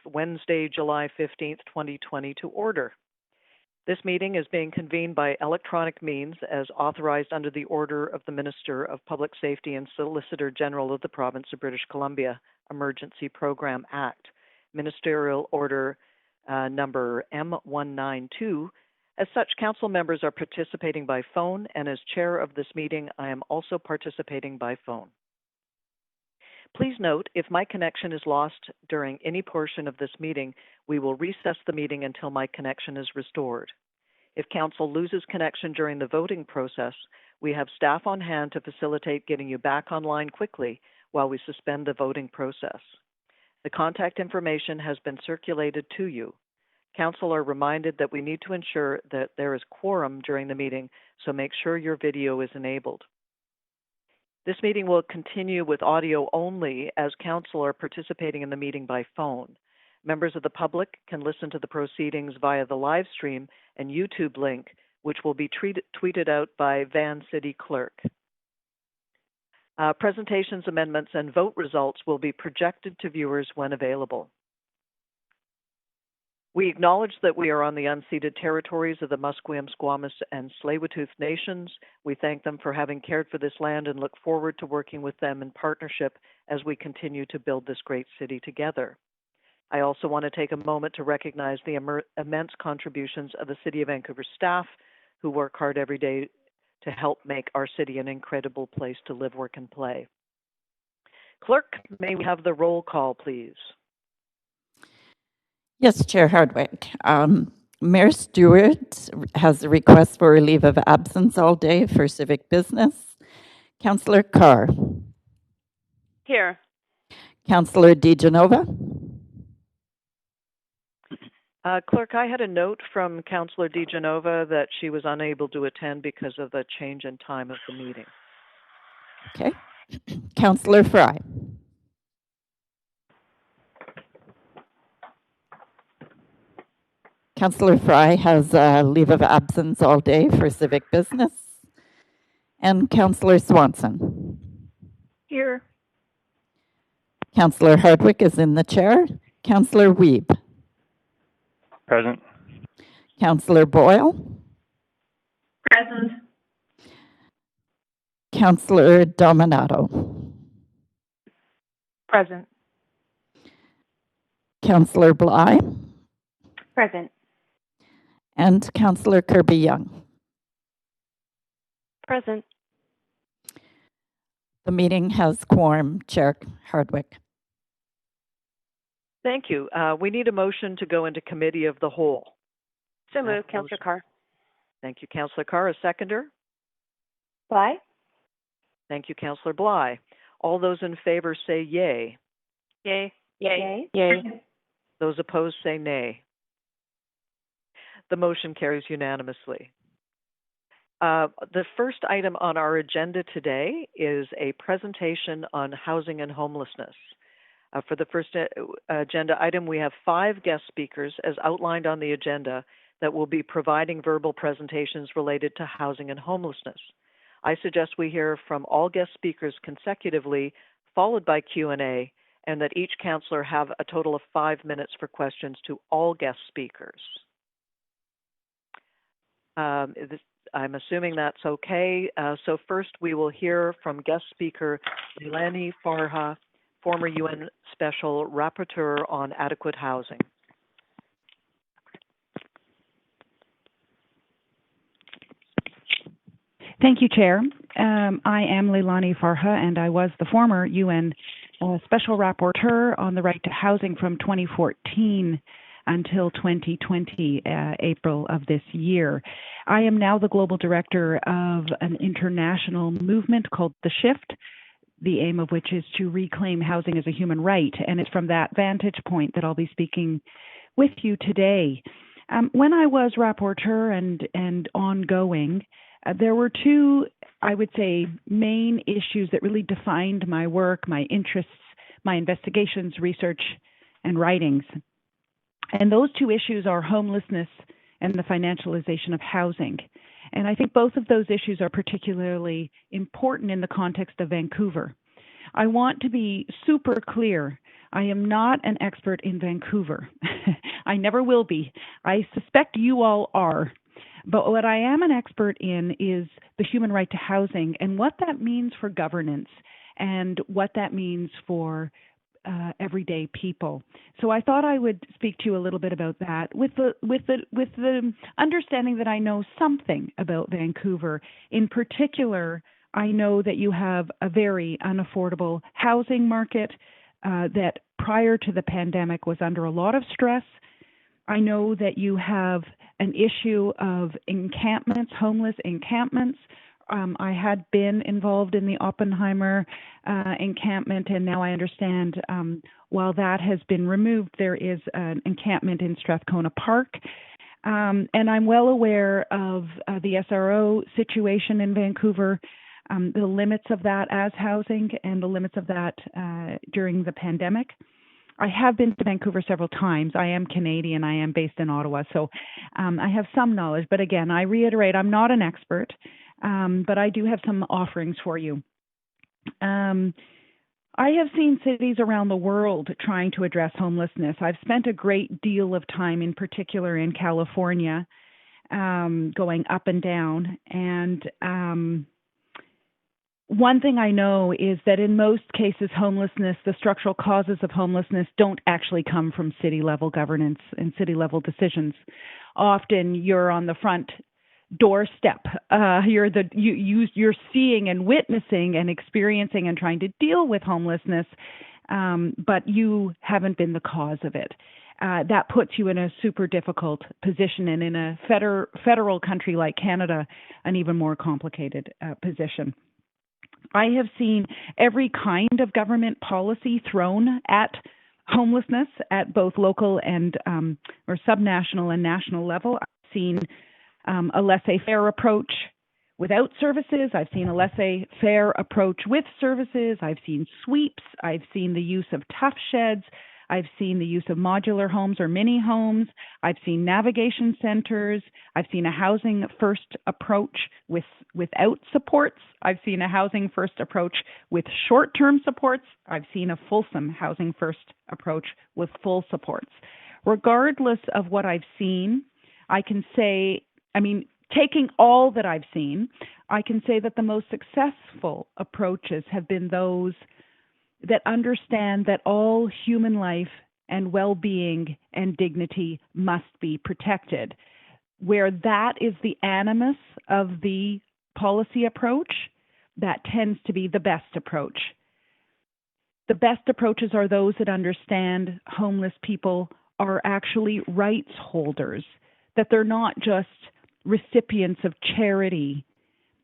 Wednesday, July 15th, 2020 to order. This meeting is being convened by electronic means as authorized under the order of the Minister of Public Safety and Solicitor General of the Province of British Columbia, Emergency Program Act, Ministerial Order number M192. As such, council members are participating by phone, and as chair of this meeting, I am also participating by phone. Please note, if my connection is lost during any portion of this meeting, we will recess the meeting until my connection is restored. If council loses connection during the voting process, we have staff on hand to facilitate getting you back online quickly while we suspend the voting process. The contact information has been circulated to you. Council are reminded that we need to ensure that there is quorum during the meeting, so make sure your video is enabled. This meeting will continue with audio only as council are participating in the meeting by phone. Members of the public can listen to the proceedings via the live stream and YouTube link, which will be tweeted out by Van City Clerk. Presentations, amendments, and vote results will be projected to viewers when available. We acknowledge that we are on the unceded territories of the Musqueam, Squamish, and Tsleil-Waututh nations. We thank them for having cared for this land and look forward to working with them in partnership as we continue to build this great city together. I also want to take a moment to recognize the immense contributions of the City of Vancouver staff who work hard every day to help make our city an incredible place to live, work, and play. Clerk, may we have the roll call, please? Yes, Chair Hardwick. Mayor Stewart has a request for a leave of absence all day for civic business. Councillor Carr. Here. Councillor DiGenova. Clerk, I had a note from Councillor DiGenova that she was unable to attend because of the change in time of the meeting. Okay. Councillor Fry. Councillor Fry has a leave of absence all day for civic business. And Councillor Swanson. Here. Councillor Hardwick is in the chair. Councillor Wiebe. Present. Councillor Boyle. Present. Councillor Dominato. Present. Councillor Bly. Present. And Councillor Kirby-Young. Present. The meeting has quorum, Chair Hardwick. Thank you. We need a motion to go into committee of the whole. So moved, Councillor Carr. Thank you, Councillor Carr. A seconder? Bly. Thank you, Councillor Bly. All those in favor say yay. Yay. Yay. Yay. Those opposed say nay. The motion carries unanimously. The first item on our agenda today is a presentation on housing and homelessness. For the first agenda item, we have 5 guest speakers as outlined on the agenda that will be providing verbal presentations related to housing and homelessness. I suggest we hear from all guest speakers consecutively, followed by Q&A, and that each councillor have a total of 5 minutes for questions to all guest speakers. I'm assuming that's okay. So first we will hear from guest speaker Leilani Farha, former UN Special Rapporteur on Adequate Housing. Thank you, Chair. I am Leilani Farha, and I was the former UN Special Rapporteur on the right to housing from 2014 until 2020, April of this year. I am now the Global Director of an international movement called The Shift, the aim of which is to reclaim housing as a human right. And it's from that vantage point that I'll be speaking with you today. When I was rapporteur and ongoing, there were 2, I would say, main issues that really defined my work, my interests, my investigations, research, and writings. And those 2 issues are homelessness and the financialization of housing. And I think both of those issues are particularly important in the context of Vancouver. I want to be super clear. I am not an expert in Vancouver. I never will be. I suspect you all are. But what I am an expert in is the human right to housing and what that means for governance and what that means for everyday people. So I thought I would speak to you a little bit about that with the understanding that I know something about Vancouver. In particular, I know that you have a very unaffordable housing market that prior to the pandemic was under a lot of stress. I know that you have an issue of encampments, homeless encampments. I had been involved in the Oppenheimer encampment, and now I understand while that has been removed, there is an encampment in Strathcona Park. And I'm well aware of the SRO situation in Vancouver, the limits of that as housing and the limits of that during the pandemic. I have been to Vancouver several times. I am Canadian. I am based in Ottawa, so I have some knowledge. But again, I reiterate, I'm not an expert, but I do have some offerings for you. I have seen cities around the world trying to address homelessness. I've spent a great deal of time, in particular in California, going up and down. And one thing I know is that in most cases, homelessness, the structural causes of homelessness don't actually come from city level governance and city level decisions. Often you're on the front doorstep. You're seeing and witnessing and experiencing and trying to deal with homelessness, but you haven't been the cause of it. That puts you in a super difficult position, and in a federal country like Canada, an even more complicated position. I have seen every kind of government policy thrown at homelessness at both local and or subnational and national level. I've seen a laissez-faire approach without services. I've seen a laissez-faire approach with services. I've seen sweeps. I've seen the use of tough sheds. I've seen the use of modular homes or mini homes. I've seen navigation centers. I've seen a housing first approach without supports. I've seen a housing first approach with short-term supports. I've seen a fulsome housing first approach with full supports. Regardless of what I've seen, I can say, taking all that I've seen, I can say that the most successful approaches have been those that understand that all human life and well-being and dignity must be protected. Where that is the animus of the policy approach, that tends to be the best approach. The best approaches are those that understand homeless people are actually rights holders, that they're not just recipients of charity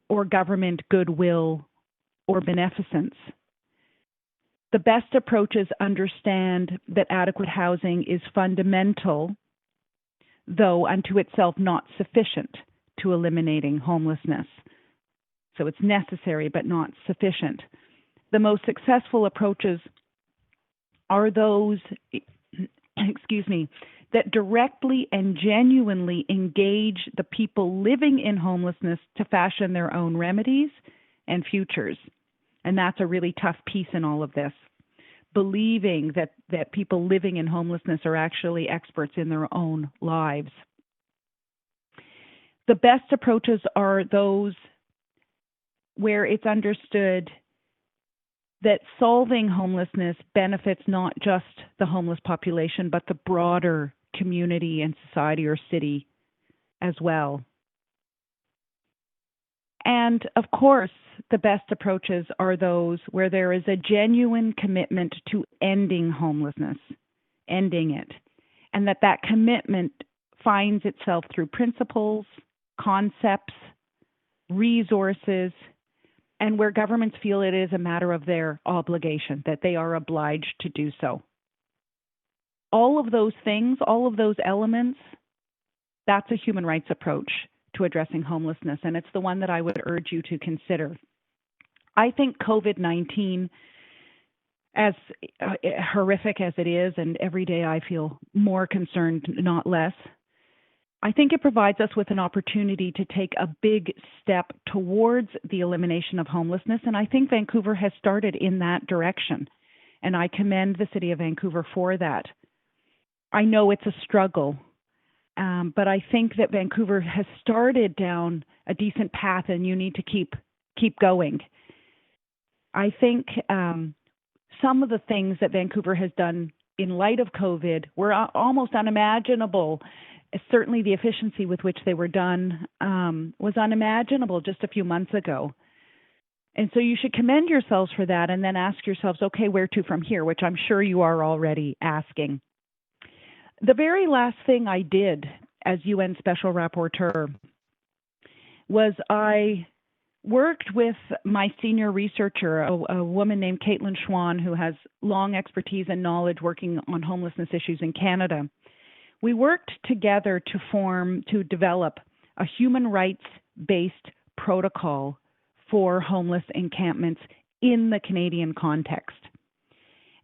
or government goodwill or beneficence. The best approaches understand that adequate housing is fundamental, though unto itself not sufficient to eliminating homelessness. So it's necessary but not sufficient. The most successful approaches are those, that directly and genuinely engage the people living in homelessness to fashion their own remedies and futures. And that's a really tough piece in all of this. Believing that people living in homelessness are actually experts in their own lives. The best approaches are those where it's understood that solving homelessness benefits not just the homeless population, but the broader community and society or city as well. And of course, the best approaches are those where there is a genuine commitment to ending homelessness, ending it, and that commitment finds itself through principles, concepts, resources, and where governments feel it is a matter of their obligation, that they are obliged to do so. All of those things, all of those elements, that's a human rights approach to addressing homelessness, and it's the one that I would urge you to consider. I think COVID-19, as horrific as it is, and every day I feel more concerned, not less, I think it provides us with an opportunity to take a big step towards the elimination of homelessness, and I think Vancouver has started in that direction. and I commend the City of Vancouver for that. I know it's a struggle, but I think that Vancouver has started down a decent path, and you need to keep going. I think some of the things that Vancouver has done in light of COVID were almost unimaginable. Certainly the efficiency with which they were done was unimaginable just a few months ago. And so you should commend yourselves for that and then ask yourselves, okay, where to from here, which I'm sure you are already asking. The very last thing I did as UN Special Rapporteur was I worked with my senior researcher, a woman named Caitlin Schwann, who has long expertise and knowledge working on homelessness issues in Canada. We worked together to develop a human rights-based protocol for homeless encampments in the Canadian context.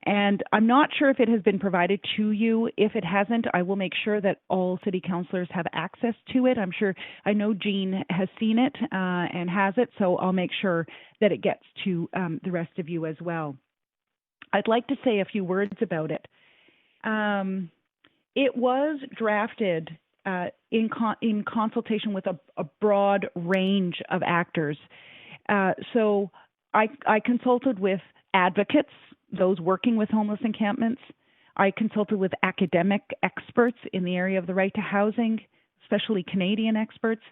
And I'm not sure if it has been provided to you. If it hasn't, I will make sure that all city councillors have access to it. I know Jean has seen it and has it, so I'll make sure that it gets to the rest of you as well. I'd like to say a few words about it. It was drafted in consultation with a broad range of actors. So I consulted with advocates, those working with homeless encampments. I consulted with academic experts in the area of the right to housing, especially Canadian experts.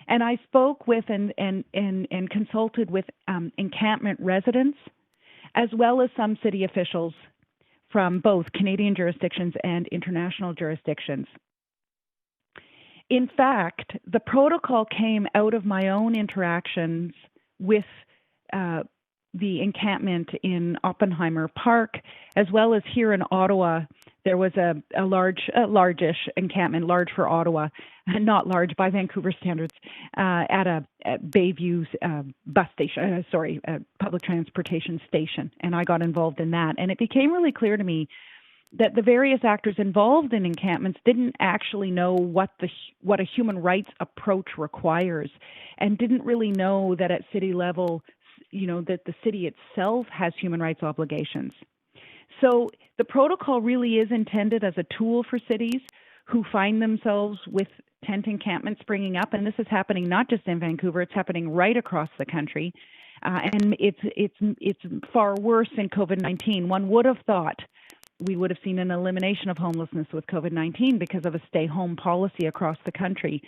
And I spoke with and consulted with encampment residents, as well as some city officials from both Canadian jurisdictions and international jurisdictions. In fact, the protocol came out of my own interactions with the encampment in Oppenheimer Park, as well as here in Ottawa. There was a large-ish encampment, large for Ottawa, not large by Vancouver standards, at Bayview's bus station, public transportation station, and I got involved in that. And it became really clear to me that the various actors involved in encampments didn't actually know what a human rights approach requires, and didn't really know that at city level, that the city itself has human rights obligations. So the protocol really is intended as a tool for cities who find themselves with tent encampments springing up, and this is happening not just in Vancouver; it's happening right across the country, and it's far worse in COVID-19. One would have thought we would have seen an elimination of homelessness with COVID-19 because of a stay-home policy across the country.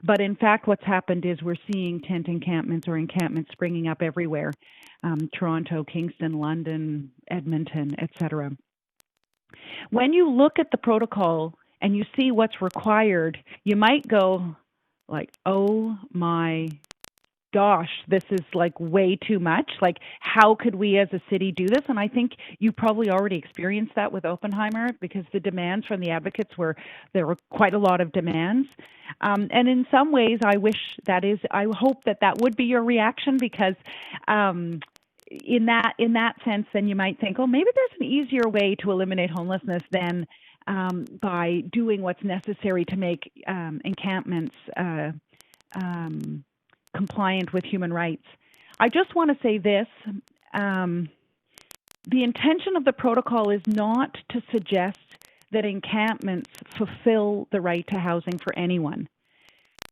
But in fact, what's happened is we're seeing tent encampments or encampments springing up everywhere, Toronto, Kingston, London, Edmonton, etc. When you look at the protocol and you see what's required, you might go like, oh my gosh, this is like way too much. Like, how could we as a city do this? And I think you probably already experienced that with Oppenheimer, because the demands from the advocates there were quite a lot of demands. And in some ways, I hope that would be your reaction, because in that sense, then you might think, oh, maybe there's an easier way to eliminate homelessness than by doing what's necessary to make encampments compliant with human rights. I just want to say this. The intention of the protocol is not to suggest that encampments fulfill the right to housing for anyone.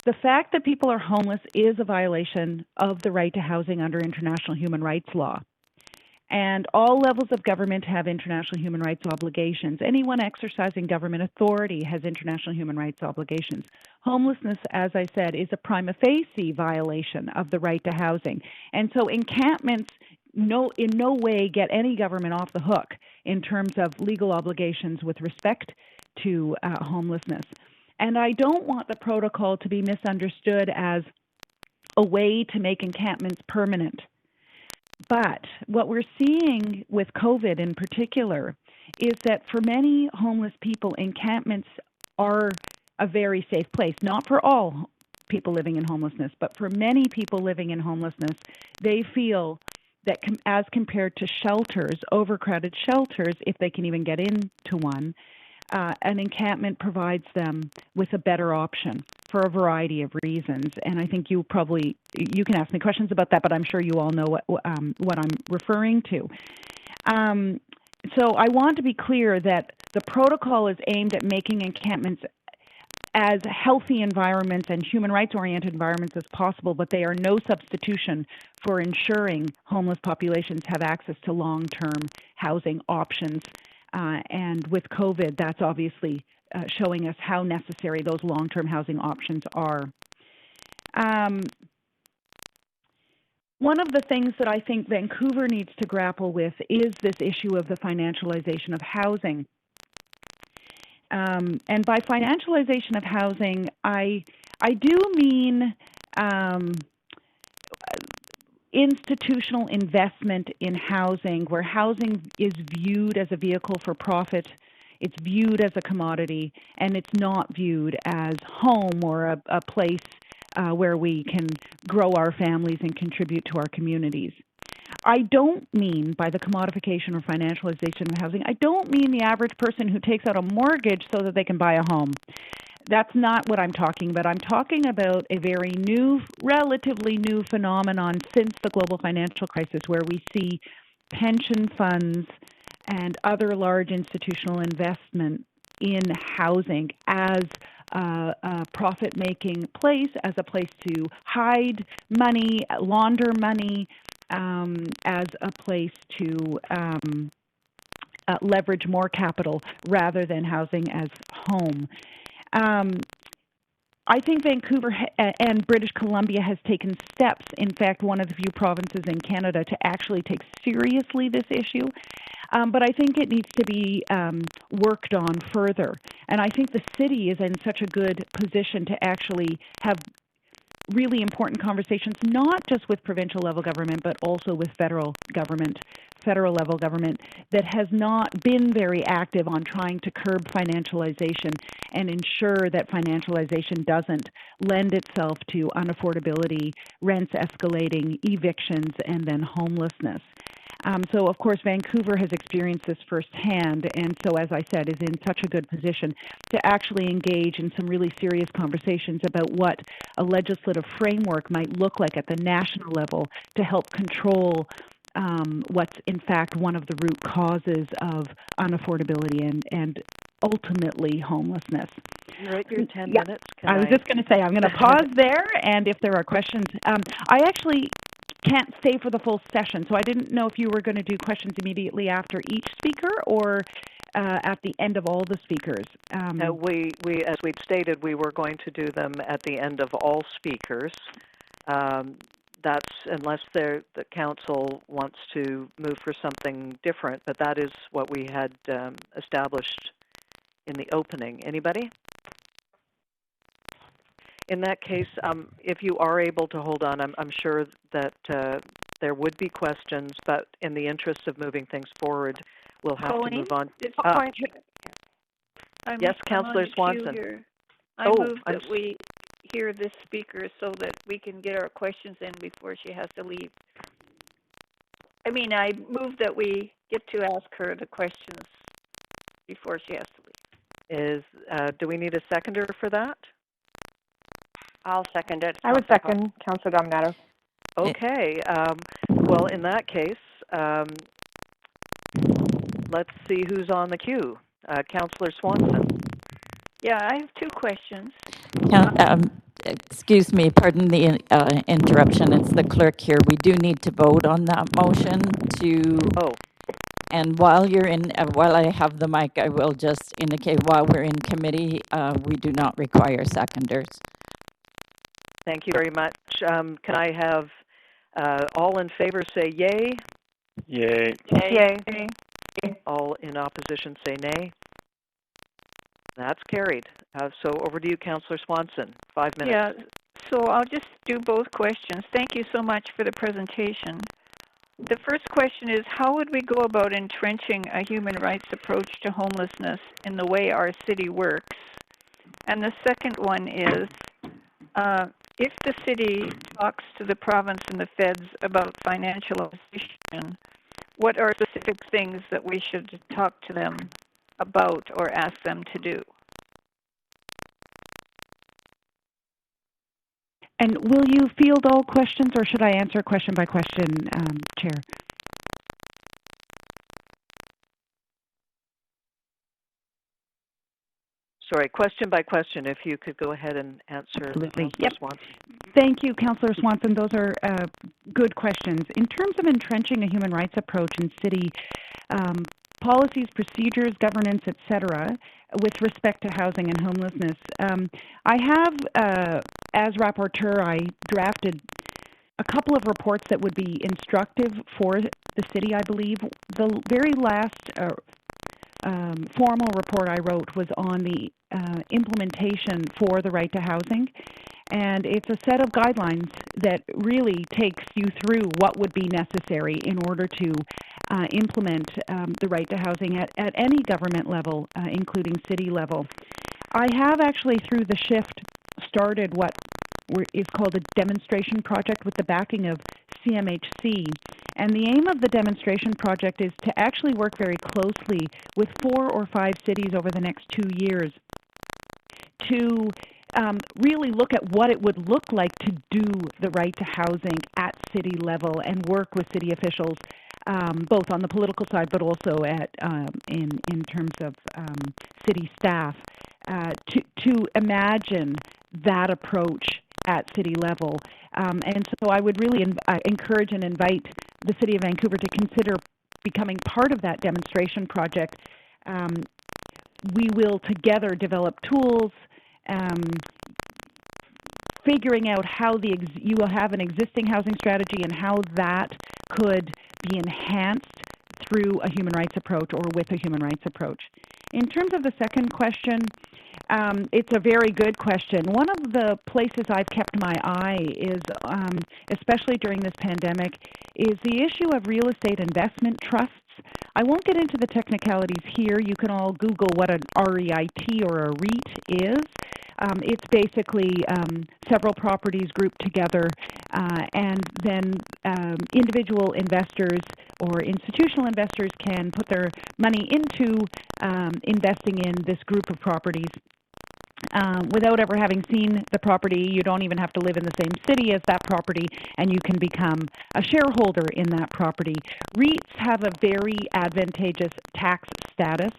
The fact that people are homeless is a violation of the right to housing under international human rights law. And all levels of government have international human rights obligations. Anyone exercising government authority has international human rights obligations. Homelessness, as I said, is a prima facie violation of the right to housing. And so encampments in no way get any government off the hook in terms of legal obligations with respect to homelessness. And I don't want the protocol to be misunderstood as a way to make encampments permanent. But what we're seeing with COVID in particular is that for many homeless people, encampments are a very safe place. Not for all people living in homelessness, but for many people living in homelessness, they feel that as compared to shelters, overcrowded shelters, if they can even get into one, an encampment provides them with a better option for a variety of reasons. And I think you can ask me questions about that, but I'm sure you all know what I'm referring to. So I want to be clear that the protocol is aimed at making encampments as healthy environments and human rights-oriented environments as possible, but they are no substitution for ensuring homeless populations have access to long-term housing options. And with COVID, that's obviously showing us how necessary those long-term housing options are. One of the things that I think Vancouver needs to grapple with is this issue of the financialization of housing. And by financialization of housing, I do mean institutional investment in housing, where housing is viewed as a vehicle for profit, it's viewed as a commodity, and it's not viewed as home or a place where we can grow our families and contribute to our communities. I don't mean by the commodification or financialization of housing, I don't mean the average person who takes out a mortgage so that they can buy a home. That's not what I'm talking about. I'm talking about a very new, relatively new phenomenon since the global financial crisis, where we see pension funds and other large institutional investment in housing as a profit-making place, as a place to hide money, launder money, as a place to leverage more capital rather than housing as home. I think Vancouver and British Columbia has taken steps, in fact, one of the few provinces in Canada to actually take seriously this issue. But I think it needs to be worked on further. And I think the city is in such a good position to actually have really important conversations, not just with provincial level government, but also with federal level government that has not been very active on trying to curb financialization and ensure that financialization doesn't lend itself to unaffordability, rents escalating, evictions, and then homelessness. So, of course, Vancouver has experienced this firsthand, and so, as I said, is in such a good position to actually engage in some really serious conversations about what a legislative framework might look like at the national level to help control what's, in fact, one of the root causes of unaffordability and ultimately homelessness. You're at your 10 Yeah. minutes. I was just going to say, I'm going to pause there, and if there are questions, I actually can't stay for the full session, so I didn't know if you were going to do questions immediately after each speaker or at the end of all the speakers. No, we, as we'd stated, we were going to do them at the end of all speakers. That's unless the council wants to move for something different, but that is what we had established in the opening. Anybody? In that case, if you are able to hold on, I'm sure that there would be questions, but in the interest of moving things forward, we'll have to move on. Yes, Councillor Swanson. I move that we hear this speaker so that we can get our questions in before she has to leave. I mean, I move that we get to ask her the questions before she has to leave. Do we need a seconder for that? I'll second it. I would second Councillor Dominato. Okay. Well, in that case, let's see who's on the queue. Councillor Swanson. Yeah, I have two questions. Excuse me, pardon the interruption. It's the clerk here. We do need to vote on that motion to. Oh. And while you're in, while I have the mic, I will just indicate while we're in committee, we do not require seconders. Thank you very much. Can I have all in favor say yay? Yay. Yay. All in opposition say nay. That's carried. So over to you, Councillor Swanson. 5 minutes. Yeah, so I'll just do both questions. Thank you so much for the presentation. The first question is, how would we go about entrenching a human rights approach to homelessness in the way our city works? And the second one is, if the city talks to the province and the feds about financialization, what are specific things that we should talk to them about or ask them to do? And will you field all questions, or should I answer question by question, Chair? Sorry, question by question, if you could go ahead and answer. Absolutely. Councillor Swanson. Thank you, Councillor Swanson. Those are good questions. In terms of entrenching a human rights approach in city policies, procedures, governance, etc., with respect to housing and homelessness, I have, as rapporteur, I drafted a couple of reports that would be instructive for the city, I believe. The very last formal report I wrote was on the implementation for the right to housing, and it's a set of guidelines that really takes you through what would be necessary in order to implement the right to housing at any government level, including city level. I have actually, through the shift, started what is called a demonstration project with the backing of CMHC. And the aim of the demonstration project is to actually work very closely with 4 or 5 cities over the next 2 years to really look at what it would look like to do the right to housing at city level and work with city officials, both on the political side but also at in terms of city staff, to imagine that approach at city level. And so I would really encourage and invite the City of Vancouver to consider becoming part of that demonstration project. We will together develop tools, figuring out how you will have an existing housing strategy and how that could be enhanced through a human rights approach or with a human rights approach. In terms of the second question, it's a very good question. One of the places I've kept my eye is, especially during this pandemic, is the issue of real estate investment trusts. I won't get into the technicalities here. You can all Google what an REIT or a REIT is. It's basically several properties grouped together, and then individual investors or institutional investors can put their money into investing in this group of properties. Without ever having seen the property. You don't even have to live in the same city as that property, and you can become a shareholder in that property. REITs have a very advantageous tax status,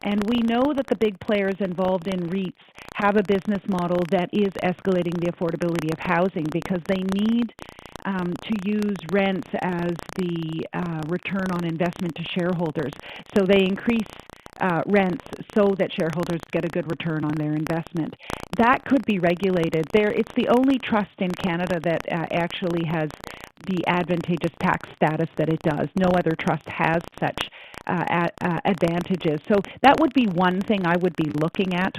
and we know that the big players involved in REITs have a business model that is escalating the affordability of housing because they need to use rents as the return on investment to shareholders. So they increase rents so that shareholders get a good return on their investment. That could be regulated. It's the only trust in Canada that actually has the advantageous tax status that it does. No other trust has such advantages. So that would be one thing I would be looking at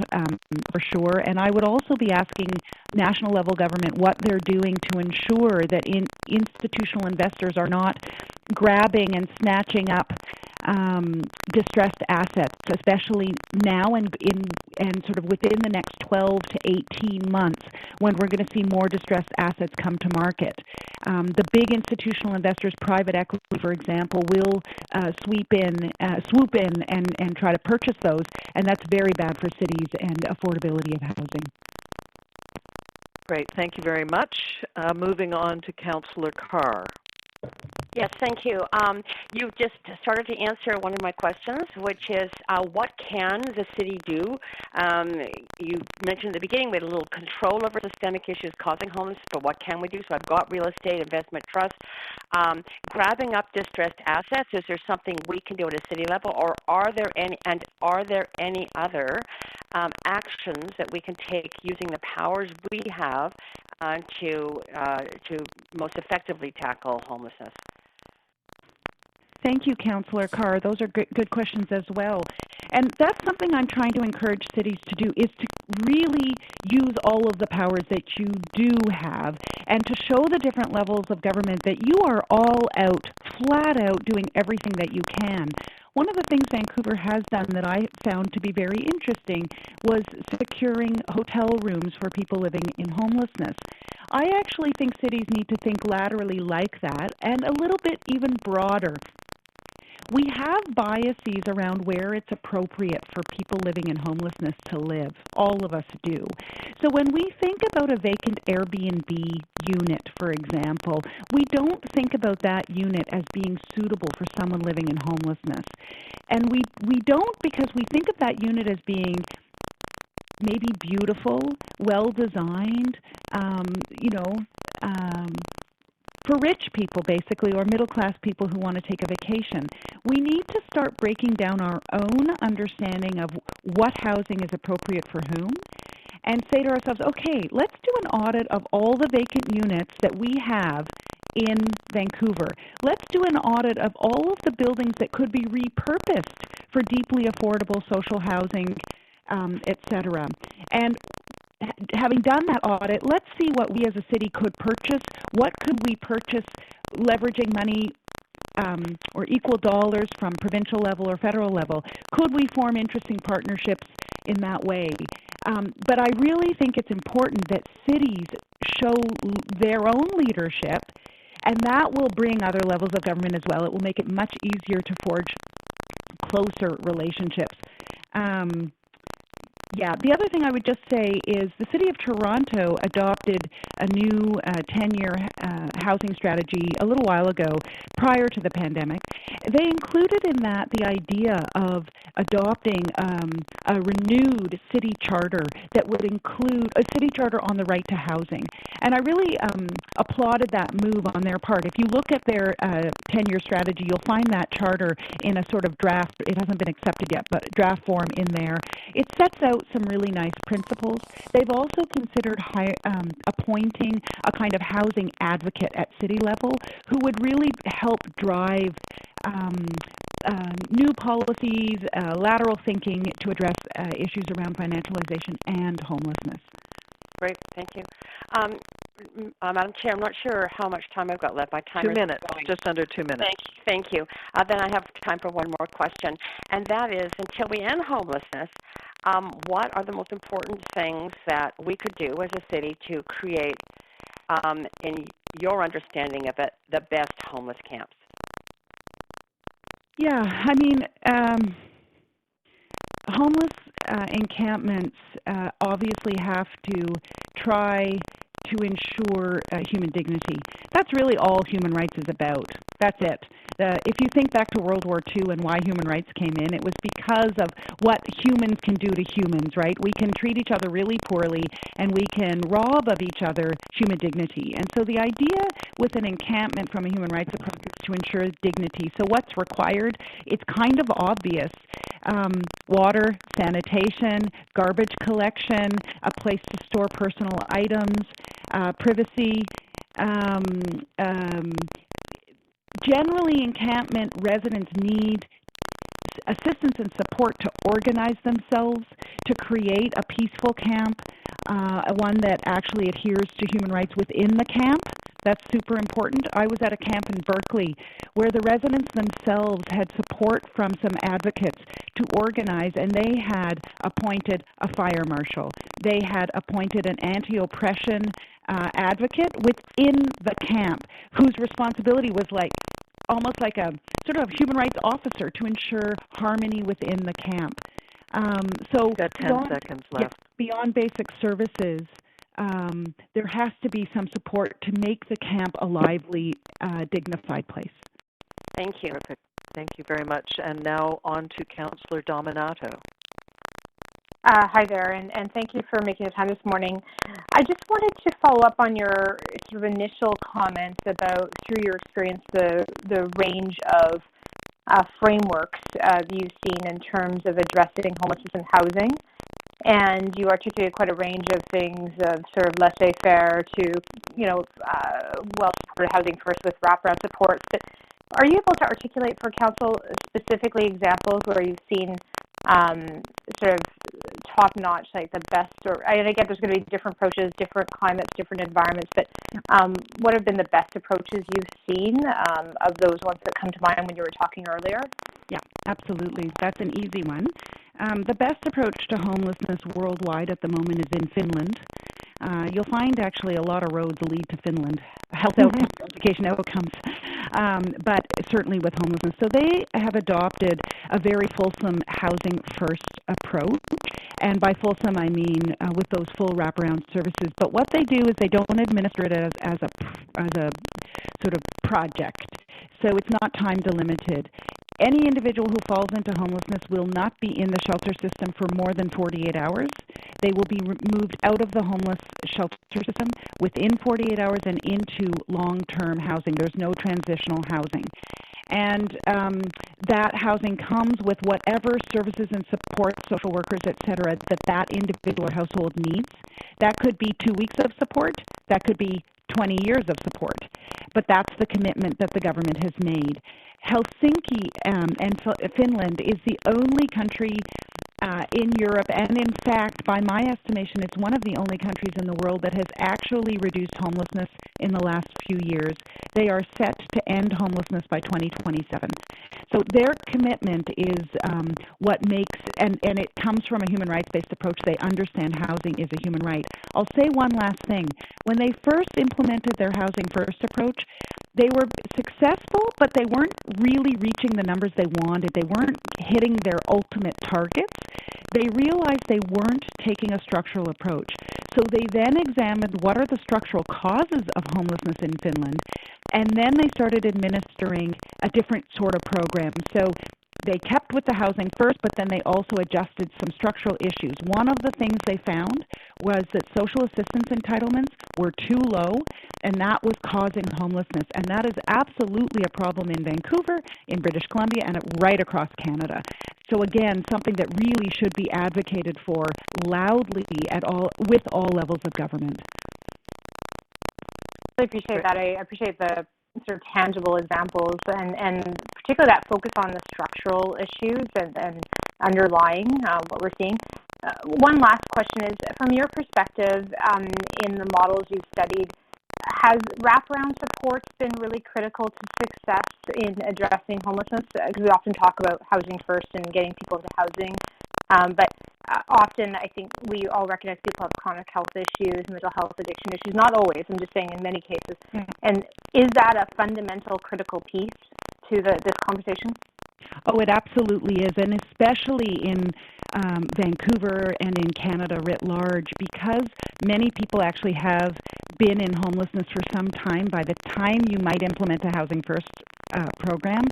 for sure. And I would also be asking national level government what they're doing to ensure that institutional investors are not grabbing and snatching up distressed assets, especially now and sort of within the next 12 to 18 months when we're going to see more distressed assets come to market. The big institutional investors, private equity, for example, will swoop in and try to purchase those, and that's very bad for cities and affordability of housing. Great, thank you very much. Moving on to Councillor Carr. Yes, thank you. You just started to answer one of my questions, which is what can the city do? You mentioned at the beginning we had a little control over systemic issues causing homelessness, but what can we do? So I've got real estate investment trust. Grabbing up distressed assets, is there something we can do at a city level, or are there any other actions that we can take using the powers we have to most effectively tackle homelessness? Thank you, Councillor Carr. Those are good questions as well. And that's something I'm trying to encourage cities to do, is to really use all of the powers that you do have and to show the different levels of government that you are all out, flat out, doing everything that you can. One of the things Vancouver has done that I found to be very interesting was securing hotel rooms for people living in homelessness. I actually think cities need to think laterally like that and a little bit even broader. We have biases around where it's appropriate for people living in homelessness to live. All of us do. So when we think about a vacant Airbnb unit, for example, we don't think about that unit as being suitable for someone living in homelessness. And we don't because we think of that unit as being maybe beautiful, well-designed, for rich people, basically, or middle-class people who want to take a vacation. We need to start breaking down our own understanding of what housing is appropriate for whom, and say to ourselves, okay, let's do an audit of all the vacant units that we have in Vancouver. Let's do an audit of all of the buildings that could be repurposed for deeply affordable social housing, etc. And having done that audit, let's see what we as a city could purchase. What could we purchase leveraging money or equal dollars from provincial level or federal level? Could we form interesting partnerships in that way? But I really think it's important that cities show their own leadership, and that will bring other levels of government as well. It will make it much easier to forge closer relationships. The other thing I would just say is the City of Toronto adopted a new 10-year housing strategy a little while ago prior to the pandemic. They included in that the idea of adopting a renewed city charter that would include a city charter on the right to housing. And I really applauded that move on their part. If you look at their 10-year strategy, you'll find that charter in a sort of draft, it hasn't been accepted yet, but draft form in there. It sets out some really nice principles. They've also considered appointing a kind of housing advocate at city level who would really help drive new policies, lateral thinking to address issues around financialization and homelessness. Great, thank you. Madam Chair, I'm not sure how much time I've got left. My time 2 minutes, just under 2 minutes. Thank you. Then I have time for one more question, and that is, until we end homelessness, what are the most important things that we could do as a city to create, in your understanding of it, the best homeless camps? Yeah, I mean, homeless encampments obviously have to try to ensure human dignity. That's really all human rights is about. That's it. If you think back to World War II and why human rights came in, it was because of what humans can do to humans, right? We can treat each other really poorly, and we can rob of each other human dignity. And so the idea with an encampment from a human rights approach is to ensure dignity. So what's required? It's kind of obvious. Water, sanitation, garbage collection, a place to store personal items, privacy. Generally, encampment residents need assistance and support to organize themselves, to create a peaceful camp, one that actually adheres to human rights within the camp. That's super important. I was at a camp in Berkeley where the residents themselves had support from some advocates to organize, and they had appointed a fire marshal. They had appointed an anti-oppression advocate within the camp whose responsibility was almost like a sort of human rights officer to ensure harmony within the camp. So got 10 seconds left. Beyond basic services, there has to be some support to make the camp a lively, dignified place. Thank you. Perfect. Thank you very much. And now on to Councillor Dominato. Hi there, and thank you for making the time this morning. I just wanted to follow up on your sort of initial comments about, through your experience, the range of frameworks you've seen in terms of addressing homelessness and housing. And you articulated quite a range of things, of sort of laissez-faire to, well-supported housing first with wraparound supports. But are you able to articulate for Council specifically examples where you've seen sort of top-notch, like the best, and again, there's going to be different approaches, different climates, different environments, but what have been the best approaches you've seen of those ones that come to mind when you were talking earlier? Yeah, absolutely. That's an easy one. The best approach to homelessness worldwide at the moment is in Finland. You'll find actually a lot of roads lead to Finland, health outcomes, education outcomes, but certainly with homelessness. So they have adopted a very fulsome housing first approach. And by fulsome, I mean with those full wraparound services. But what they do is they don't administer it as a sort of project. So it's not time delimited. Any individual who falls into homelessness will not be in the shelter system for more than 48 hours. They will be moved out of the homeless shelter system within 48 hours and into long-term housing. There's no transitional housing. And that housing comes with whatever services and support, social workers, et cetera, that individual or household needs. That could be 2 weeks of support. That could be 20 years of support. But that's the commitment that the government has made. Helsinki and Finland is the only country in Europe, and in fact, by my estimation, it's one of the only countries in the world that has actually reduced homelessness in the last few years. They are set to end homelessness by 2027. So their commitment is what makes, and it comes from a human rights-based approach. They understand housing is a human right. I'll say one last thing. When they first implemented their housing first approach, they were successful, but they weren't really reaching the numbers they wanted. They weren't hitting their ultimate targets. They realized they weren't taking a structural approach. So they then examined what are the structural causes of homelessness in Finland, and then they started administering a different sort of program. So they kept with the housing first, but then they also adjusted some structural issues. One of the things they found was that social assistance entitlements were too low, and that was causing homelessness. And that is absolutely a problem in Vancouver, in British Columbia, and right across Canada. So again, something that really should be advocated for loudly with all levels of government. I appreciate that. I appreciate the sort of tangible examples and particularly that focus on the structural issues and underlying what we're seeing. One last question is, from your perspective, in the models you've studied, has wraparound support been really critical to success in addressing homelessness? Because we often talk about housing first and getting people into housing, but often I think we all recognize people have chronic health issues, mental health addiction issues. Not always, I'm just saying in many cases. And is that a fundamental critical piece to this conversation? Oh, it absolutely is, and especially in Vancouver and in Canada writ large, because many people actually have been in homelessness for some time. By the time you might implement a Housing First program,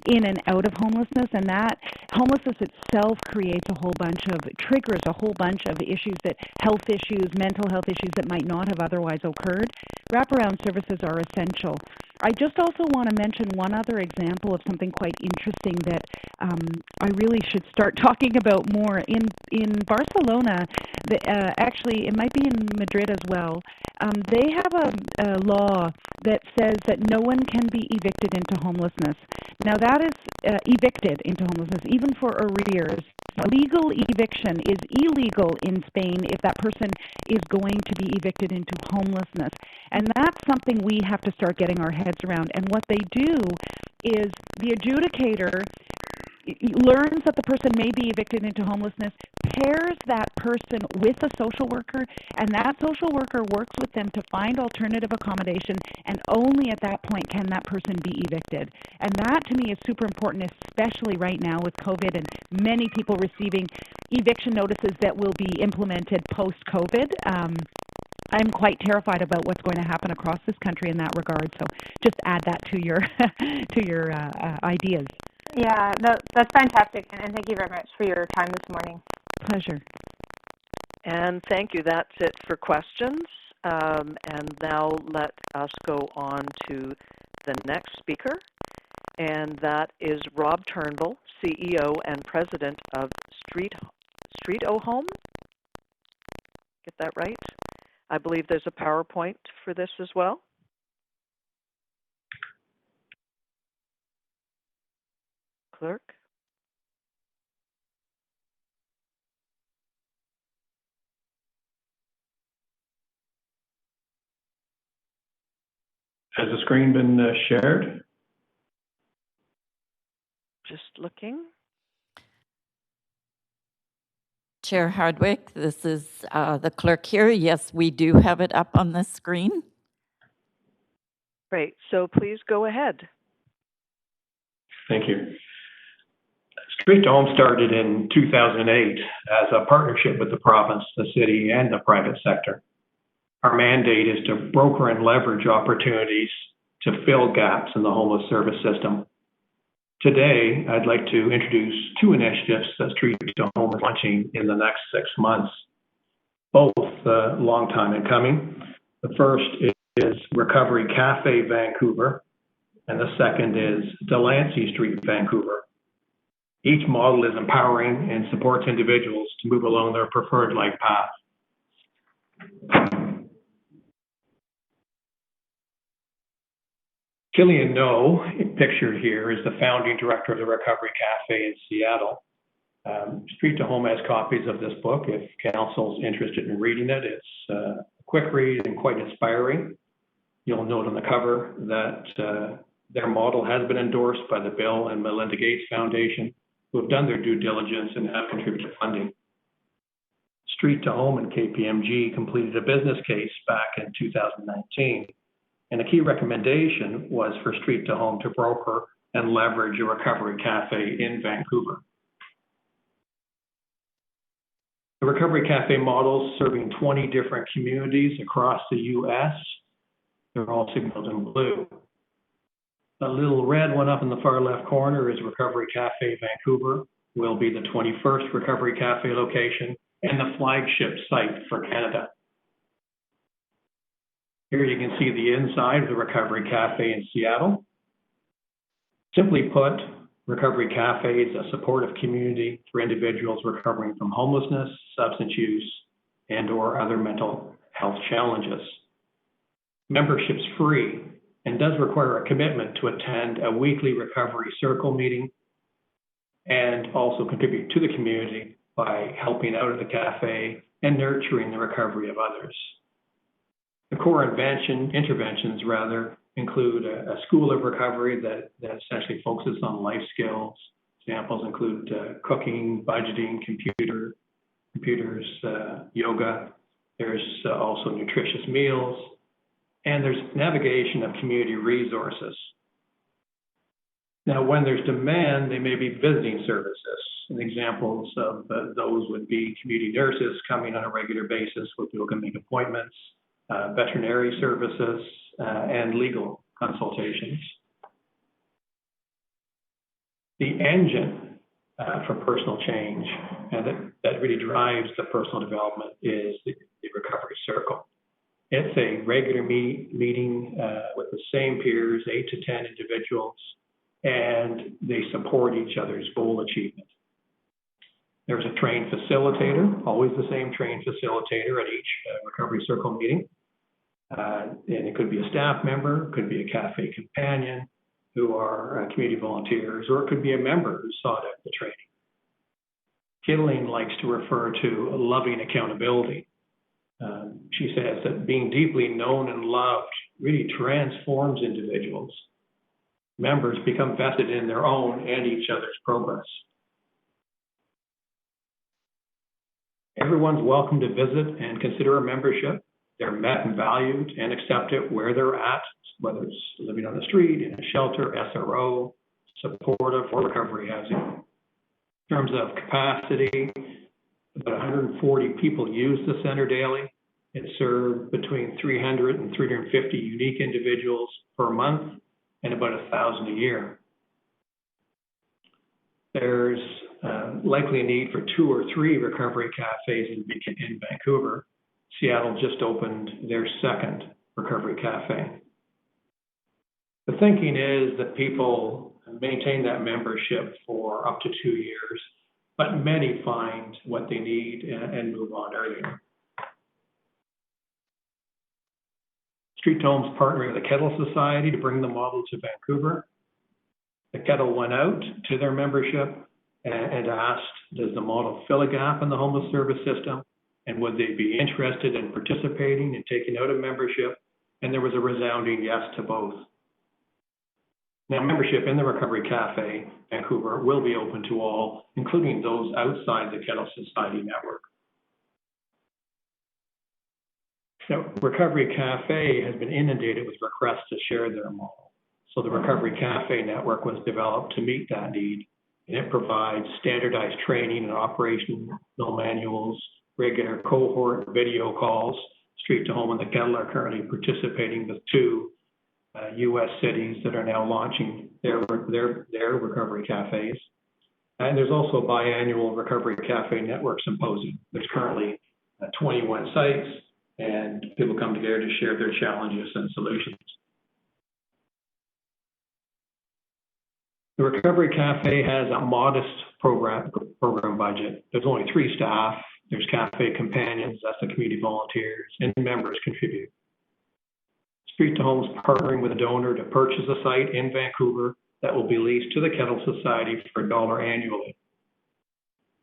in and out of homelessness, and that homelessness itself creates a whole bunch of triggers, a whole bunch of issues health issues, mental health issues that might not have otherwise occurred. Wraparound services are essential. I just also want to mention one other example of something quite interesting that I really should start talking about more. In Barcelona, actually, it might be in Madrid as well, they have a law that says that no one can be evicted into homelessness. Now, that is evicted into homelessness, even for arrears. Legal eviction is illegal in Spain if that person is going to be evicted into homelessness. And that's something we have to start getting our heads around. And what they do is the adjudicator learns that the person may be evicted into homelessness, pairs that person with a social worker, and that social worker works with them to find alternative accommodation, and only at that point can that person be evicted. And that, to me, is super important, especially right now with COVID and many people receiving eviction notices that will be implemented post-COVID. I'm quite terrified about what's going to happen across this country in that regard. So just add that to your ideas. Yeah, that's fantastic, and thank you very much for your time this morning. Pleasure. And thank you. That's it for questions. And now let us go on to the next speaker, and that is Rob Turnbull, CEO and President of Street O Home. Get that right? I believe there's a PowerPoint for this as well. Clerk. Has the screen been shared? Just looking. Chair Hardwick, this is the clerk here. Yes, we do have it up on the screen. Great. So please go ahead. Thank you. Street to Home started in 2008 as a partnership with the province, the city, and the private sector. Our mandate is to broker and leverage opportunities to fill gaps in the homeless service system. Today, I'd like to introduce two initiatives that Street to Home is launching in the next 6 months. both long time in coming. The first is Recovery Cafe Vancouver, and the second is Delancey Street Vancouver. Each model is empowering and supports individuals to move along their preferred life path. Killian No, pictured here, is the founding director of the Recovery Cafe in Seattle. Street to Home has copies of this book if council's interested in reading it. It's a quick read and quite inspiring. You'll note on the cover that their model has been endorsed by the Bill and Melinda Gates Foundation, who have done their due diligence and have contributed funding. Street to Home and KPMG completed a business case back in 2019, and a key recommendation was for Street to Home to broker and leverage a recovery cafe in Vancouver. The Recovery Cafe model is serving 20 different communities across the U.S. They're all signaled in blue. The little red one up in the far left corner is Recovery Cafe Vancouver, will be the 21st Recovery Cafe location and the flagship site for Canada. Here you can see the inside of the Recovery Cafe in Seattle. Simply put, Recovery Cafe is a supportive community for individuals recovering from homelessness, substance use, and/or other mental health challenges. Membership's free and does require a commitment to attend a weekly recovery circle meeting and also contribute to the community by helping out at the cafe and nurturing the recovery of others. The core interventions include a school of recovery that essentially focuses on life skills. Examples include cooking, budgeting, computers, yoga. There's also nutritious meals, and there's navigation of community resources. Now, when there's demand, they may be visiting services. And examples of those would be community nurses coming on a regular basis with who can make appointments, veterinary services, and legal consultations. The engine for personal change that really drives the personal development is the recovery circle. It's a regular meeting with the same peers, 8 to 10 individuals, and they support each other's goal achievement. There's a trained facilitator, always the same trained facilitator at each recovery circle meeting. And it could be a staff member, could be a cafe companion who are community volunteers, or it could be a member who sought out the training. Killeen likes to refer to loving accountability. She says that being deeply known and loved really transforms individuals. Members become vested in their own and each other's progress. Everyone's welcome to visit and consider a membership. They're met and valued and accepted where they're at, whether it's living on the street, in a shelter, SRO, supportive, or recovery housing. In terms of capacity, about 140 people use the center daily. It serves between 300 and 350 unique individuals per month and about 1,000 a year. There's likely a need for 2 or 3 recovery cafes in Vancouver. Seattle just opened their second recovery cafe. The thinking is that people maintain that membership for up to 2 years, but many find what they need and move on earlier. Street to Home's partnering with the Kettle Society to bring the model to Vancouver. The Kettle went out to their membership and asked, does the model fill a gap in the homeless service system? And would they be interested in participating and taking out a membership? And there was a resounding yes to both. Now, membership in the Recovery Cafe Vancouver will be open to all, including those outside the Kettle Society network. Now, Recovery Cafe has been inundated with requests to share their model. So the Recovery Cafe network was developed to meet that need, and it provides standardized training and operational manuals, regular cohort video calls. Street to Home and the Kettle are currently participating with 2 U.S. cities that are now launching their recovery cafes. And there's also a biannual Recovery Cafe Network Symposium that's currently 21 sites, and people come together to share their challenges and solutions. The Recovery Cafe has a modest program budget. There's only 3 staff. There's cafe companions, that's the community volunteers, and members contribute. Street to Home's partnering with a donor to purchase a site in Vancouver that will be leased to the Kettle Society for $1 annually.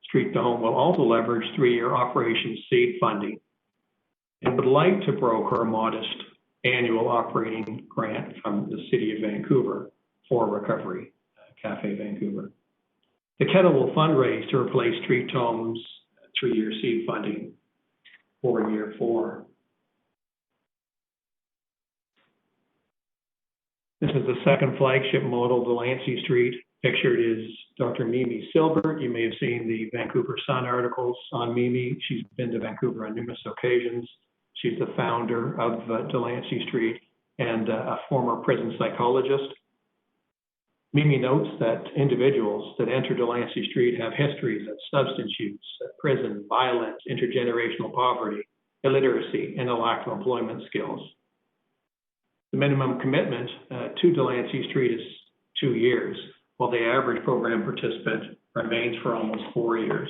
Street to Home will also leverage 3-year operations seed funding and would like to broker a modest annual operating grant from the City of Vancouver for Recovery Cafe Vancouver. The Kettle will fundraise to replace Street to Home's 3-year seed funding for year 4. This is the second flagship model, Delancey Street. Pictured is Dr. Mimi Silbert. You may have seen the Vancouver Sun articles on Mimi. She's been to Vancouver on numerous occasions. She's the founder of Delancey Street and a former prison psychologist. Mimi notes that individuals that enter Delancey Street have histories of substance use, prison, violence, intergenerational poverty, illiteracy, and a lack of employment skills. The minimum commitment to Delancey Street is 2 years, while the average program participant remains for almost 4 years.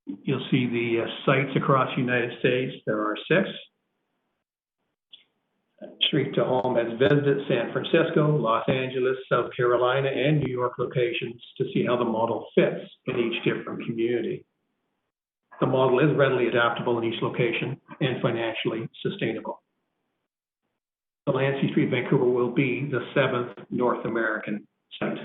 You'll see the sites across the United States. There are 6. Street to Home has visited San Francisco, Los Angeles, South Carolina, and New York locations to see how the model fits in each different community. The model is readily adaptable in each location and financially sustainable. Delancey Street, Vancouver will be the 7th North American site.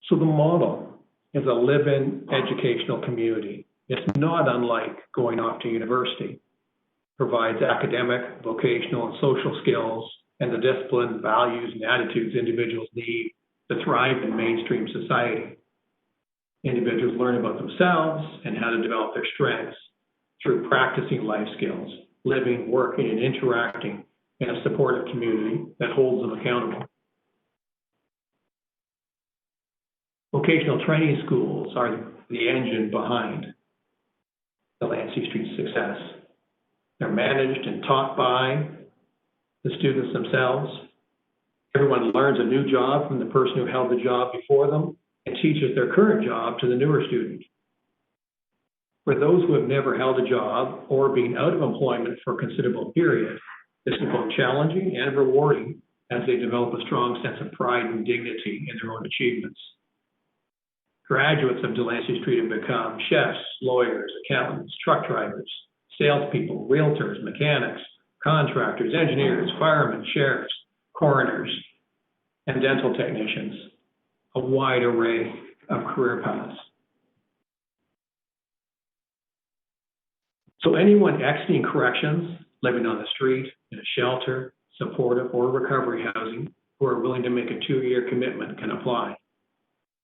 So the model is a live-in educational community. It's not unlike going off to university. Provides academic, vocational, and social skills and the discipline, values, and attitudes individuals need to thrive in mainstream society. Individuals learn about themselves and how to develop their strengths through practicing life skills, living, working, and interacting in a supportive community that holds them accountable. Vocational training schools are the engine behind Delancey Street's success. They're managed and taught by the students themselves. Everyone learns a new job from the person who held the job before them and teaches their current job to the newer student. For those who have never held a job or been out of employment for a considerable period, this is both challenging and rewarding as they develop a strong sense of pride and dignity in their own achievements. Graduates of Delancey Street have become chefs, lawyers, accountants, truck drivers, salespeople, realtors, mechanics, contractors, engineers, firemen, sheriffs, coroners, and dental technicians, a wide array of career paths. So anyone exiting corrections, living on the street, in a shelter, supportive, or recovery housing, who are willing to make a 2-year commitment can apply.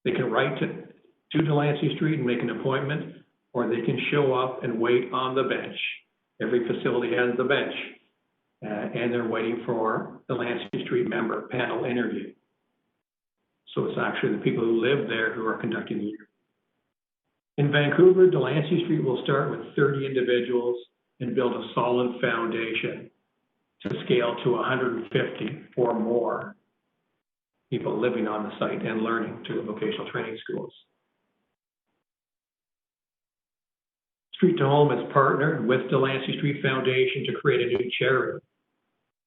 They can write to Delancey Street and make an appointment, or they can show up and wait on the bench. Every facility has the bench, and they're waiting for the Delancey Street member panel interview. So it's actually the people who live there who are conducting the interview. In Vancouver, Delancey Street will start with 30 individuals and build a solid foundation to scale to 150 or more people living on the site and learning through the vocational training schools. Street to Home has partnered with Delancey Street Foundation to create a new charity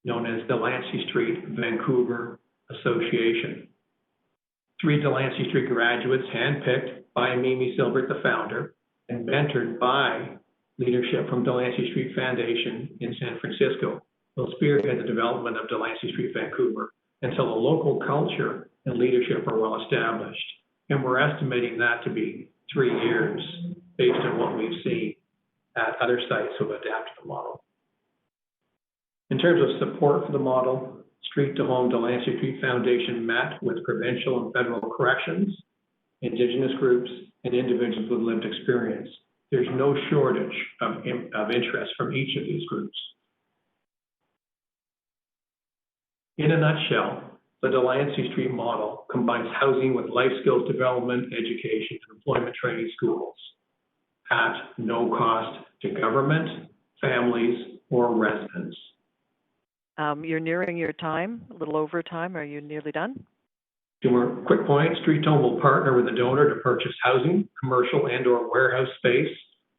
known as Delancey Street Vancouver Association. 3 Delancey Street graduates handpicked by Mimi Silbert, the founder, and mentored by leadership from Delancey Street Foundation in San Francisco will spearhead the development of Delancey Street Vancouver until the local culture and leadership are well established. And we're estimating that to be 3 years based on what we've seen at other sites who have adapted the model. In terms of support for the model, Street to Home Delancey Street Foundation met with provincial and federal corrections, Indigenous groups, and individuals with lived experience. There's no shortage of interest from each of these groups. In a nutshell, The Delancey Street model combines housing with life skills development, education, and employment training schools at no cost to government, families, or residents. You're nearing your time, a little over time. Are you nearly done? Two more quick points. Street Home will partner with a donor to purchase housing, commercial and/or warehouse space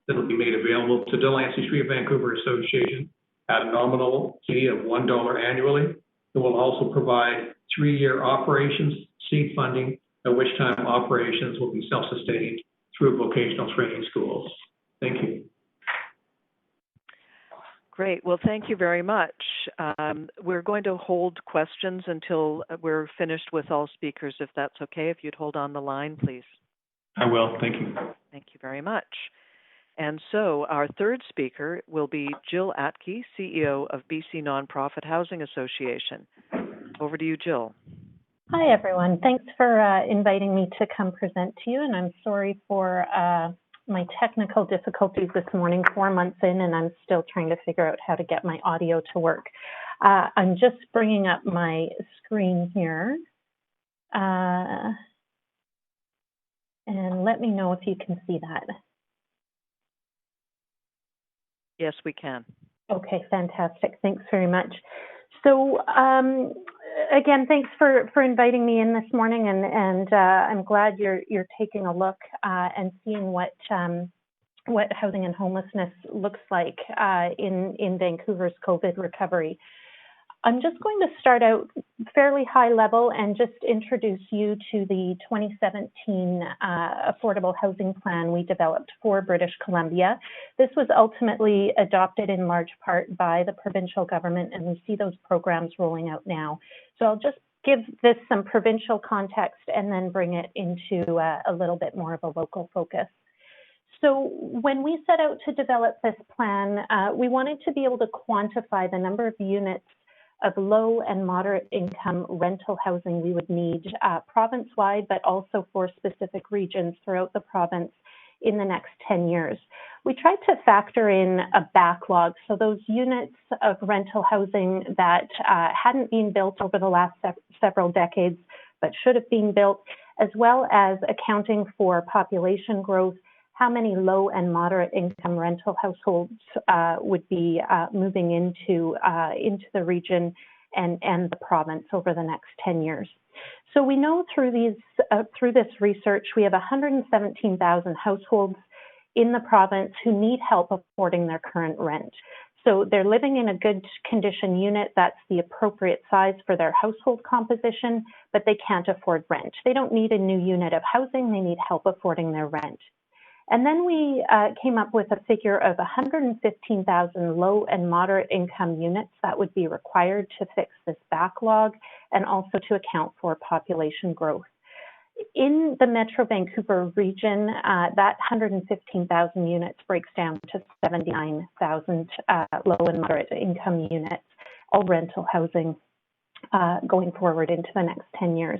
that will be made available to Delancey Street Vancouver Association at a nominal fee of $1 annually. It will also provide 3-year operations seed funding, at which time operations will be self-sustained through vocational training schools. Thank you. Great. Well, thank you very much. We're going to hold questions until we're finished with all speakers, if that's okay. If you'd hold on the line, please. I will. Thank you. Thank you very much. And so our third speaker will be Jill Atke, CEO of BC Nonprofit Housing Association. Over to you, Jill. Hi, everyone. Thanks for inviting me to come present to you, and I'm sorry for my technical difficulties this morning, 4 months in, and I'm still trying to figure out how to get my audio to work. I'm just bringing up my screen here. And let me know if you can see that. Yes, we can. Okay, fantastic. Thanks very much. So again, thanks for inviting me in this morning, and I'm glad you're taking a look and seeing what housing and homelessness looks like in Vancouver's COVID recovery. I'm just going to start out fairly high level and just introduce you to the 2017 affordable housing plan we developed for British Columbia. This was ultimately adopted in large part by the provincial government, and we see those programs rolling out now. So I'll just give this some provincial context and then bring it into a little bit more of a local focus. So when we set out to develop this plan, we wanted to be able to quantify the number of units of low and moderate income rental housing we would need province-wide, but also for specific regions throughout the province in the next 10 years. We tried to factor in a backlog, so those units of rental housing that hadn't been built over the last several decades, but should have been built, as well as accounting for population growth, how many low and moderate income rental households would be moving into the region and the province over the next 10 years. So we know through this research, we have 117,000 households in the province who need help affording their current rent. So they're living in a good condition unit that's the appropriate size for their household composition, but they can't afford rent. They don't need a new unit of housing, they need help affording their rent. And then we came up with a figure of 115,000 low and moderate income units that would be required to fix this backlog and also to account for population growth. In the Metro Vancouver region, that 115,000 units breaks down to 79,000 low and moderate income units, all rental housing going forward into the next 10 years.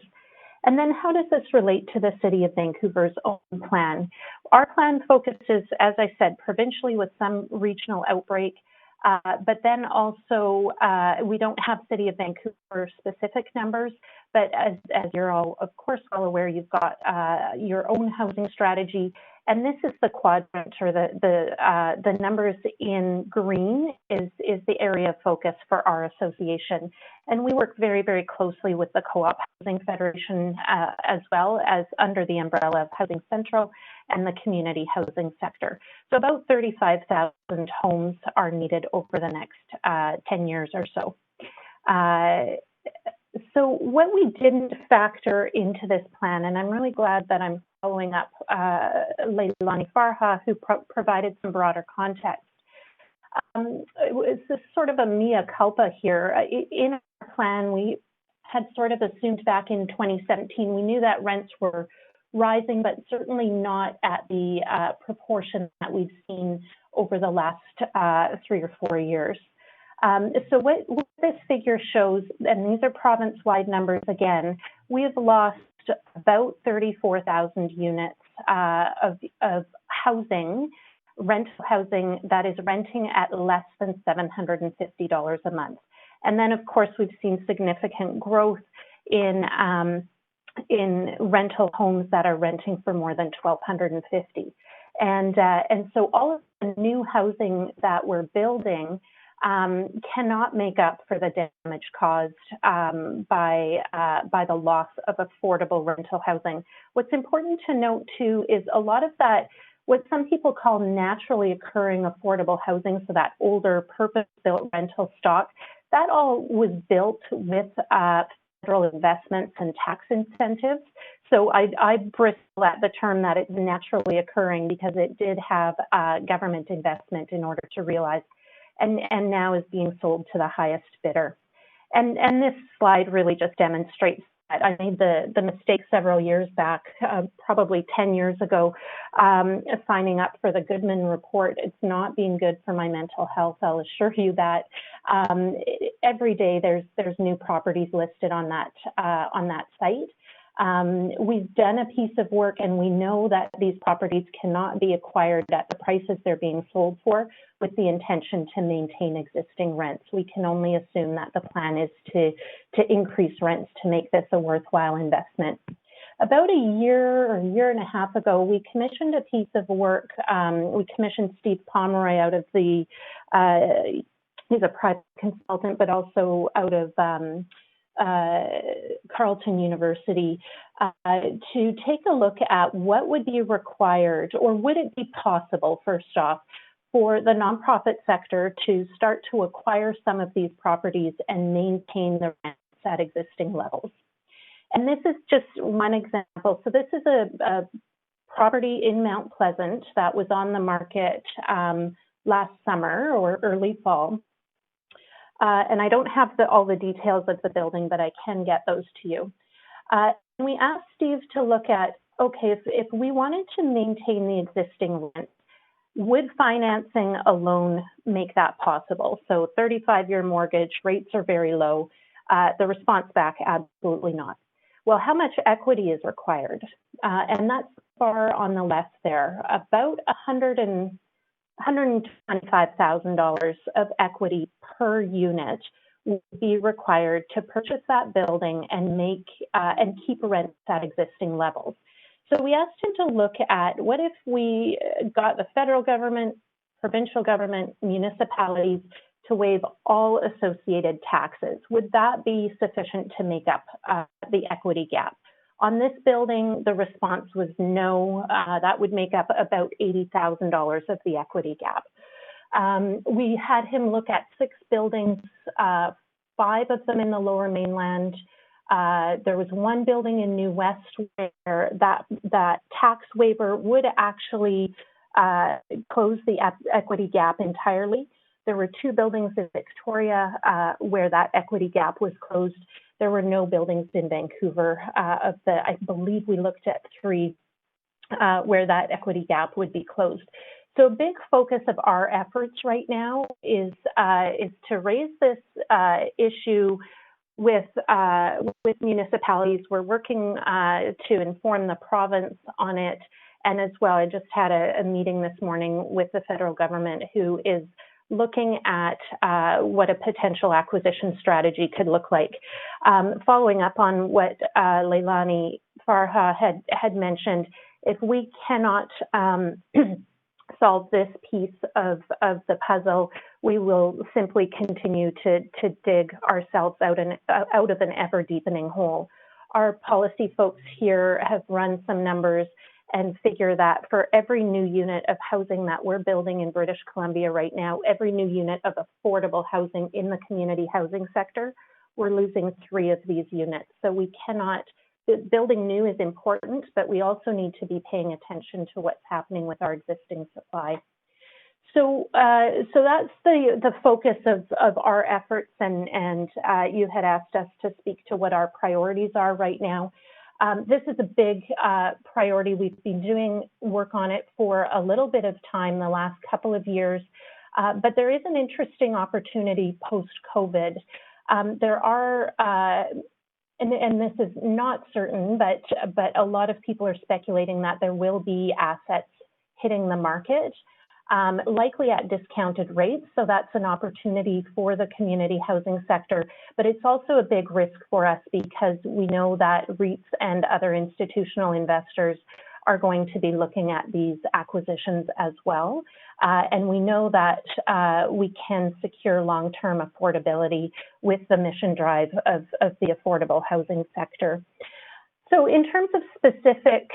And then how does this relate to the City of Vancouver's own plan? Our plan focuses, as I said, provincially with some regional outbreak, but then also we don't have City of Vancouver specific numbers, but as you're all, of course, well aware, you've got your own housing strategy. And this is the quadrant, or the numbers in green is the area of focus for our association. And we work very, very closely with the Co-op Housing Federation as well as under the umbrella of Housing Central and the community housing sector. So about 35,000 homes are needed over the next 10 years or so. So what we didn't factor into this plan, and I'm really glad that I'm following up Leilani Farha, who provided some broader context. It's this sort of a mea culpa here. In our plan, we had sort of assumed back in 2017, we knew that rents were rising, but certainly not at the proportion that we've seen over the last 3 or 4 years. So what this figure shows, and these are province-wide numbers again, we have lost about 34,000 units of housing, rental housing that is renting at less than $750 a month. And then, of course, we've seen significant growth in rental homes that are renting for more than $1,250. And so all of the new housing that we're building cannot make up for the damage caused by the loss of affordable rental housing. What's important to note too is a lot of that, what some people call naturally occurring affordable housing, so that older purpose-built rental stock, that all was built with federal investments and tax incentives. So I bristle at the term that it's naturally occurring because it did have government investment in order to realize, and now is being sold to the highest bidder. And this slide really just demonstrates that. I made the mistake several years back, probably 10 years ago, signing up for the Goodman report. It's not been good for my mental health, I'll assure you that. Every day there's new properties listed on that site. We've done a piece of work and we know that these properties cannot be acquired at the prices they're being sold for with the intention to maintain existing rents. We can only assume that the plan is to increase rents to make this a worthwhile investment. About a year or a year and a half ago, we commissioned a piece of work. We commissioned Steve Pomeroy out of the, he's a private consultant, but also out of Carleton University, to take a look at what would be required, or would it be possible, first off, for the nonprofit sector to start to acquire some of these properties and maintain the rents at existing levels. And this is just one example. So this is a property in Mount Pleasant that was on the market last summer or early fall. And I don't have all the details of the building, but I can get those to you. We asked Steve to look at, okay, if we wanted to maintain the existing rent, would financing alone make that possible? So 35-year mortgage, rates are very low. The response back, absolutely not. Well, how much equity is required? And that's far on the left there, about $125,000 of equity per unit would be required to purchase that building and and keep rents at existing levels. So we asked him to look at, what if we got the federal government, provincial government, municipalities to waive all associated taxes? Would that be sufficient to make up the equity gap? On this building, the response was no. That would make up about $80,000 of the equity gap. We had him look at 6 buildings, 5 of them in the Lower Mainland. There was one building in New West where that tax waiver would actually close the equity gap entirely. There were 2 buildings in Victoria where that equity gap was closed. There were no buildings in Vancouver I believe we looked at 3 where that equity gap would be closed. So a big focus of our efforts right now is to raise this issue with municipalities. We're working to inform the province on it. And as well, I just had a meeting this morning with the federal government who is looking at what a potential acquisition strategy could look like. Following up on what Leilani Farha had mentioned, if we cannot solve this piece of the puzzle, we will simply continue to dig ourselves out of an ever-deepening hole. Our policy folks here have run some numbers and figure that for every new unit of housing that we're building in British Columbia right now, every new unit of affordable housing in the community housing sector, we're losing 3 of these units. So we cannot, building new is important, but we also need to be paying attention to what's happening with our existing supply. So that's the focus of our efforts, and you had asked us to speak to what our priorities are right now. This is a big priority. We've been doing work on it for a little bit of time, the last couple of years, but there is an interesting opportunity post-COVID. There are, and this is not certain, but a lot of people are speculating that there will be assets hitting the market likely at discounted rates. So that's an opportunity for the community housing sector, but it's also a big risk for us because we know that REITs and other institutional investors are going to be looking at these acquisitions as well. And we know that we can secure long-term affordability with the mission drive of the affordable housing sector. So in terms of specific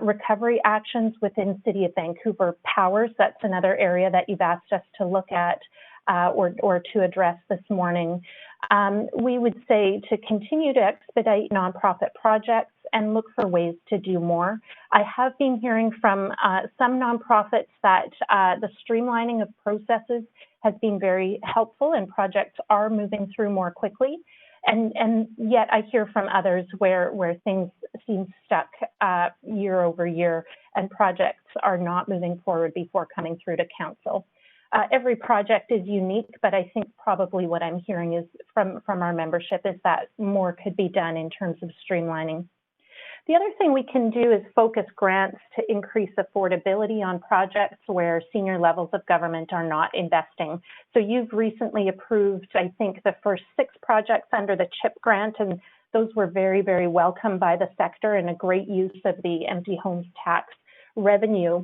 recovery actions within City of Vancouver Powers, that's another area that you've asked us to look at or to address this morning. We would say to continue to expedite nonprofit projects and look for ways to do more. I have been hearing from some nonprofits that the streamlining of processes has been very helpful and projects are moving through more quickly. And yet I hear from others where things seem stuck year over year and projects are not moving forward before coming through to council. Every project is unique, but I think probably what I'm hearing is from our membership is that more could be done in terms of streamlining. The other thing we can do is focus grants to increase affordability on projects where senior levels of government are not investing. So you've recently approved, I think, the first 6 projects under the CHIP grant, and those were very, very welcome by the sector and a great use of the empty homes tax revenue.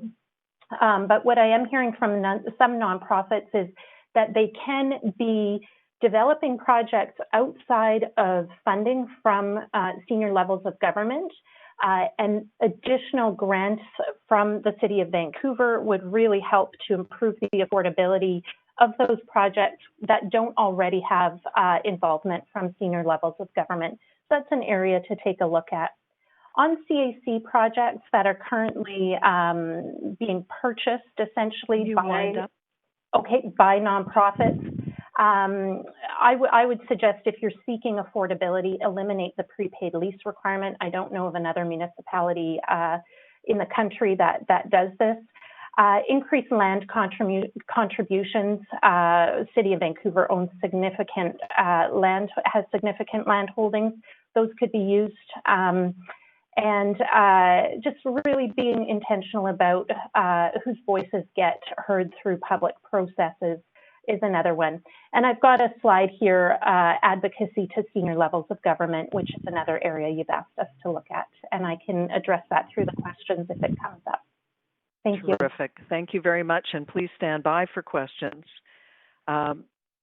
But what I am hearing from some nonprofits is that they can be developing projects outside of funding from senior levels of government, and additional grants from the City of Vancouver would really help to improve the affordability of those projects that don't already have involvement from senior levels of government. So that's an area to take a look at. On CAC projects that are currently being purchased essentially by nonprofits, I would suggest if you're seeking affordability, eliminate the prepaid lease requirement. I don't know of another municipality in the country that does this. Increase land contributions. City of Vancouver owns significant land, has significant land holdings. Those could be used. And just really being intentional about whose voices get heard through public processes is another one. And I've got a slide here, advocacy to senior levels of government, which is another area you've asked us to look at. And I can address that through the questions if it comes up. Thank you. Terrific. Thank you very much. And please stand by for questions.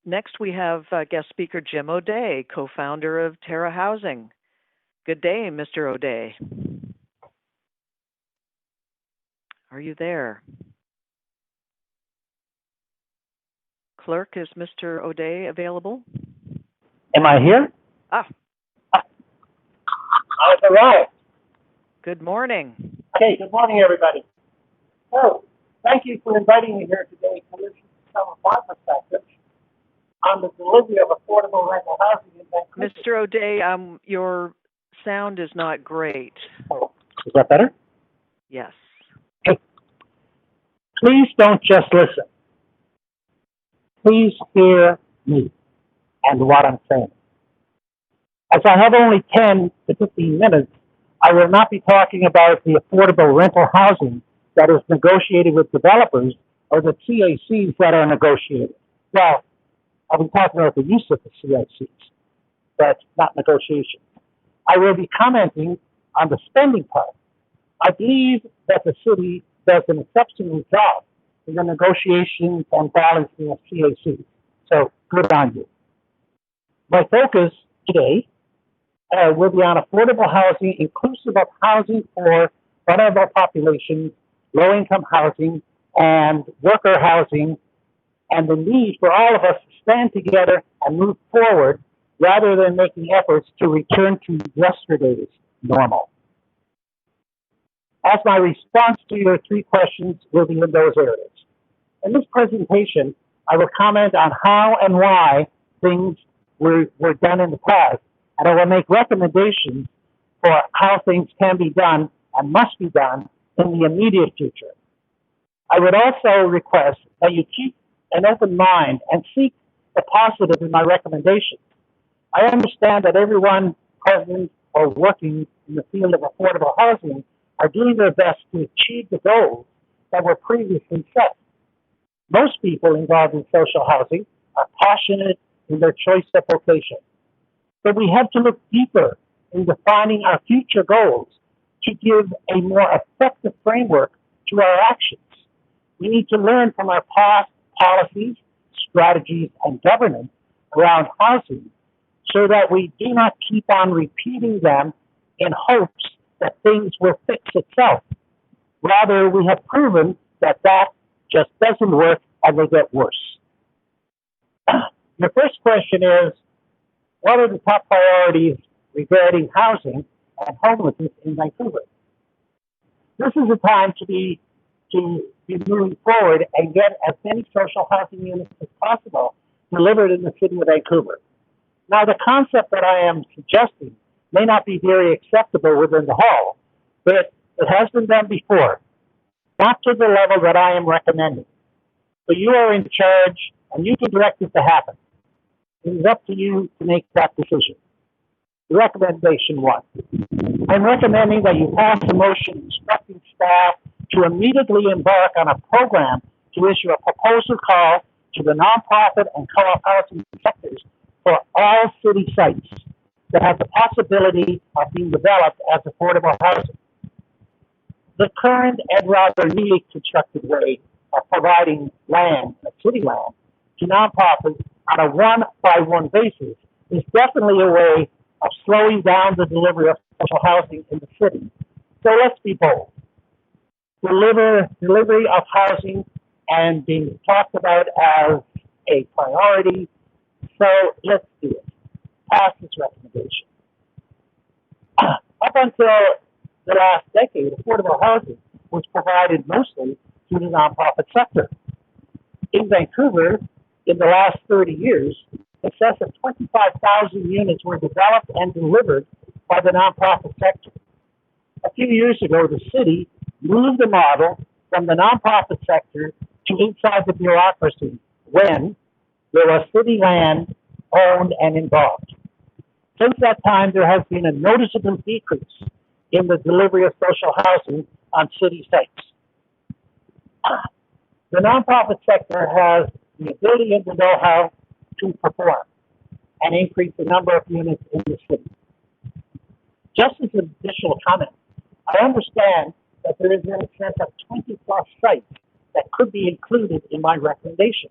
Next, we have guest speaker Jim O'Day, co-founder of Terra Housing. Good day, Mr. O'Day. Are you there? Clerk, is Mr. O'Day available? Am I here? Ah. I've arrived. Good morning. Okay, good morning, everybody. So, thank you for inviting me here today to listen to some of my perspectives on the delivery of affordable rental housing in Vancouver. Mr. O'Day, your sound is not great. Oh, is that better? Yes. Hey, please don't just listen. Please hear me and what I'm saying. As I have only 10 to 15 minutes, I will not be talking about the affordable rental housing that is negotiated with developers or the CACs that are negotiated. Well, I'll be talking about the use of the CACs, but not negotiation. I will be commenting on the spending part. I believe that the city does an exceptional job in the negotiations and balancing of CACs. So good on you. My focus today will be on affordable housing, inclusive of housing for vulnerable populations, low-income housing, and worker housing, and the need for all of us to stand together and move forward rather than making efforts to return to yesterday's normal. As my response to your 3 questions will be in those areas. In this presentation, I will comment on how and why things were done in the past, and I will make recommendations for how things can be done and must be done in the immediate future. I would also request that you keep an open mind and seek the positive in my recommendations. I understand that everyone present or working in the field of affordable housing are doing their best to achieve the goals that were previously set. Most people involved in social housing are passionate in their choice of vocation, but we have to look deeper in defining our future goals to give a more effective framework to our actions. We need to learn from our past policies, strategies, and governance around housing so that we do not keep on repeating them in hopes that things will fix itself. Rather, we have proven that that just doesn't work and will get worse. The first question is, what are the top priorities regarding housing and homelessness in Vancouver? This is a time to be moving forward and get as many social housing units as possible delivered in the city of Vancouver. Now, the concept that I am suggesting may not be very acceptable within the hall, but it has been done before, not to the level that I am recommending. So you are in charge and you can direct it to happen. It is up to you to make that decision. Recommendation 1. I'm recommending that you pass a motion instructing staff to immediately embark on a program to issue a proposal call to the nonprofit and co-op housing sectors for all city sites that have the possibility of being developed as affordable housing. The current and rather newly constructed way of providing land, city land, to nonprofits on a one-by-one basis is definitely a way of slowing down the delivery of social housing in the city. So let's be bold. Delivery of housing and being talked about as a priority. So let's do it. Pass this recommendation. Up until the last decade, affordable housing was provided mostly to the nonprofit sector. In Vancouver, in the last 30 years, in excess of 25,000 units were developed and delivered by the nonprofit sector. A few years ago, the city moved the model from the nonprofit sector to inside the bureaucracy when there was city land owned and involved. Since that time, there has been a noticeable decrease in the delivery of social housing on city sites. The nonprofit sector has the ability and the know-how to perform and increase the number of units in the city. Just as an additional comment, I understand that there is an excess of 20 plus sites that could be included in my recommendation.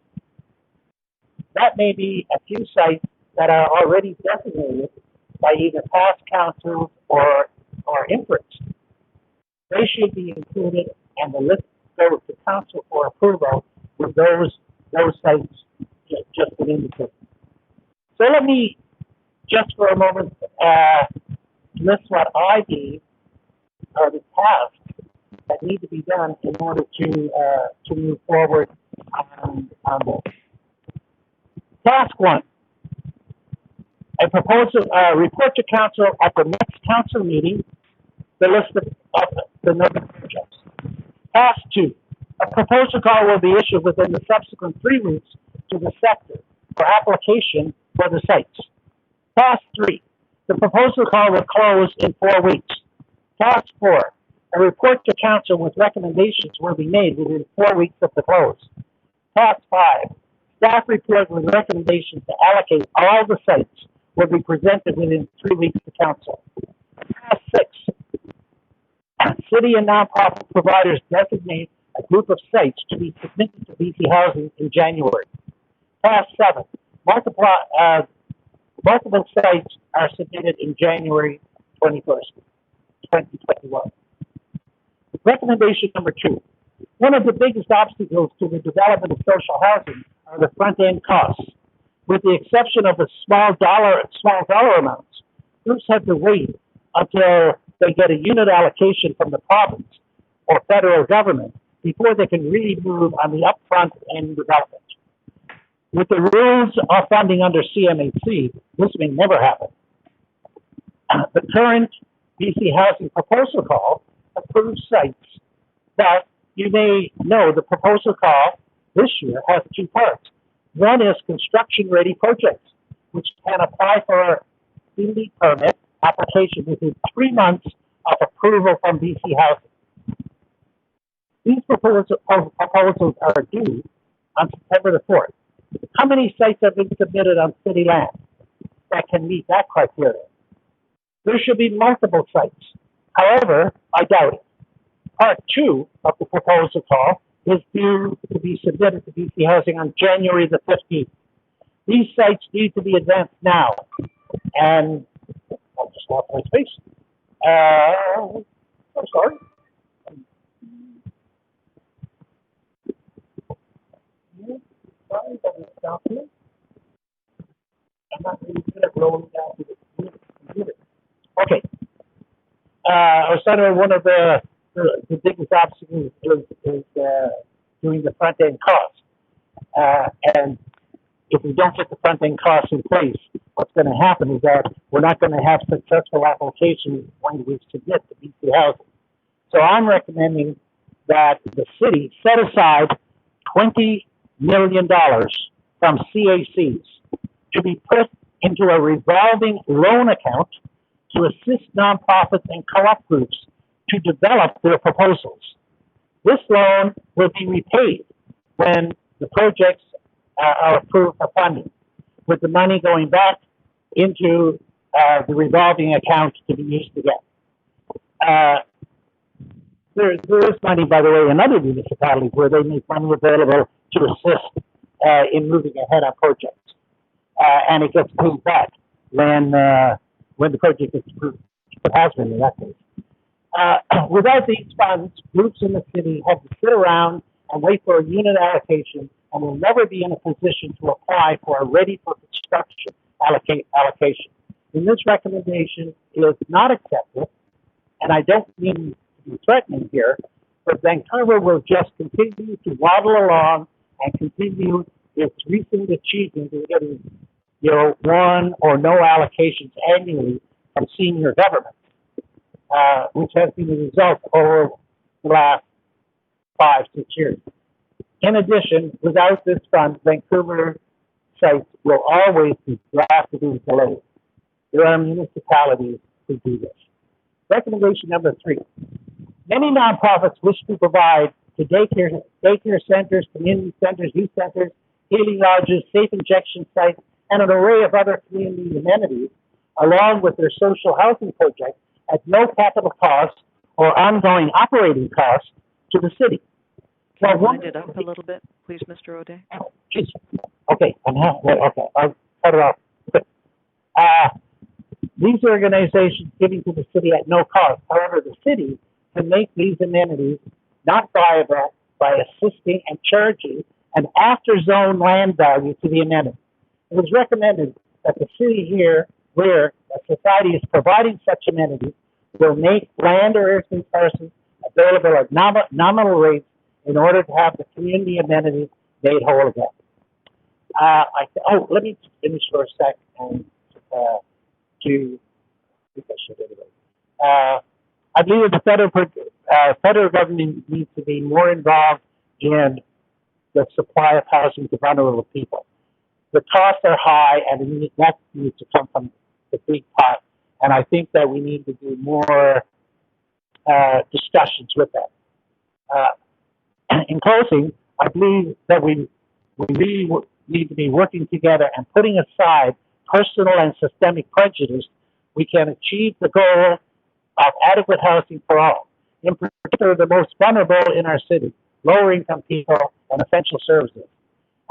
That may be a few sites that are already designated by either past councils or inference. They should be included and the list goes to council for approval with those sites just been indicated. So let me just for a moment list what I believe are the tasks that need to be done in order to move forward on this. Task 1. A proposal, report to council at the next council meeting, the list of the number of projects. Task 2. A proposal call will be issued within the subsequent 3 weeks to the sector for application for the sites. Task 3. The proposal call will close in 4 weeks. Task 4. A report to council with recommendations will be made within 4 weeks of the close. Task 5. Staff report with recommendations to allocate all the sites will be presented within 3 weeks to council. Task 6. City and nonprofit providers designate a group of sites to be submitted to BC Housing in January. Task 7. Multiple sites are submitted in January 21st, 2021. Recommendation number 2. One of the biggest obstacles to the development of social housing are the front-end costs. With the exception of the small dollar amounts, groups have to wait until they get a unit allocation from the province or federal government before they can really move on the upfront end development. With the rules of funding under CMHC, this may never happen. The current BC Housing proposal call approves sites, but you may know the proposal call this year has 2 parts. One is construction-ready projects, which can apply for a CMHC permit application within 3 months of approval from BC Housing. These proposals are due on September the 4th. How many sites have been submitted on city land that can meet that criteria? There should be multiple sites. However, I doubt it. Part 2 of the proposal call is due to be submitted to BC Housing on January the 15th. These sites need to be advanced now. And I'll just lost my space. I'm sorry. Sorry, that is document. I'm not really good at rolling down to the computer. Okay. Senator, one of the biggest obstacles is doing the front end costs. And if we don't get the front end costs in place, what's going to happen is that we're not going to have successful applications when we submit to BC Housing. So I'm recommending that the city set aside $20 million from CACs to be put into a revolving loan account to assist nonprofits and co-op groups to develop their proposals. This loan will be repaid when the projects are approved for funding, with the money going back into the revolving account to be used again. There is money, by the way, in other municipalities where they make money available to assist in moving ahead on projects. And it gets paid back when the project is approved. It has been in that case. Without these funds, groups in the city have to sit around and wait for a unit allocation and will never be in a position to apply for a ready for construction allocation. And this recommendation is not accepted, and I don't mean to be threatening here, but Vancouver will just continue to waddle along and continue its recent achievement in getting, one or no allocations annually from senior government, which has been the result over the last 5-6 years. In addition, without this fund, Vancouver sites will always be drastically delayed. There are municipalities who do this. Recommendation number 3. Many nonprofits wish to provide to daycare centers, community centers, youth centers, healing lodges, safe injection sites, and an array of other community amenities, along with their social housing projects at no capital cost or ongoing operating costs to the city. Can you wind it up a little bit, please, Mr. O'Day? Okay, I'll cut it off. These organizations giving to the city at no cost. However, the city can make these amenities not viable by assisting and charging an after-zone land value to the amenity. It was recommended that the city here, where a society is providing such amenities, will make land or earthly parcels available at nominal rates in order to have the community amenities made whole again. Let me finish for a sec and I think I should anyway. I believe the federal government needs to be more involved in the supply of housing to vulnerable people. The costs are high, and that needs to come from the big pot. And I think that we need to do more discussions with that. In closing, I believe that we really need to be working together and putting aside personal and systemic prejudice. We can achieve the goal of adequate housing for all, in particular the most vulnerable in our city, lower-income people, and essential services.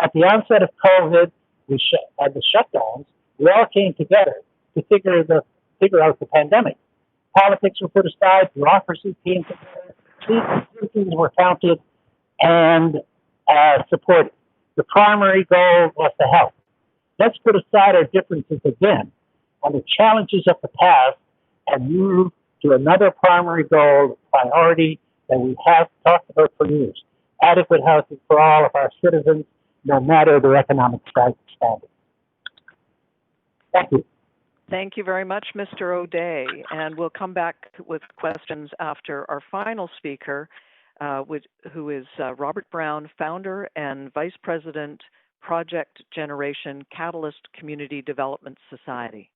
At the onset of COVID and the shutdowns, we all came together to figure out the pandemic. Politics were put aside, bureaucracy came together, citizens were counted and supported. The primary goal was to help. Let's put aside our differences again and the challenges of the past and move to another primary goal, priority that we have talked about for years: adequate housing for all of our citizens, no matter their economic standing. Thank you. Thank you very much, Mr. O'Day. And we'll come back with questions after our final speaker, who is Robert Brown, founder and vice president, Project Generation Catalyst Community Development Society.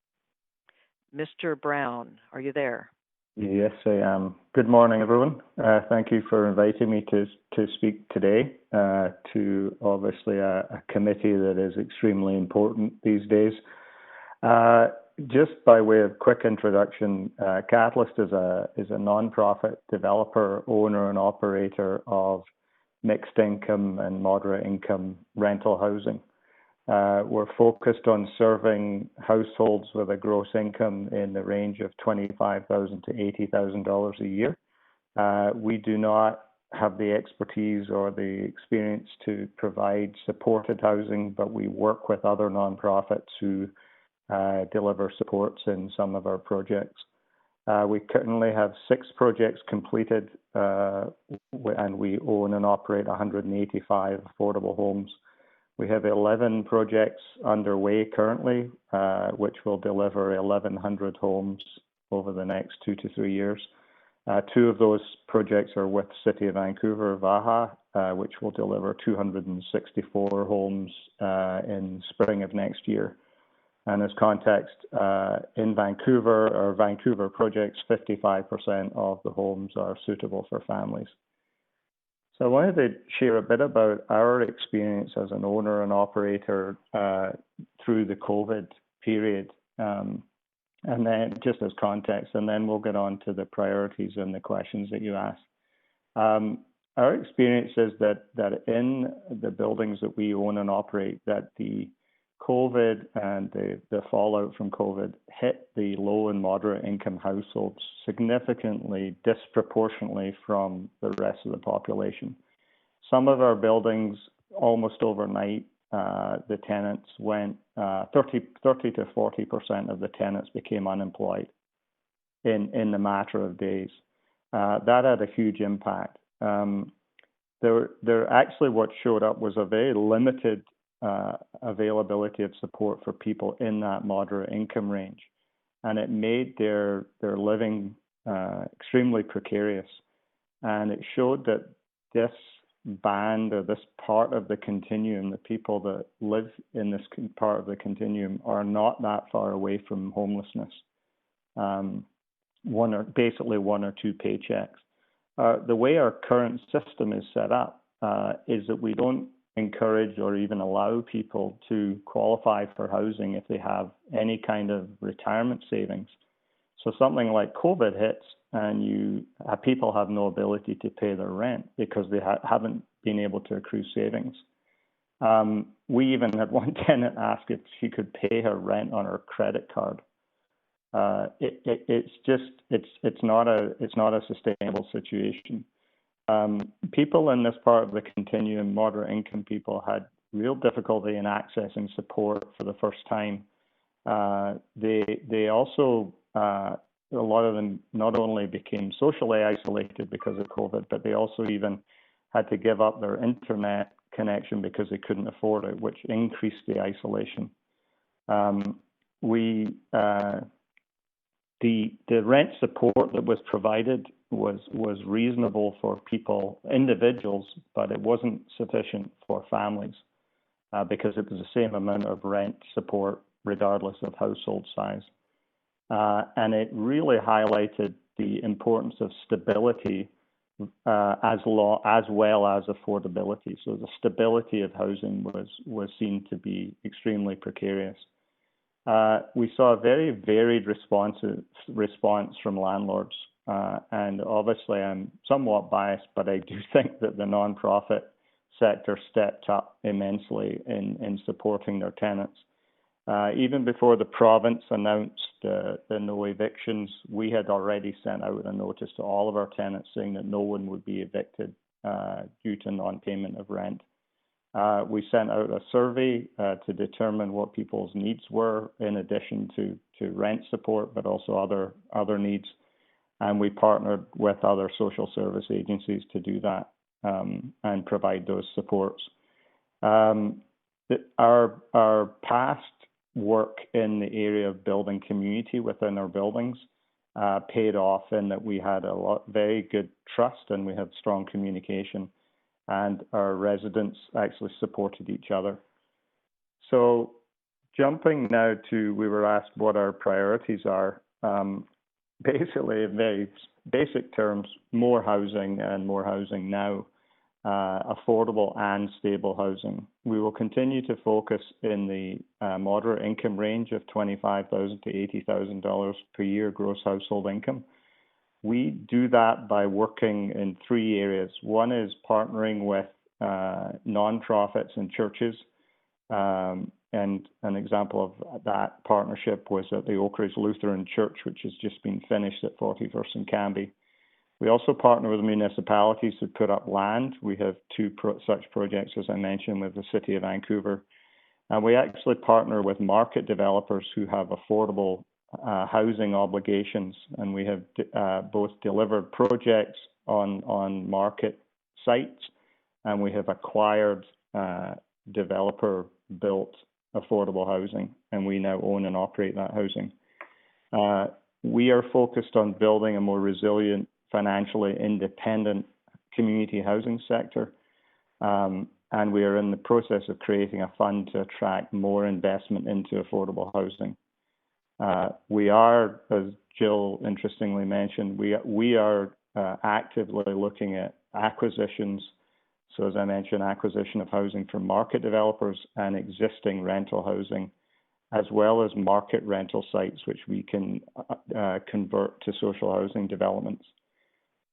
Mr. Brown, are you there? Yes, I am. Good morning, everyone. Thank you for inviting me to speak today to obviously a committee that is extremely important these days. Just by way of quick introduction, Catalyst is a non-profit developer, owner, and operator of mixed income and moderate income rental housing. We're focused on serving households with a gross income in the range of $25,000 to $80,000 a year. We do not have the expertise or the experience to provide supported housing, but we work with other nonprofits who deliver supports in some of our projects. We currently have 6 projects completed, and we own and operate 185 affordable homes. We have 11 projects underway currently, which will deliver 1,100 homes over the next 2 to 3 years. 2 of those projects are with City of Vancouver, VAHA, which will deliver 264 homes in spring of next year. And as context, in Vancouver, our Vancouver projects, 55% of the homes are suitable for families. So I wanted to share a bit about our experience as an owner and operator through the COVID period, and then just as context, and then we'll get on to the priorities and the questions that you asked. Our experience is that in the buildings that we own and operate, that the COVID and the fallout from COVID hit the low and moderate income households significantly, disproportionately from the rest of the population. Some of our buildings, almost overnight, the tenants went, 30 to 40% of the tenants became unemployed in the matter of days. That had a huge impact. There actually what showed up was a very limited availability of support for people in that moderate income range, and it made their living extremely precarious. And it showed that this band or this part of the continuum, the people that live in this part of the continuum, are not that far away from homelessness. Basically one or two paychecks. The way our current system is set up is that we don't encourage or even allow people to qualify for housing if they have any kind of retirement savings. So something like COVID hits and people have no ability to pay their rent because they haven't been able to accrue savings. We even had one tenant ask if she could pay her rent on her credit card. It's not a sustainable situation. People in this part of the continuum, moderate income people, had real difficulty in accessing support for the first time. They also, a lot of them not only became socially isolated because of COVID, but they also even had to give up their internet connection because they couldn't afford it, which increased the isolation. The rent support that was provided was reasonable for people, individuals, but it wasn't sufficient for families because it was the same amount of rent support regardless of household size. And it really highlighted the importance of stability as well as affordability. So the stability of housing was seen to be extremely precarious. We saw a very varied response from landlords. And obviously I'm somewhat biased, but I do think that the nonprofit sector stepped up immensely in supporting their tenants. Even before the province announced the no evictions, we had already sent out a notice to all of our tenants saying that no one would be evicted due to non-payment of rent. We sent out a survey to determine what people's needs were in addition to rent support, but also other needs. And we partnered with other social service agencies to do that and provide those supports. Our past work in the area of building community within our buildings paid off in that we had very good trust and we had strong communication, and our residents actually supported each other. So jumping now to, we were asked what our priorities are. basically, in very basic terms, more housing and more housing now, affordable and stable housing. We will continue to focus in the moderate income range of $25,000 to $80,000 per year gross household income. We do that by working in three areas. One is partnering with nonprofits and churches. And an example of that partnership was at the Oak Ridge Lutheran Church, which has just been finished at 41st and Canby. We also partner with municipalities to put up land. We have two such projects, as I mentioned, with the City of Vancouver. And we actually partner with market developers who have affordable housing obligations. And we have both delivered projects on market sites, and we have acquired developer-built affordable housing, and we now own and operate that housing. We are focused on building a more resilient, financially independent community housing sector, and we are in the process of creating a fund to attract more investment into affordable housing. We are, as Jill interestingly mentioned, we are actively looking at acquisitions. So as I mentioned, acquisition of housing from market developers and existing rental housing, as well as market rental sites, which we can convert to social housing developments.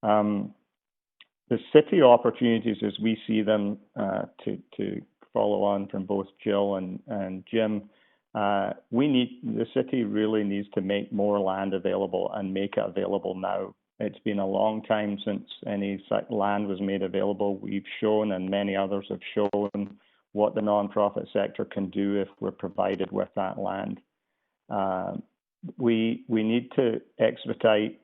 The city opportunities as we see them, to follow on from both Jill and Jim, the city really needs to make more land available and make it available now. It's been a long time since any land was made available. We've shown, and many others have shown, what the nonprofit sector can do if we're provided with that land. We need to expedite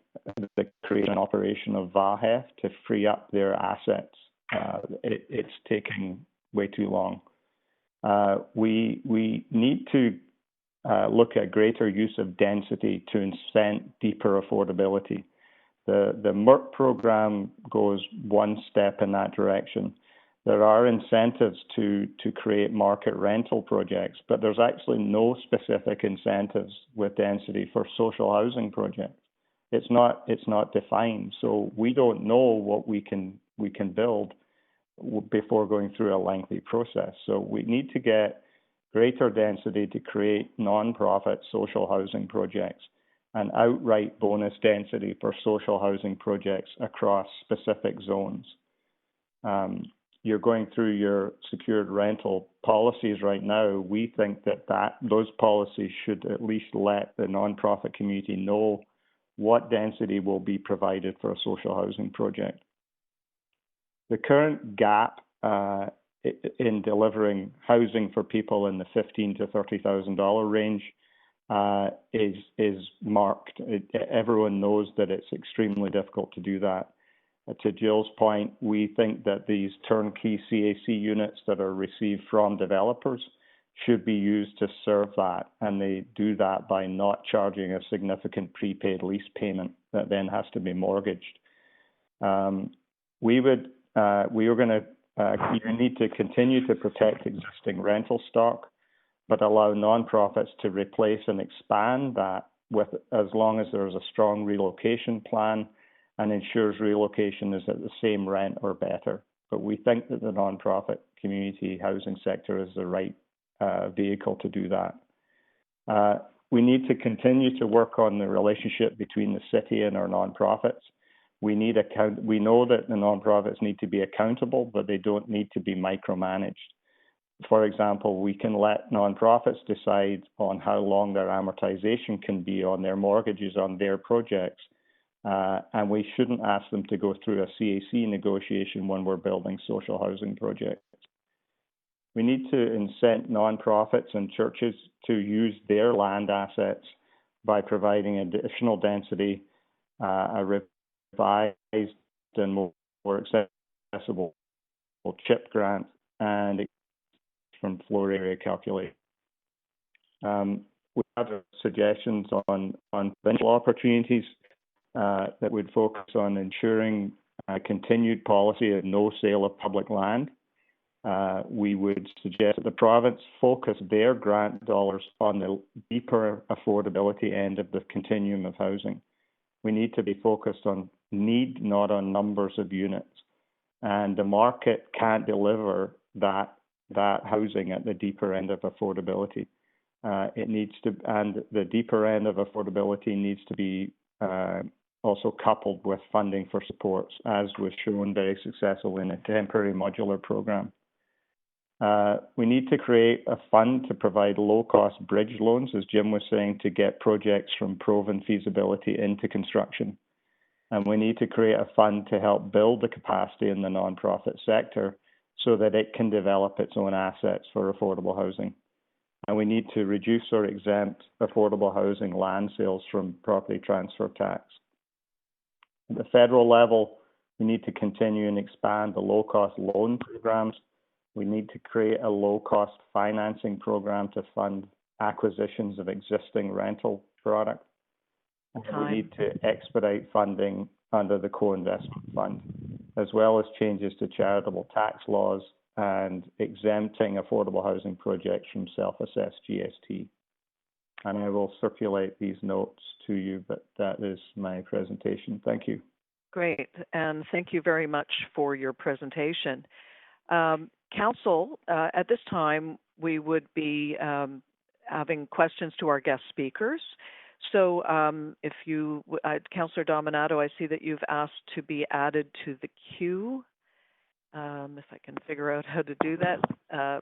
the creation and operation of VAHEF to free up their assets. It's taking way too long. We need to look at greater use of density to incent deeper affordability. The MERP program goes one step in that direction. There are incentives to create market rental projects, but there's actually no specific incentives with density for social housing projects. It's not defined, so we don't know what we can build before going through a lengthy process. So we need to get greater density to create non-profit social housing projects and outright bonus density for social housing projects across specific zones. You're going through your secured rental policies right now. We think that those policies should at least let the nonprofit community know what density will be provided for a social housing project. The current gap in delivering housing for people in the $15,000 to $30,000 range is marked. Everyone knows that it's extremely difficult to do that. To Jill's point, we think that these turnkey CAC units that are received from developers should be used to serve that, and they do that by not charging a significant prepaid lease payment that then has to be mortgaged. You need to continue to protect existing rental stock, but allow nonprofits to replace and expand that as long as there's a strong relocation plan and ensures relocation is at the same rent or better. But we think that the nonprofit community housing sector is the right vehicle to do that. We need to continue to work on the relationship between the city and our nonprofits. We know that the nonprofits need to be accountable, but they don't need to be micromanaged. For example, we can let nonprofits decide on how long their amortization can be on their mortgages on their projects, and we shouldn't ask them to go through a CAC negotiation when we're building social housing projects. We need to incent nonprofits and churches to use their land assets by providing additional density, a revised and more accessible CHIP grant, and from floor area calculation. We have suggestions on potential opportunities that would focus on ensuring a continued policy of no sale of public land. We would suggest that the province focus their grant dollars on the deeper affordability end of the continuum of housing. We need to be focused on need, not on numbers of units. And the market can't deliver that housing at the deeper end of affordability. It needs to, and the deeper end of affordability needs to be also coupled with funding for supports, as was shown very successful in a temporary modular program. We need to create a fund to provide low-cost bridge loans, as Jim was saying, to get projects from proven feasibility into construction. And we need to create a fund to help build the capacity in the nonprofit sector so that it can develop its own assets for affordable housing. And we need to reduce or exempt affordable housing land sales from property transfer tax. At the federal level, we need to continue and expand the low-cost loan programs. We need to create a low-cost financing program to fund acquisitions of existing rental product. We need to expedite funding under the co-investment fund, as well as changes to charitable tax laws and exempting affordable housing projects from self-assessed GST. And I will circulate these notes to you, but that is my presentation. Thank you. Great, and thank you very much for your presentation. Council, at this time, we would be having questions to our guest speakers. So if you, Councillor Dominato, I see that you've asked to be added to the queue. If I can figure out how to do that.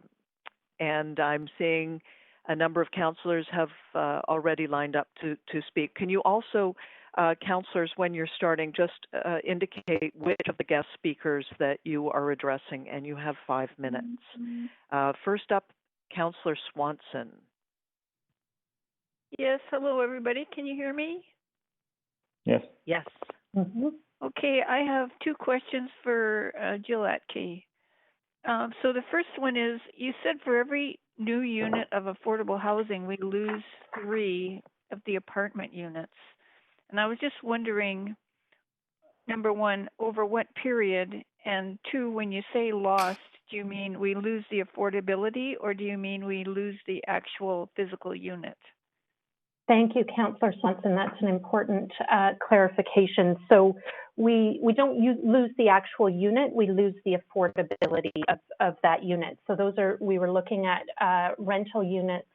And I'm seeing a number of councillors have already lined up to speak. Can you also, councillors, when you're starting, just indicate which of the guest speakers that you are addressing, and you have 5 minutes. First up, Councillor Swanson. Yes, hello everybody. Can you hear me? Yes. Yes. Mm-hmm. Okay, I have 2 questions for Jill Atkey. So the first one is, you said for every new unit of affordable housing, we lose 3 of the apartment units. And I was just wondering, number 1, over what period? And 2, when you say lost, do you mean we lose the affordability, or do you mean we lose the actual physical unit? Thank you, Councillor Swanson. That's an important clarification. So we don't lose the actual unit, we lose the affordability of that unit. So those are, we were looking at rental units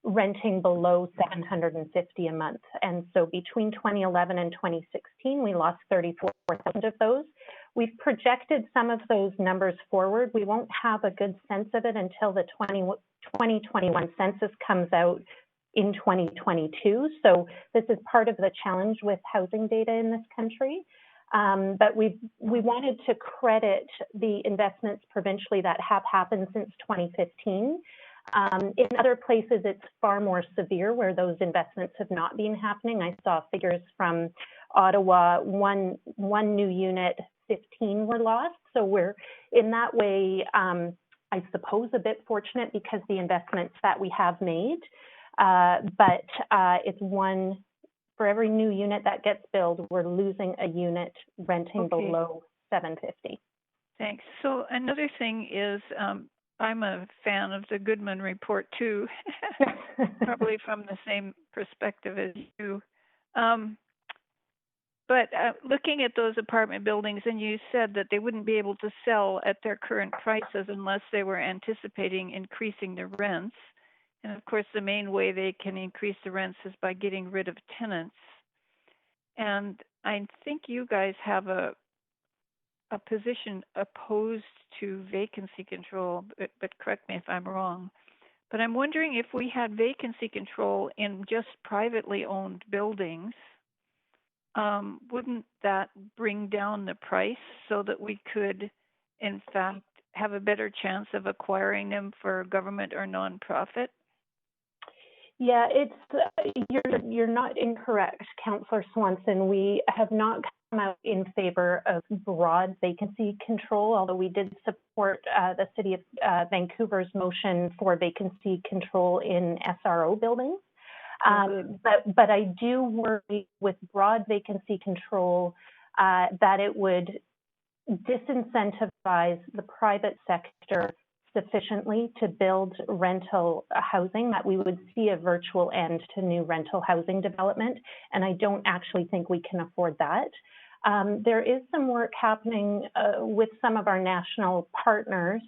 renting below $750 a month. And so between 2011 and 2016, we lost 34,000 of those. We've projected some of those numbers forward. We won't have a good sense of it until the 2021 census comes out in 2022. So this is part of the challenge with housing data in this country. But we wanted to credit the investments provincially that have happened since 2015. In other places, it's far more severe where those investments have not been happening. I saw figures from Ottawa, one new unit, 15 were lost. So we're in that way, I suppose, a bit fortunate because the investments that we have made. But it's one, for every new unit that gets built, we're losing a unit renting below $750. Thanks. So another thing is, I'm a fan of the Goodman report too, probably from the same perspective as you. But looking at those apartment buildings, and you said that they wouldn't be able to sell at their current prices unless they were anticipating increasing the rents. And of course, the main way they can increase the rents is by getting rid of tenants. And I think you guys have a position opposed to vacancy control, but correct me if I'm wrong. But I'm wondering if we had vacancy control in just privately owned buildings, wouldn't that bring down the price so that we could, in fact, have a better chance of acquiring them for government or nonprofit? Yeah, you're not incorrect, Councillor Swanson. We have not come out in favor of broad vacancy control, although we did support the City of Vancouver's motion for vacancy control in SRO buildings. But I do worry with broad vacancy control that it would disincentivize the private sector sufficiently to build rental housing, that we would see a virtual end to new rental housing development, and I don't actually think we can afford that. There is some work happening with some of our national partners.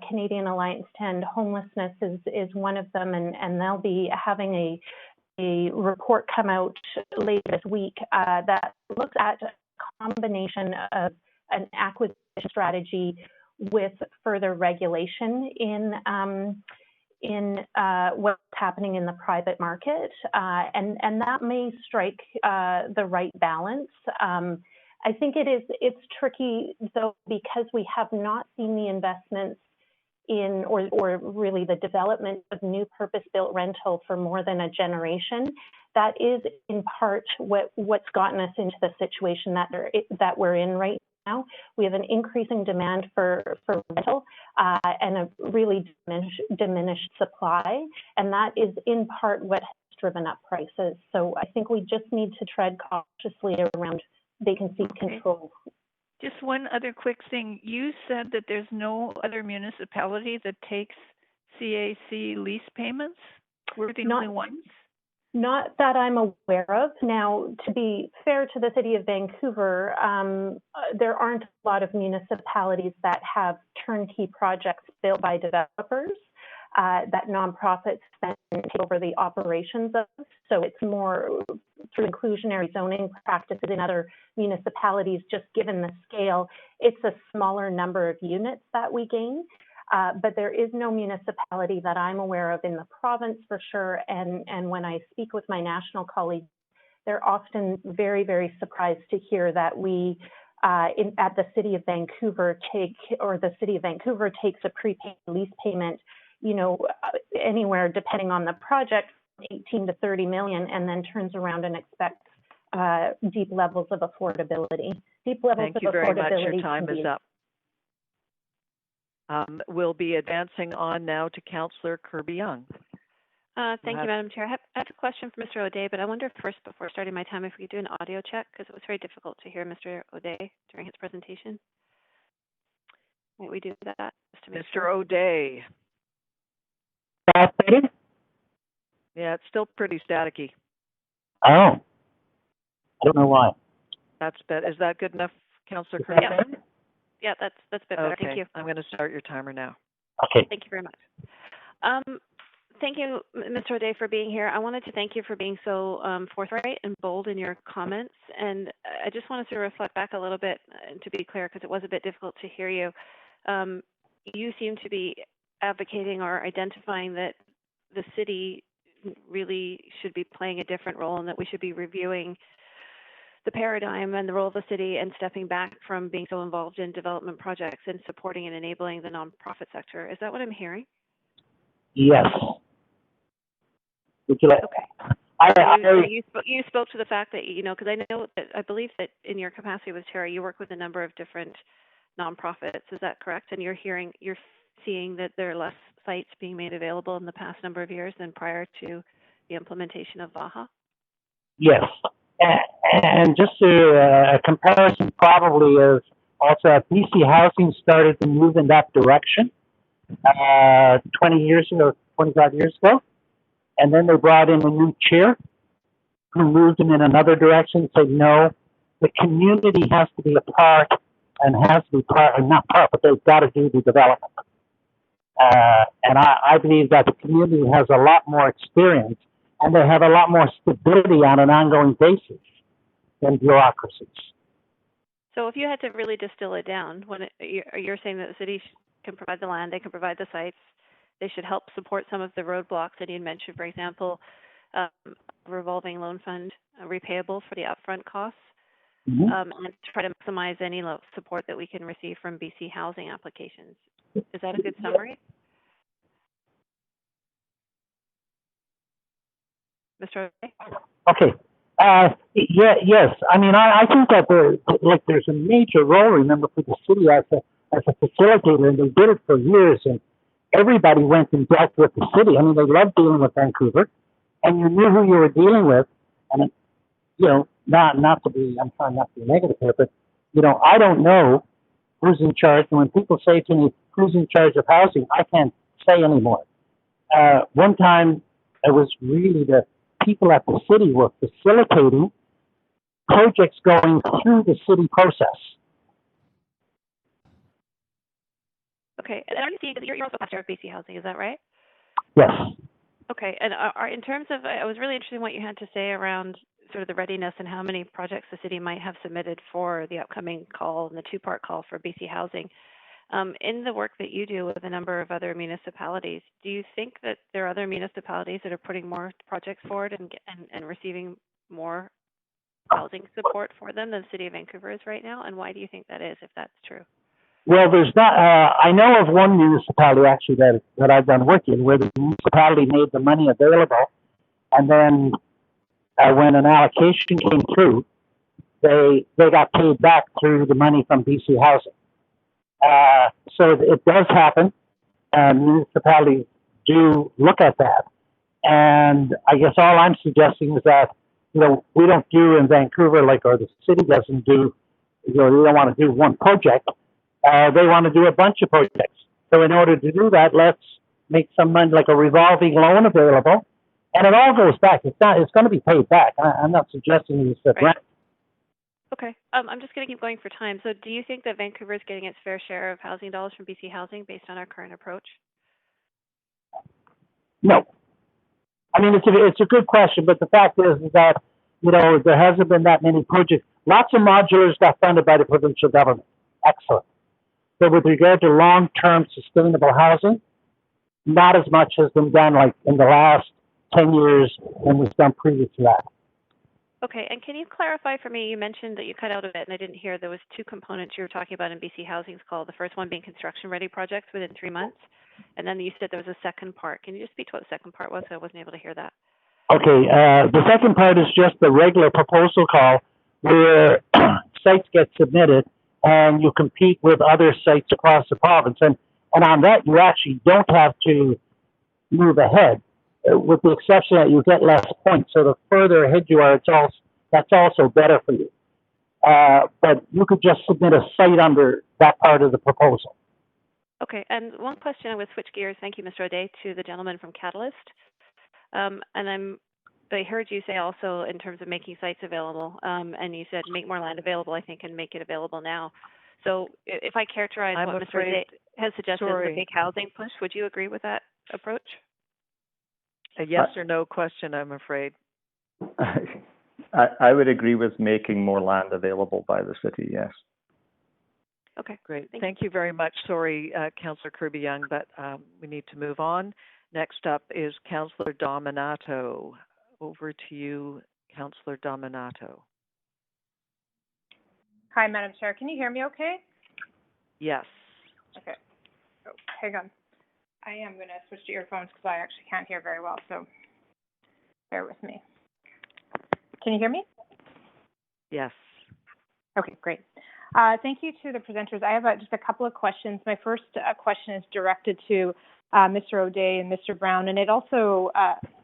Canadian Alliance to End Homelessness is one of them, and they'll be having a report come out later this week that looks at a combination of an acquisition strategy with further regulation in what's happening in the private market, and that may strike the right balance. I think it's tricky though, because we have not seen the investments in or really the development of new purpose-built rental for more than a generation. That is in part what's gotten us into the situation that we're in right now. We have an increasing demand for rental and a really diminished supply, and that is in part what has driven up prices. So I think we just need to tread cautiously around vacancy control. Just one other quick thing. You said that there's no other municipality that takes CAC lease payments? We're the only ones? Not that I'm aware of. Now, to be fair to the City of Vancouver, there aren't a lot of municipalities that have turnkey projects built by developers that nonprofits then take over the operations of. So it's more through inclusionary zoning practices in other municipalities, just given the scale. It's a smaller number of units that we gain. But there is no municipality that I'm aware of in the province for sure. And when I speak with my national colleagues, they're often very, very surprised to hear that we at the City of Vancouver the City of Vancouver takes a prepaid lease payment, anywhere depending on the project, 18 to 30 million, and then turns around and expects deep levels of affordability. Thank you very much. Your time is up. We'll be advancing on now to Councillor Kirby-Young. Thank you, Madam Chair. I have a question for Mr. O'Day, but I wonder first, before starting my time, if we could do an audio check, because it was very difficult to hear Mr. O'Day during his presentation. Might we do that? Mr. O'Day. Yeah, it's still pretty staticky. Oh, I don't know why. Is that good enough, Councillor Kirby-Young? Yeah, that's a bit better. Okay. Thank you. I'm going to start your timer now. Okay. Thank you very much. Thank you, Mr. O'Day, for being here. I wanted to thank you for being so forthright and bold in your comments. And I just wanted to reflect back a little bit, to be clear, because it was a bit difficult to hear you. You seem to be advocating or identifying that the city really should be playing a different role and that we should be reviewing the paradigm and the role of the city and stepping back from being so involved in development projects and supporting and enabling the nonprofit sector. Is that what I'm hearing? Yes. Would you like? Okay. You spoke to the fact that, because I believe that in your capacity with Terra, you work with a number of different nonprofits. Is that correct? And you're seeing that there are less sites being made available in the past number of years than prior to the implementation of VAHA? Yes. And just a comparison probably is also BC Housing started to move in that direction 20 years ago, 25 years ago. And then they brought in a new chair who moved them in another direction, said, no, the community has to be a part and has to be part, not part, but they've got to do the development. And I believe that the community has a lot more experience and they have a lot more stability on an ongoing basis than bureaucracies. So if you had to really distill it down, you're saying that the city can provide the land, they can provide the sites, they should help support some of the roadblocks that you mentioned, for example, revolving loan fund repayable for the upfront costs, and try to maximize any support that we can receive from BC housing applications. Is that a good summary? Mr. O'Day? Okay. Yes. I mean, I think that there's a major role, remember, for the city as a facilitator, and they did it for years, and everybody went and dealt with the city. I mean, they loved dealing with Vancouver, and you knew who you were dealing with. And, not to be, I'm trying not to be negative here, but, I don't know who's in charge. And when people say to me, who's in charge of housing, I can't say anymore. One time, it was really the people at the city were facilitating projects going through the city process. Okay, and you're also pastor of BC Housing, is that right? Yes. Okay, and in terms of, I was really interested in what you had to say around sort of the readiness and how many projects the city might have submitted for the upcoming call and the two-part call for BC Housing. In the work that you do with a number of other municipalities, do you think that there are other municipalities that are putting more projects forward and receiving more housing support for them than the City of Vancouver is right now? And why do you think that is, if that's true? Well, there's not. I know of one municipality actually that I've done work in where the municipality made the money available, and then when an allocation came through, they got paid back through the money from BC Housing. So it does happen. Municipalities do look at that, and I guess all I'm suggesting is that we don't do in Vancouver or the city doesn't do. They don't want to do one project. They want to do a bunch of projects. So in order to do that, let's make some money, like a revolving loan available, and it all goes back. It's going to be paid back. I'm not suggesting it's a grant. Okay. I'm just going to keep going for time. So do you think that Vancouver is getting its fair share of housing dollars from BC Housing based on our current approach? No. I mean, it's a good question, but the fact is that, there hasn't been that many projects. Lots of modulars got funded by the provincial government. Excellent. But with regard to long-term sustainable housing, not as much has been done like in the last 10 years and was done previous to that. Okay, and can you clarify for me, you mentioned that you cut out a bit and I didn't hear, there was two components you were talking about in BC Housing's call, the first one being construction-ready projects within 3 months, and then you said there was a second part. Can you just speak to what the second part was? I wasn't able to hear that. Okay, the second part is just the regular proposal call where sites get submitted and you compete with other sites across the province. And on that, you actually don't have to move ahead, with the exception that you get less points. So the further ahead you are, that's also better for you. But you could just submit a site under that part of the proposal. Okay, and one question, I would switch gears, thank you, Mr. O'Day, to the gentleman from Catalyst. And I heard you say also in terms of making sites available, and you said make more land available, I think, and make it available now. So if I characterize what Mr. O'Day has suggested as a big housing push, would you agree with that approach? A yes or no question, I'm afraid. I would agree with making more land available by the city, yes. Okay, great. Thank you very much. Sorry, Councillor Kirby-Young, but we need to move on. Next up is Councillor Dominato. Over to you, Councillor Dominato. Hi, Madam Chair. Can you hear me okay? Yes. Okay. Oh, hang on. I am going to switch to earphones because I actually can't hear very well, so bear with me. Can you hear me? Yes. Okay, great. Thank you to the presenters. I have just a couple of questions. My first question is directed to Mr. O'Day and Mr. Brown, and it also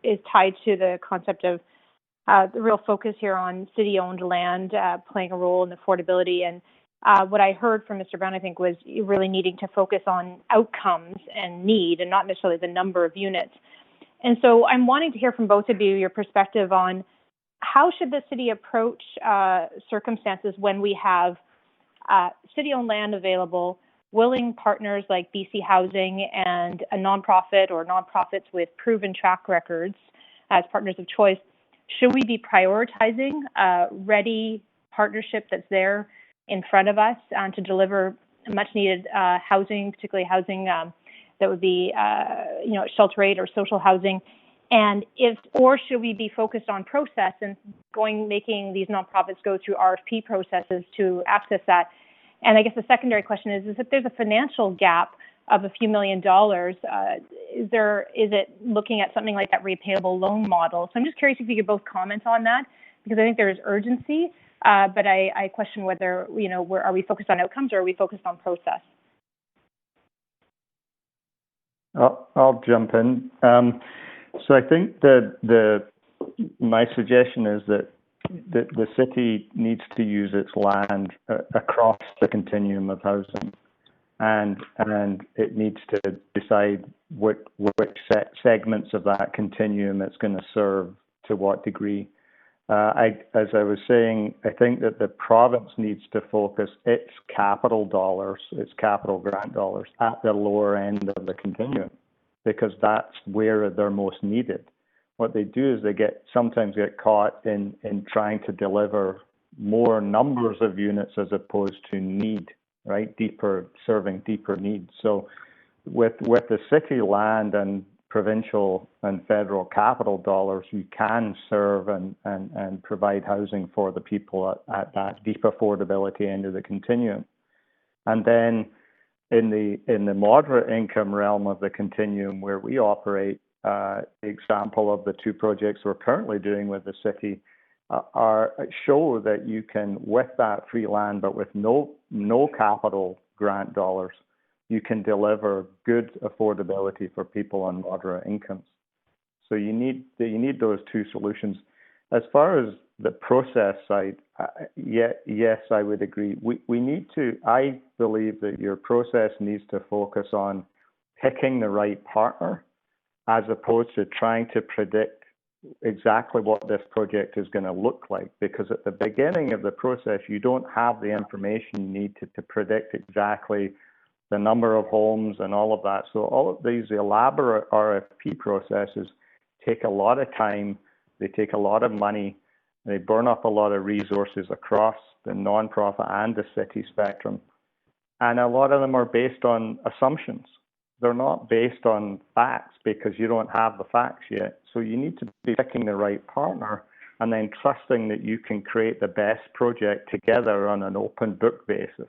is tied to the concept of the real focus here on city-owned land playing a role in affordability. And what I heard from Mr. Brown, I think, was really needing to focus on outcomes and need and not necessarily the number of units. And so I'm wanting to hear from both of you your perspective on how should the city approach circumstances when we have city-owned land available, willing partners like BC Housing and a nonprofit or nonprofits with proven track records as partners of choice. Should we be prioritizing a ready partnership that's there in front of us to deliver much needed housing, particularly housing that would be shelter aid or social housing? And or should we be focused on process and making these nonprofits go through RFP processes to access that? And I guess the secondary question is if there's a financial gap of a few $1 million, is it looking at something like that repayable loan model? So I'm just curious if you could both comment on that, because I think there is urgency, but I question whether, are we focused on outcomes or are we focused on process? I'll jump in. So I think my suggestion is that the city needs to use its land across the continuum of housing. and it needs to decide which segments of that continuum it's going to serve to what degree. As I was saying, I think that the province needs to focus its capital dollars, its capital grant dollars, at the lower end of the continuum, because that's where they're most needed. What they do is they sometimes get caught in trying to deliver more numbers of units as opposed to need, right? Serving deeper needs. So with the city land and provincial and federal capital dollars, you can serve and provide housing for the people at that deep affordability end of the continuum. And then in the moderate income realm of the continuum where we operate, the example of the two projects we're currently doing with the city show that you can, with that free land but with no capital grant dollars, you can deliver good affordability for people on moderate incomes. So you need those two solutions. As far as the process side, yes, I would agree. We need to. I believe that your process needs to focus on picking the right partner, as opposed to trying to predict exactly what this project is going to look like. Because at the beginning of the process, you don't have the information you need to predict exactly the number of homes and all of that. So all of these elaborate RFP processes take a lot of time, they take a lot of money, they burn up a lot of resources across the nonprofit and the city spectrum. And a lot of them are based on assumptions. They're not based on facts because you don't have the facts yet. So you need to be picking the right partner and then trusting that you can create the best project together on an open book basis.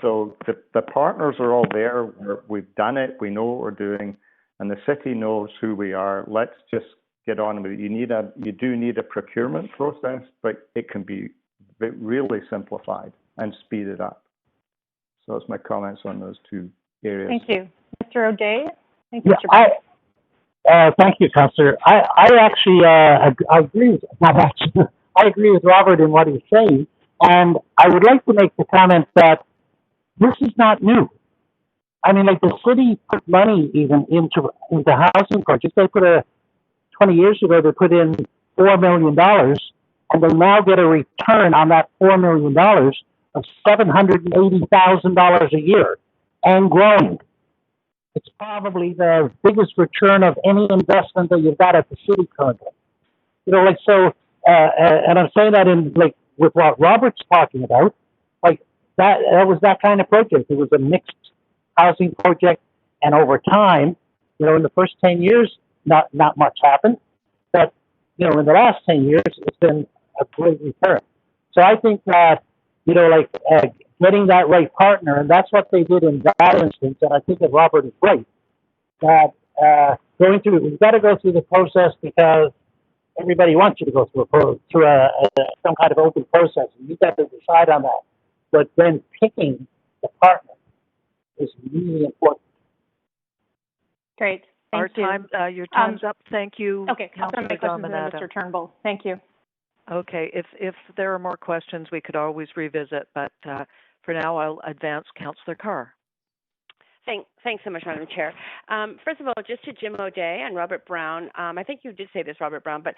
So the partners are all there. We've done it. We know what we're doing, and the city knows who we are. Let's just get on with it. You do need a procurement process, but it can be really simplified and speeded up. So that's my comments on those two areas. Thank you, Mr. O'Day. Thank you, Mr. Thank you, Councillor. I actually agree. I agree with Robert in what he's saying, and I would like to make the comment that this is not new. I mean, like, the city put money even into housing projects. They put 20 years ago, they put in $4 million, and they now get a return on that $4 million of $780,000 a year and growing. It's probably the biggest return of any investment that you've got at the city currently. You know, like, so, and I'm saying that in, like, with what Robert's talking about, like, that was that kind of project. It was a mixed housing project, and over time, you know, in the first 10 years, not much happened, but, you know, in the last 10 years, it's been a great return. So I think that, you know, like, getting that right partner, and that's what they did in that instance, and I think that Robert is right, that we've got to go through the process because everybody wants you to go through some kind of open process, and you've got to decide on that. But then picking the partner is really important. Great. Thank you. Your time's up. Thank you. Okay, I'll send my questions to Mr. Turnbull. Thank you. Okay, if there are more questions, we could always revisit, but for now, I'll advance Councillor Carr. Thanks so much, Madam Chair. First of all, just to Jim O'Day and Robert Brown, I think you did say this, Robert Brown, but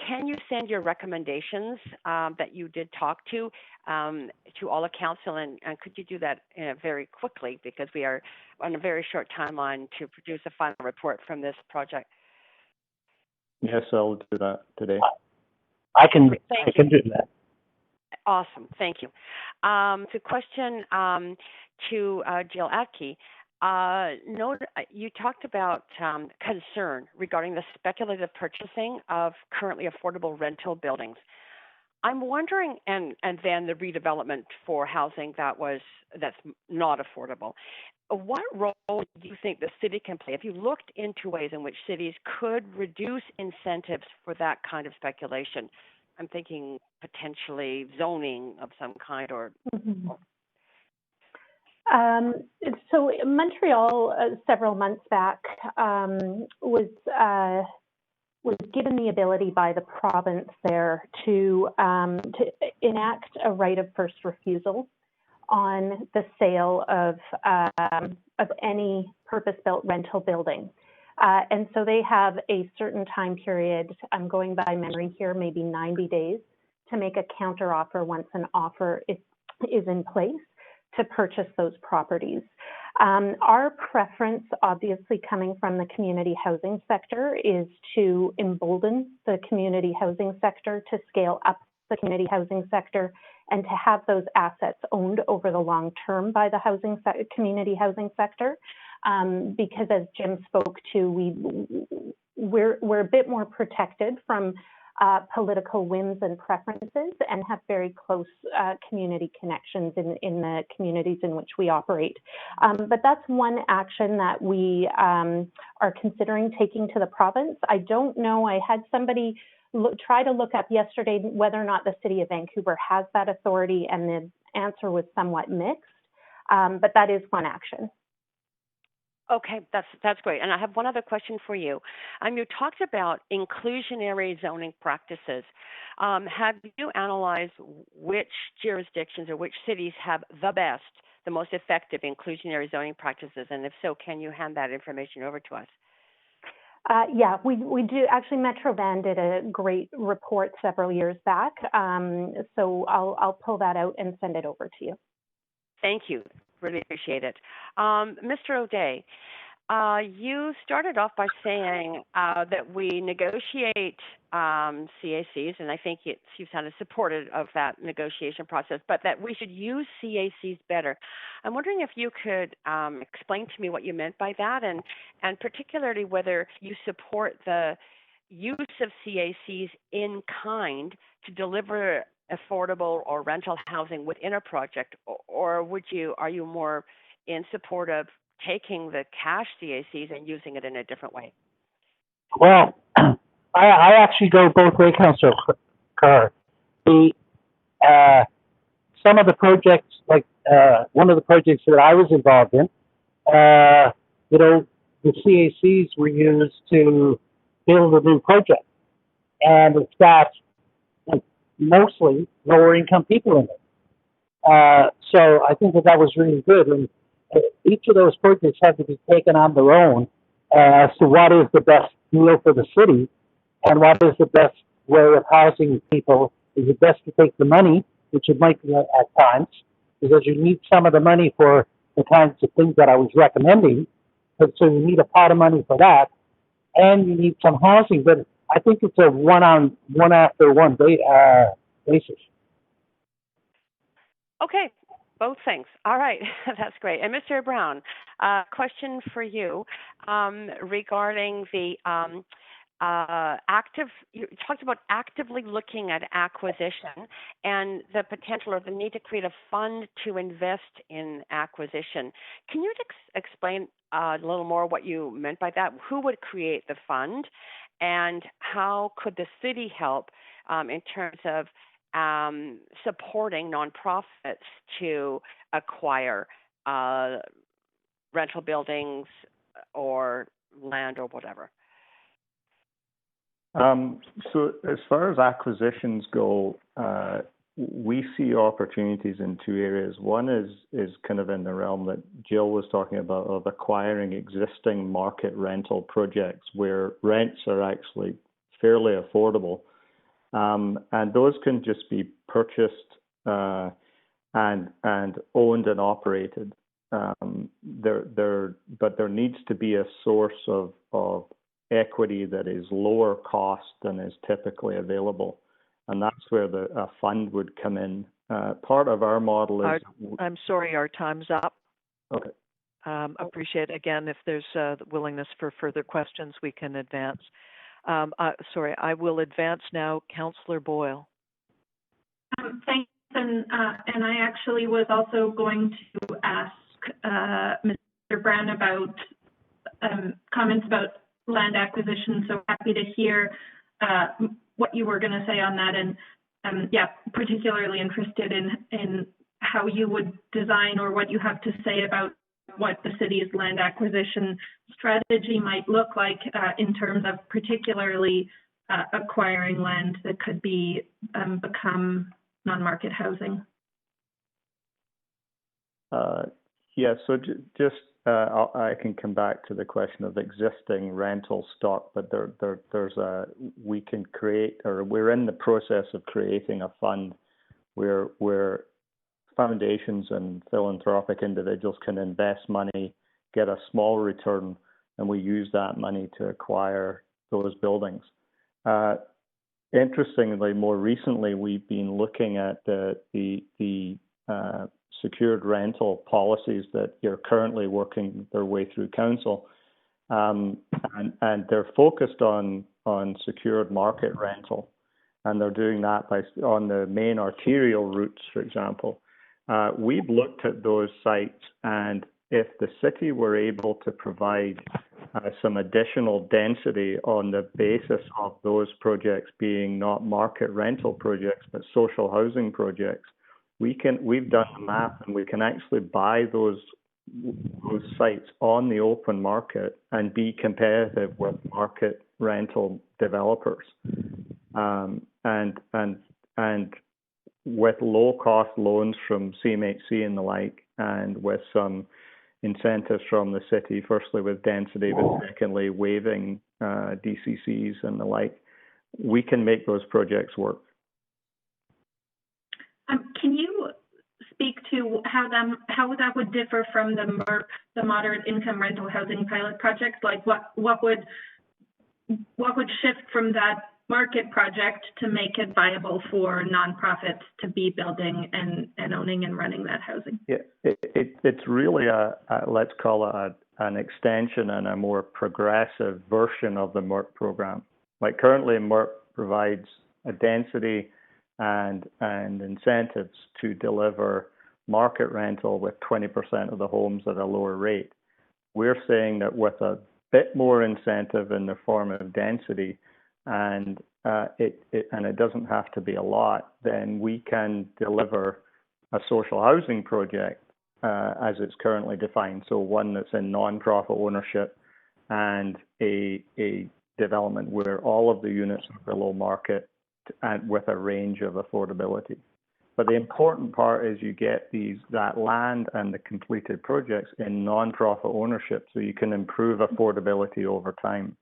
can you send your recommendations that you did talk to all of Council, and could you do that very quickly, because we are on a very short timeline to produce a final report from this project? Yes, I'll do that today. I can do that. Awesome, thank you. To question to Jill Atke, you talked about concern regarding the speculative purchasing of currently affordable rental buildings. I'm wondering, and then the redevelopment for housing that's not affordable. What role do you think the city can play? If you looked into ways in which cities could reduce incentives for that kind of speculation, I'm thinking potentially zoning of some kind, or. Mm-hmm. So Montreal, several months back, was given the ability by the province there to enact a right of first refusal on the sale of any purpose-built rental building. And so they have a certain time period, I'm going by memory here, maybe 90 days, to make a counteroffer once an offer is in place to purchase those properties. Our preference, obviously coming from the community housing sector, is to embolden the community housing sector, to scale up the community housing sector, and to have those assets owned over the long term by the community housing sector. Because as Jim spoke to, we're a bit more protected from political whims and preferences, and have very close community connections in the communities in which we operate. But that's one action that we are considering taking to the province. I don't know, I had somebody try to look up yesterday whether or not the City of Vancouver has that authority, and the answer was somewhat mixed, but that is one action. Okay, that's great. And I have one other question for you. You talked about inclusionary zoning practices. Have you analyzed which jurisdictions or which cities have the most effective inclusionary zoning practices? And if so, can you hand that information over to us? Yeah, we do. Actually, Metro Van did a great report several years back. So I'll pull that out and send it over to you. Thank you. Really appreciate it. Mr. O'Day, you started off by saying that we negotiate CACs, and I think you sounded supportive of that negotiation process, but that we should use CACs better. I'm wondering if you could explain to me what you meant by that, and particularly whether you support the use of CACs in kind to deliver affordable or rental housing within a project, or are you more in support of taking the cash CACs and using it in a different way? Well, I actually go both ways, Councillor Carr. Some of the projects, like one of the projects that I was involved in, the CACs were used to build a new project, and it's got mostly lower income people in it. So I think that was really good. And each of those projects have to be taken on their own as to what is the best deal for the city and what is the best way of housing people. Is it best to take the money, which it might be at times, because you need some of the money for the kinds of things that I was recommending. But so you need a pot of money for that, and you need some housing. But I think it's a one after one basis. Okay, both things. All right, that's great. And Mr. Brown, question for you regarding the you talked about actively looking at acquisition and the potential or the need to create a fund to invest in acquisition. Can you explain a little more what you meant by that? Who would create the fund, and how could the city help in terms of supporting nonprofits to acquire rental buildings or land or whatever? So as far as acquisitions go, we see opportunities in two areas. One is kind of in the realm that Jill was talking about, of acquiring existing market rental projects where rents are actually fairly affordable. And those can just be purchased and owned and operated. But there needs to be a source of equity that is lower cost than is typically available, and that's where a fund would come in. Part of our model is... I'm sorry, our time's up. Okay. Appreciate, again, if there's the willingness for further questions, we can advance. I will advance now. Councillor Boyle. Thanks, and I actually was also going to ask Mr. Brown about comments about land acquisition, so happy to hear what you were going to say on that, and particularly interested in how you would design or what you have to say about what the city's land acquisition strategy might look like in terms of particularly acquiring land that could be become non-market housing. Yeah, so just I can come back to the question of existing rental stock, but we can create, or we're in the process of creating a fund where foundations and philanthropic individuals can invest money, get a small return, and we use that money to acquire those buildings. Interestingly, more recently, we've been looking at the secured rental policies that are currently working their way through council, and they're focused on secured market rental, and they're doing that on the main arterial routes, for example. We've looked at those sites, and if the city were able to provide some additional density on the basis of those projects being not market rental projects but social housing projects, we've done the math, and we can actually buy those sites on the open market and be competitive with market rental developers, and with low cost loans from CMHC and the like, and with some incentives from the city, firstly with density, but secondly waiving DCCs and the like, we can make those projects work. Can you speak to how that would differ from the MRP, the moderate income rental housing pilot project? Like what would shift from that market project to make it viable for nonprofits to be building and owning and running that housing? Yeah, it's really let's call it an extension and a more progressive version of the MRP program. Like currently, MRP provides a density and incentives to deliver market rental with 20% of the homes at a lower rate. We're saying that with a bit more incentive in the form of density, and it doesn't have to be a lot, then we can deliver a social housing project as it's currently defined. So one that's in non-profit ownership and a development where all of the units are below market and with a range of affordability. But the important part is you get that land and the completed projects in non-profit ownership, so you can improve affordability over time.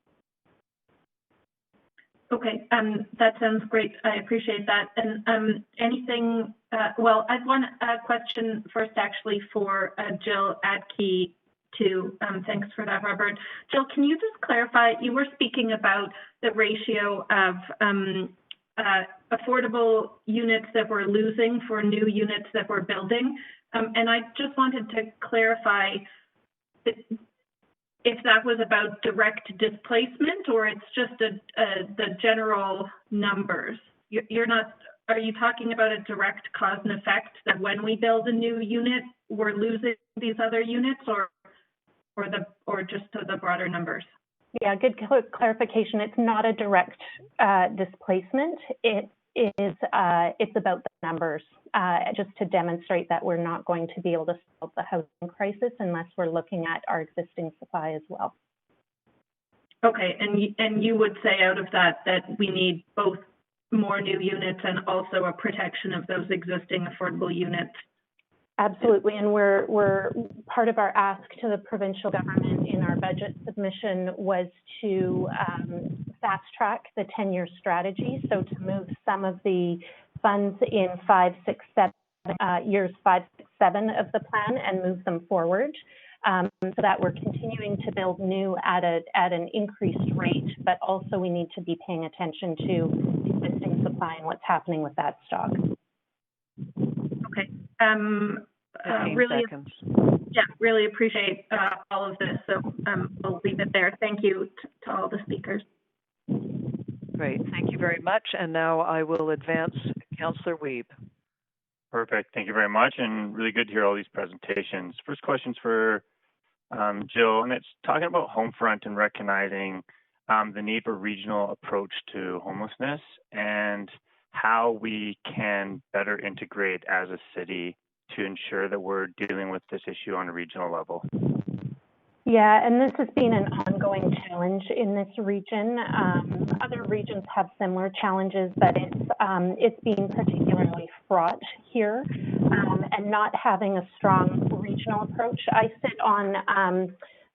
Okay, that sounds great. I appreciate that. And anything? Well, I've one question first, actually, for Jill Adke too. Thanks for that, Robert. Jill, can you just clarify? You were speaking about the ratio of affordable units that we're losing for new units that we're building, and I just wanted to clarify if that was about direct displacement or it's just the general numbers. You're not. Are you talking about a direct cause and effect that when we build a new unit, we're losing these other units, or just the broader numbers? Yeah, good clarification. It's not a direct displacement. It's about the numbers, just to demonstrate that we're not going to be able to solve the housing crisis unless we're looking at our existing supply as well. Okay, and you would say out of that we need both more new units and also a protection of those existing affordable units. Absolutely, and we're part of our ask to the provincial government in our budget submission was to fast track the 10-year strategy, so to move some of the funds in years 5, 6, 7 of the plan and move them forward, so that we're continuing to build new at an increased rate, but also we need to be paying attention to existing supply and what's happening with that stock. Okay. Really appreciate all of this. So we'll leave it there. Thank you to all the speakers. Great. Thank you very much. And now I will advance Councillor Wiebe. Perfect. Thank you very much. And really good to hear all these presentations. First question's for Jill, and it's talking about Homefront and recognizing the need for regional approach to homelessness and how we can better integrate as a city to ensure that we're dealing with this issue on a regional level. Yeah, and this has been an ongoing challenge in this region. Other regions have similar challenges, but it's been particularly fraught here. and not having a strong regional approach. I sit on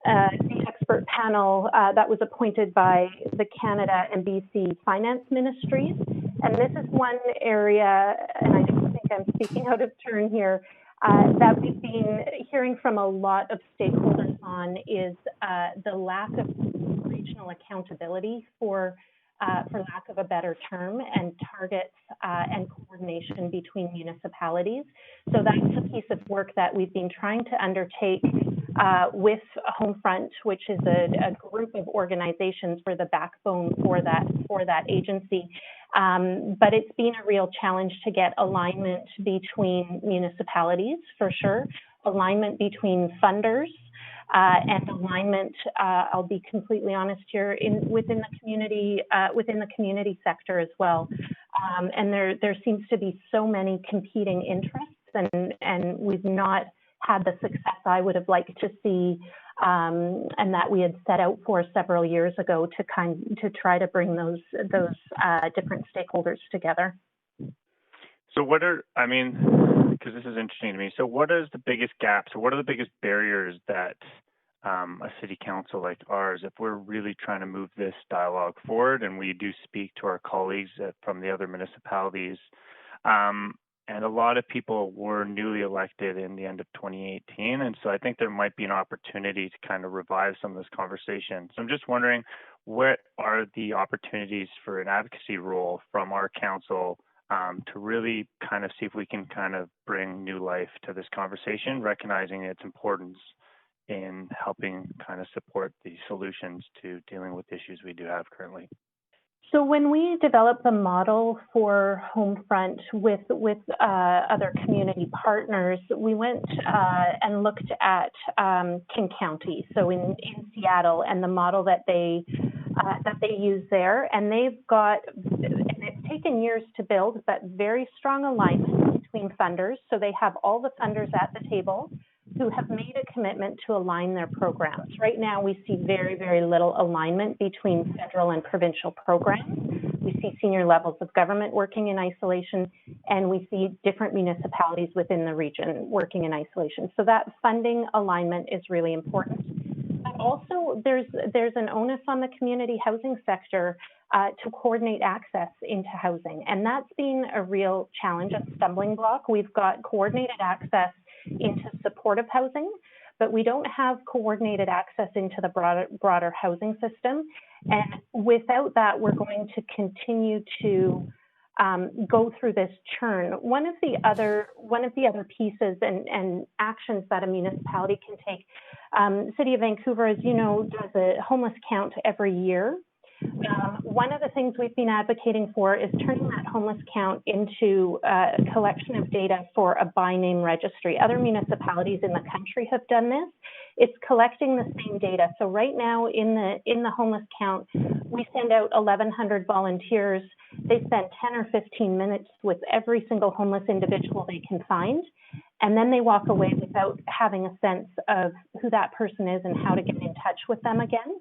the expert panel that was appointed by the Canada and BC Finance Ministries. And this is one area, and I don't think I'm speaking out of turn here, that we've been hearing from a lot of stakeholders on is the lack of regional accountability for lack of a better term, and targets and coordination between municipalities. So that's a piece of work that we've been trying to undertake with Homefront, which is a group of organizations for the backbone for that agency. But it's been a real challenge to get alignment between municipalities, for sure, alignment between funders, and alignment, I'll be completely honest here, within the community sector as well. And there seems to be so many competing interests, and we've not had the success I would have liked to see, and that we had set out for several years ago to try to bring those different stakeholders together. So because this is interesting to me. So what is the biggest gaps, or what are the biggest barriers that a city council like ours, if we're really trying to move this dialogue forward, and we do speak to our colleagues from the other municipalities, and a lot of people were newly elected in the end of 2018, and so I think there might be an opportunity to kind of revive some of this conversation. So I'm just wondering, what are the opportunities for an advocacy role from our council to really kind of see if we can kind of bring new life to this conversation, recognizing its importance in helping kind of support the solutions to dealing with issues we do have currently? So when we developed the model for Homefront with other community partners, we went and looked at King County, so in Seattle, and the model that they use there, and it's taken years to build, but very strong alignment between funders. So they have all the funders at the table who have made a commitment to align their programs. Right now, we see very, very little alignment between federal and provincial programs. We see senior levels of government working in isolation, and we see different municipalities within the region working in isolation. So that funding alignment is really important. But also, there's an onus on the community housing sector to coordinate access into housing, and that's been a real challenge, a stumbling block. We've got coordinated access into supportive housing, but we don't have coordinated access into the broader housing system. And without that, we're going to continue to go through this churn. One of the other pieces and actions that a municipality can take, City of Vancouver, as you know, does a homeless count every year. One of the things we've been advocating for is turning that homeless count into a collection of data for a by name registry. Other municipalities in the country have done this. It's collecting the same data. So right now in the homeless count, we send out 1,100 volunteers. They spend 10 or 15 minutes with every single homeless individual they can find. And then they walk away without having a sense of who that person is and how to get in touch with them again.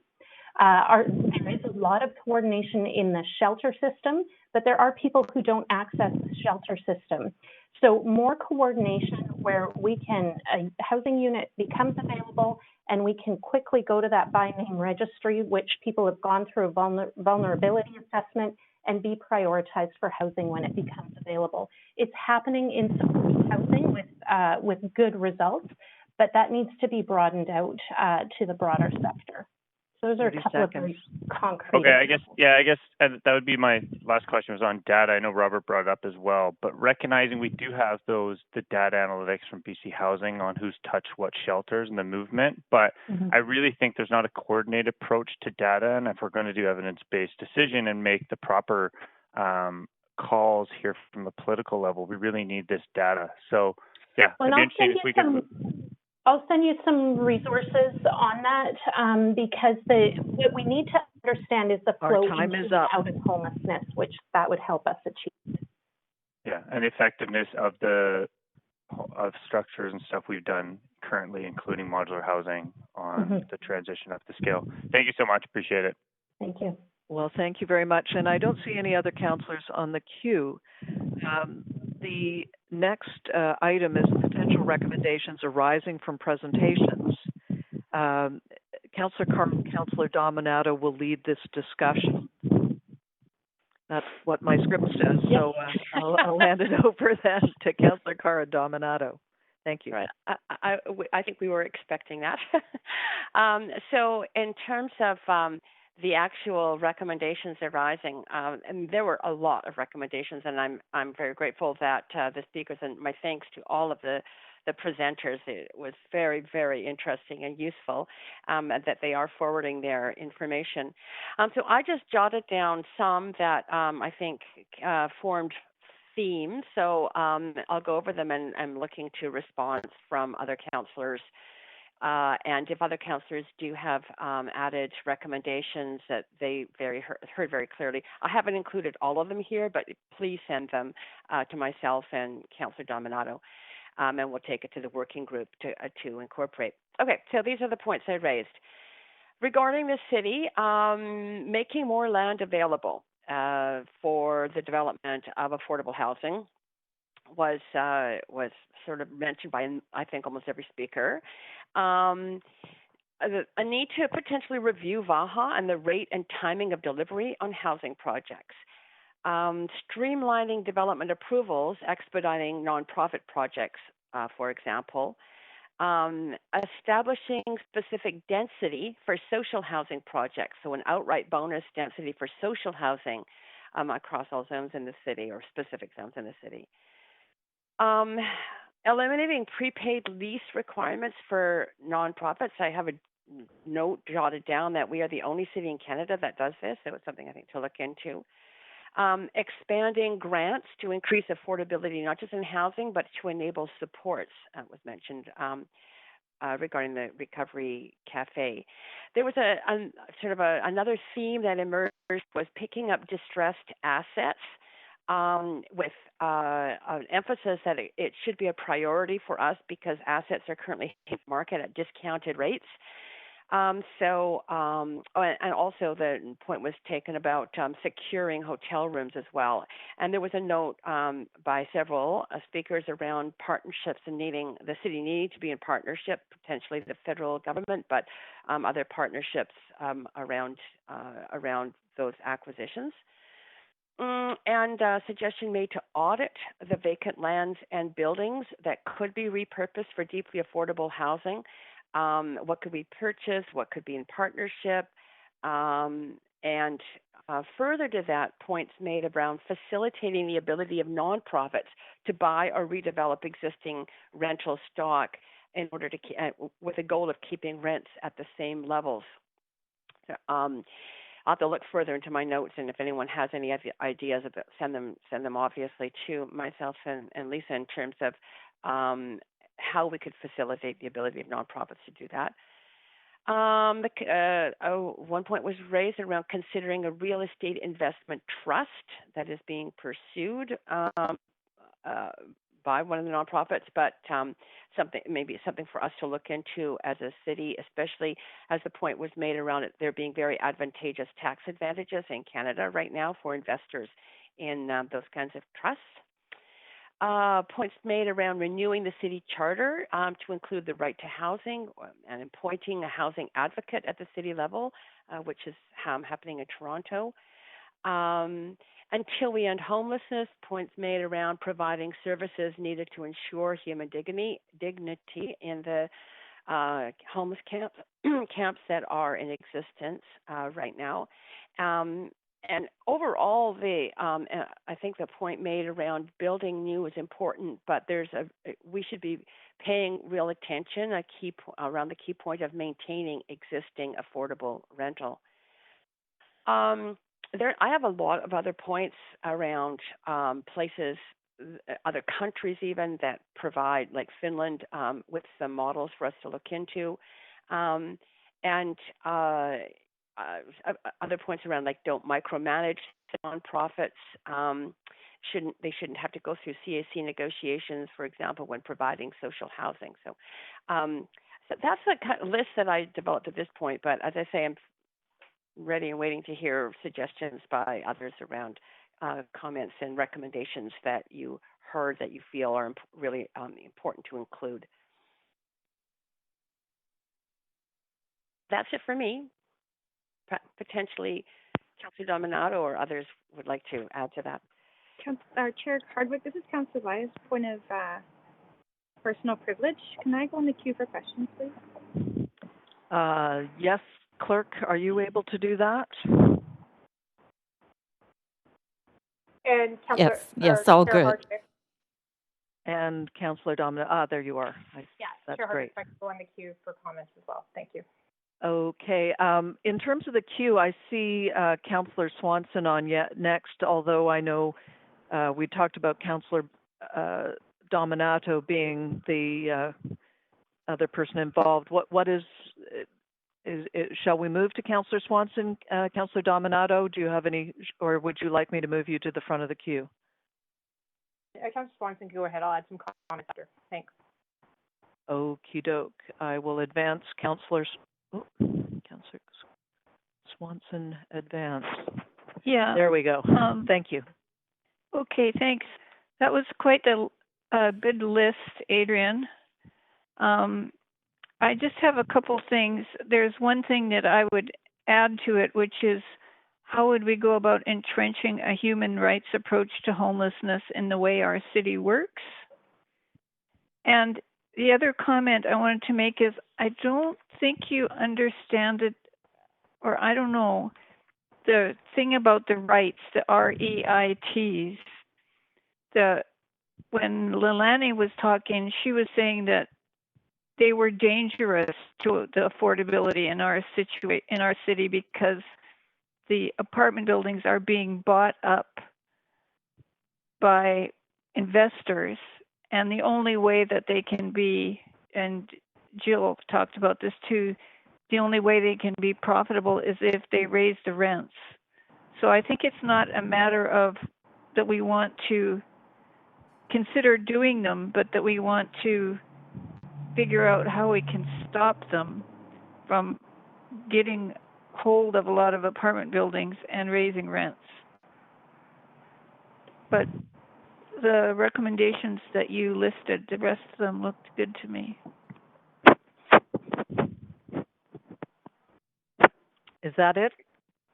There is a lot of coordination in the shelter system, but there are people who don't access the shelter system. So more coordination where a housing unit becomes available and we can quickly go to that by name registry, which people have gone through a vulnerability assessment and be prioritized for housing when it becomes available. It's happening in supportive housing with good results, but that needs to be broadened out to the broader sector. So those are a couple of very concrete. Okay, I guess that would be my last question, was on data. I know Robert brought it up as well, but recognizing we do have the data analytics from BC Housing on who's touched what shelters and the movement, but I really think there's not a coordinated approach to data, and if we're going to do evidence-based decision and make the proper calls here from the political level, we really need this data. So yeah, it'd be interesting if we could. I'll send you some resources on that because what we need to understand is the flow out of homelessness, which that would help us achieve. Yeah, and the effectiveness of structures and stuff we've done currently, including modular housing on the transition up the scale. Thank you so much. Appreciate it. Thank you. Well, thank you very much. And I don't see any other councillors on the queue. The next item is potential recommendations arising from presentations. Councillor Carr and Councillor Dominato will lead this discussion. That's what my script says, so I'll hand it over then to Councillor Carr and Dominato. Thank you. Right. I think we were expecting that. So in terms of the actual recommendations arising, and there were a lot of recommendations, and I'm very grateful that the speakers, and my thanks to all of the presenters. It was very, very interesting and useful that they are forwarding their information. So I just jotted down some that I think formed themes. So I'll go over them, and I'm looking to response from other councillors. And if other councillors do have added recommendations that they heard very clearly, I haven't included all of them here, but please send them to myself and Councillor Dominato, and we'll take it to the working group to incorporate. Okay, so these are the points I raised. Regarding the city, making more land available for the development of affordable housing was sort of mentioned by, I think, almost every speaker. A need to potentially review VAHA and the rate and timing of delivery on housing projects. Streamlining development approvals, expediting nonprofit projects, for example. Establishing specific density for social housing projects, so an outright bonus density for social housing across all zones in the city or specific zones in the city. Eliminating prepaid lease requirements for nonprofits. I have a note jotted down that we are the only city in Canada that does this, so it's something I think to look into. Expanding grants to increase affordability, not just in housing, but to enable supports, was mentioned regarding the Recovery Cafe. There was another theme that emerged was picking up distressed assets with an emphasis that it should be a priority for us because assets are currently hitting the market at discounted rates. And also the point was taken about securing hotel rooms as well. And there was a note by several speakers around partnerships and the city needing to be in partnership, potentially the federal government, but other partnerships around those acquisitions. And suggestion made to audit the vacant lands and buildings that could be repurposed for deeply affordable housing. What could we purchase? What could be in partnership? And further to that, points made around facilitating the ability of nonprofits to buy or redevelop existing rental stock in order to with a goal of keeping rents at the same levels. I'll have to look further into my notes, and if anyone has any ideas, send them obviously to myself and Lisa in terms of how we could facilitate the ability of nonprofits to do that. One point was raised around considering a real estate investment trust that is being pursued by one of the nonprofits, but something for us to look into as a city, especially as the point was made around it there being very advantageous tax advantages in Canada right now for investors in those kinds of trusts. Points made around renewing the city charter to include the right to housing and appointing a housing advocate at the city level, which is happening in Toronto. Until we end homelessness, points made around providing services needed to ensure human dignity in the homeless camps that are in existence right now. And overall, I think the point made around building new is important, but we should be paying real attention around the key point of maintaining existing affordable rental. I have a lot of other points around places, other countries even that provide, like Finland, with some models for us to look into, and other points around like don't micromanage nonprofits. They shouldn't have to go through CAC negotiations, for example, when providing social housing. So that's the kind of list that I developed at this point. But as I say, I'm ready and waiting to hear suggestions by others around comments and recommendations that you heard that you feel are really important to include. That's it for me. Potentially, Councillor Dominato or others would like to add to that. Chair Hardwick, this is Councillor Vyas. Point of personal privilege. Can I go in the queue for questions, please? Yes, Clerk, are you able to do that? And Councillor, yes, all Chair good. Hardwick. And Councillor Dominato, there you are. That's Chair great. Hardwick, I can go in the queue for comments as well. Thank you. Okay. In terms of the queue, I see Councillor Swanson on next, although I know we talked about Councillor Dominato being the other person involved. What is shall we move to Councillor Swanson, Councillor Dominato? Do you have any, or would you like me to move you to the front of the queue? Councillor Swanson, go ahead. I'll add some comments after. Thanks. Okie doke. I will advance Councillor Swanson advance. Yeah. There we go. Thank you. Okay, thanks. That was quite a good list, Adrian. I just have a couple things. There's one thing that I would add to it, which is how would we go about entrenching a human rights approach to homelessness in the way our city works? And the other comment I wanted to make is I don't think you understand it, or I don't know, the thing about the rights, the REITs. When Leilani was talking, she was saying that they were dangerous to the affordability in our city because the apartment buildings are being bought up by investors, and the only way that they can be, and Jill talked about this too, the only way they can be profitable is if they raise the rents. So I think it's not a matter of that we want to consider doing them, but that we want to figure out how we can stop them from getting hold of a lot of apartment buildings and raising rents. But the recommendations that you listed, the rest of them looked good to me. Is that it?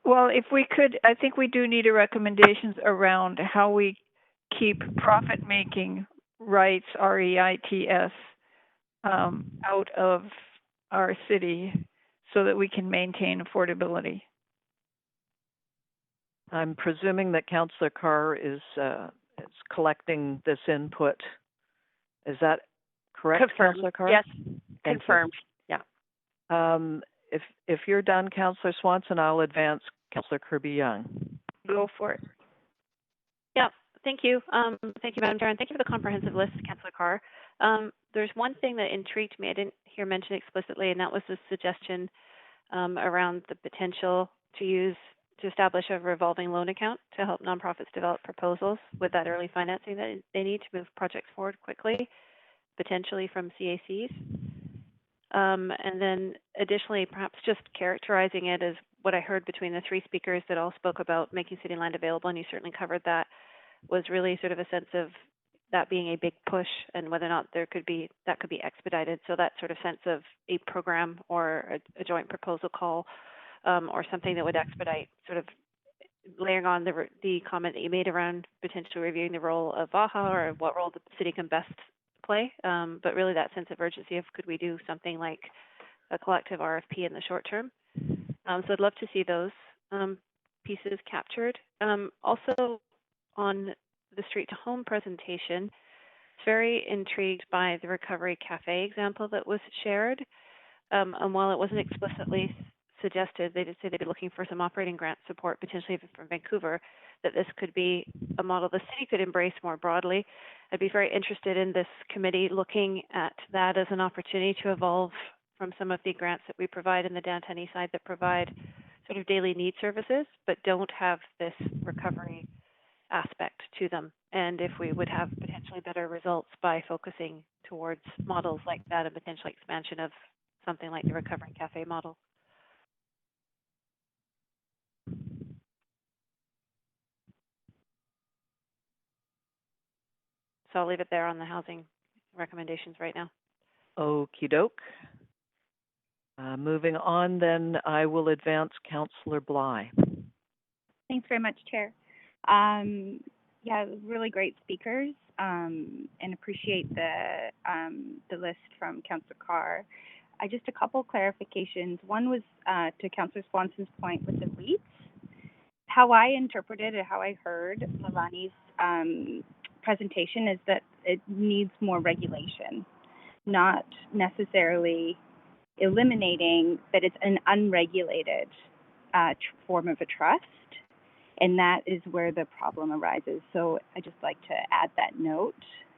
Well, if we could, I think we do need a recommendations around how we keep profit-making rights, REITs, out of our city so that we can maintain affordability. I'm presuming that Councillor Carr is collecting this input. Is that correct, Confirmed. Councillor Carr? Yes, Thank confirmed. you. Yeah. If you're done, Councillor Swanson, I'll advance Councillor Kirby-Young. Go for it. Yeah, thank you. Thank you, Madam Chair, and thank you for the comprehensive list, Councillor Carr. There's one thing that intrigued me I didn't hear mentioned explicitly, and that was the suggestion around the potential to establish a revolving loan account to help nonprofits develop proposals with that early financing that they need to move projects forward quickly, potentially from CACs. And then additionally, perhaps just characterizing it as what I heard between the three speakers that all spoke about making city land available, and you certainly covered that, was really sort of a sense of that being a big push and whether or not that could be expedited. So that sort of sense of a program or a joint proposal call or something that would expedite, sort of layering on the comment that you made around potentially reviewing the role of VAHA or what role the city can best play, but really that sense of urgency of could we do something like a collective RFP in the short term. So I'd love to see those pieces captured. Also on the Street to Home presentation, very intrigued by the Recovery Cafe example that was shared. And while it wasn't explicitly suggested, they did say they'd be looking for some operating grant support, potentially from Vancouver, that this could be a model the city could embrace more broadly. I'd be very interested in this committee looking at that as an opportunity to evolve from some of the grants that we provide in the downtown east side that provide sort of daily need services, but don't have this recovery aspect to them. And if we would have potentially better results by focusing towards models like that and potential expansion of something like the Recovery Cafe model. So I'll leave it there on the housing recommendations right now. Okie doke. Moving on, then I will advance Councillor Bly. Thanks very much, Chair. Yeah, really great speakers, and appreciate the list from Councillor Carr. Just a couple clarifications. One was to Councillor Swanson's point with the REITs. How I interpreted it, how I heard Leilani's presentation is that it needs more regulation, not necessarily eliminating, but it's an unregulated form of a trust, and that is where the problem arises. So I just like to add that note,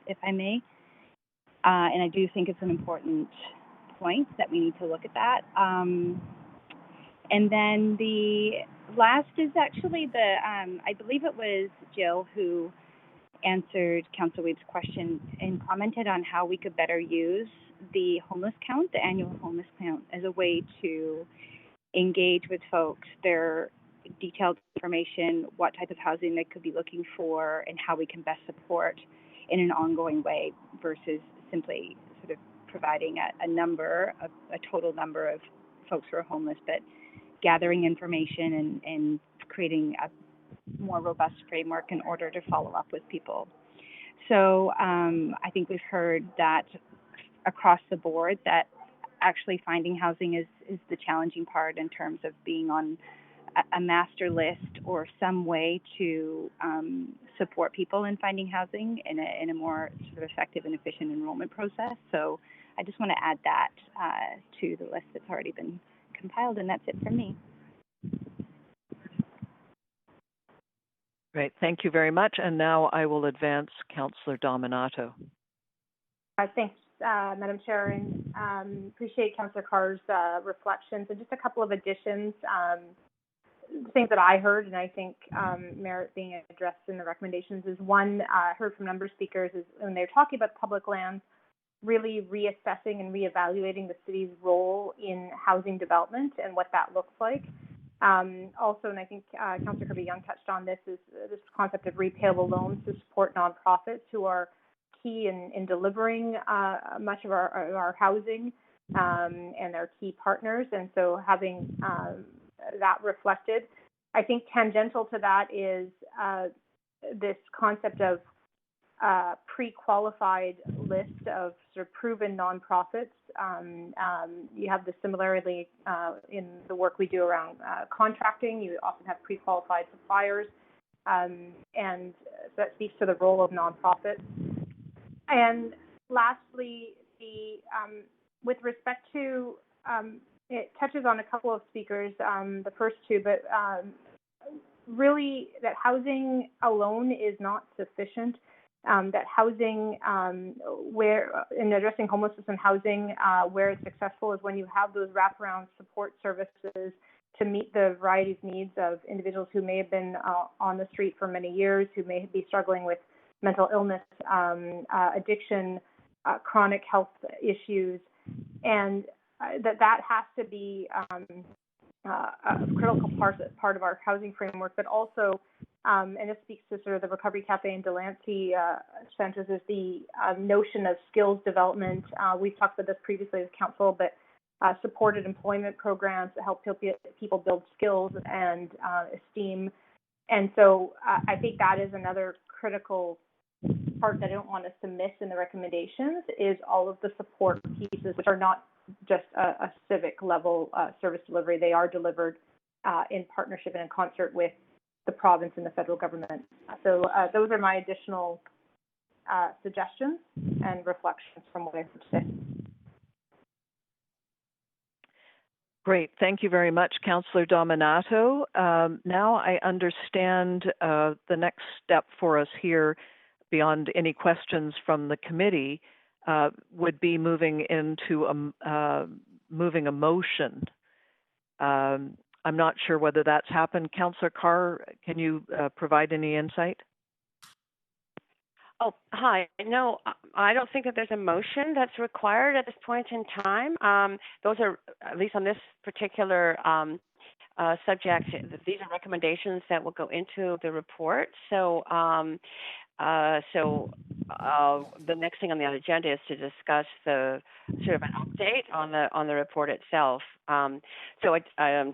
if I may. And I do think it's an important point that we need to look at that. And then the last is actually I believe it was Jill who answered Councillor Weeb's question and commented on how we could better use the homeless count, the annual homeless count, as a way to engage with folks, their detailed information, what type of housing they could be looking for, and how we can best support in an ongoing way versus simply sort of providing a total number of folks who are homeless, but gathering information and creating a more robust framework in order to follow up with people. So I think we've heard that across the board that actually finding housing is the challenging part in terms of being on a master list or some way to support people in finding housing in a more sort of effective and efficient enrollment process. So I just want to add that to the list that's already been compiled, and that's it for me. Great, thank you very much. And now I will advance Councillor Dominato. Thanks, Madam Chair, and appreciate Councillor Carr's reflections, and just a couple of additions. Things that I heard and I think merit being addressed in the recommendations is one, I heard from a number of speakers is when they're talking about public lands, really reassessing and reevaluating the city's role in housing development and what that looks like. Also, and I think Councillor Kirby-Young touched on this, is this concept of repayable loans to support nonprofits who are key in delivering much of our housing and their key partners. And so having that reflected. I think tangential to that is this concept of pre-qualified list of sort of proven nonprofits. You have the similarly in the work we do around contracting. You often have pre-qualified suppliers, and so that speaks to the role of nonprofits. And lastly, with respect to it touches on a couple of speakers, the first two, but really that housing alone is not sufficient. That housing, where in addressing homelessness and housing, where it's successful is when you have those wraparound support services to meet the variety of needs of individuals who may have been on the street for many years, who may be struggling with mental illness, addiction, chronic health issues, and that has to be a critical part of our housing framework, but also, and this speaks to sort of the Recovery Cafe and Delancey centers, is the notion of skills development. We've talked about this previously as council, but supported employment programs that help people build skills and esteem. And so I think that is another critical part that I don't want us to miss in the recommendations, is all of the support pieces, which are not just a civic level service delivery. They are delivered in partnership and in concert with the province and the federal government. So those are my additional suggestions and reflections from what I've said. Great, thank you very much, Councillor Dominato. Now I understand the next step for us here, beyond any questions from the committee, would be moving into moving a motion. I'm not sure whether that's happened. Councillor Carr, can you provide any insight? Oh, hi. No, I don't think that there's a motion that's required at this point in time. Those are, at least on this particular subject, these are recommendations that will go into the report. So the next thing on the agenda is to discuss the sort of an update on the report itself.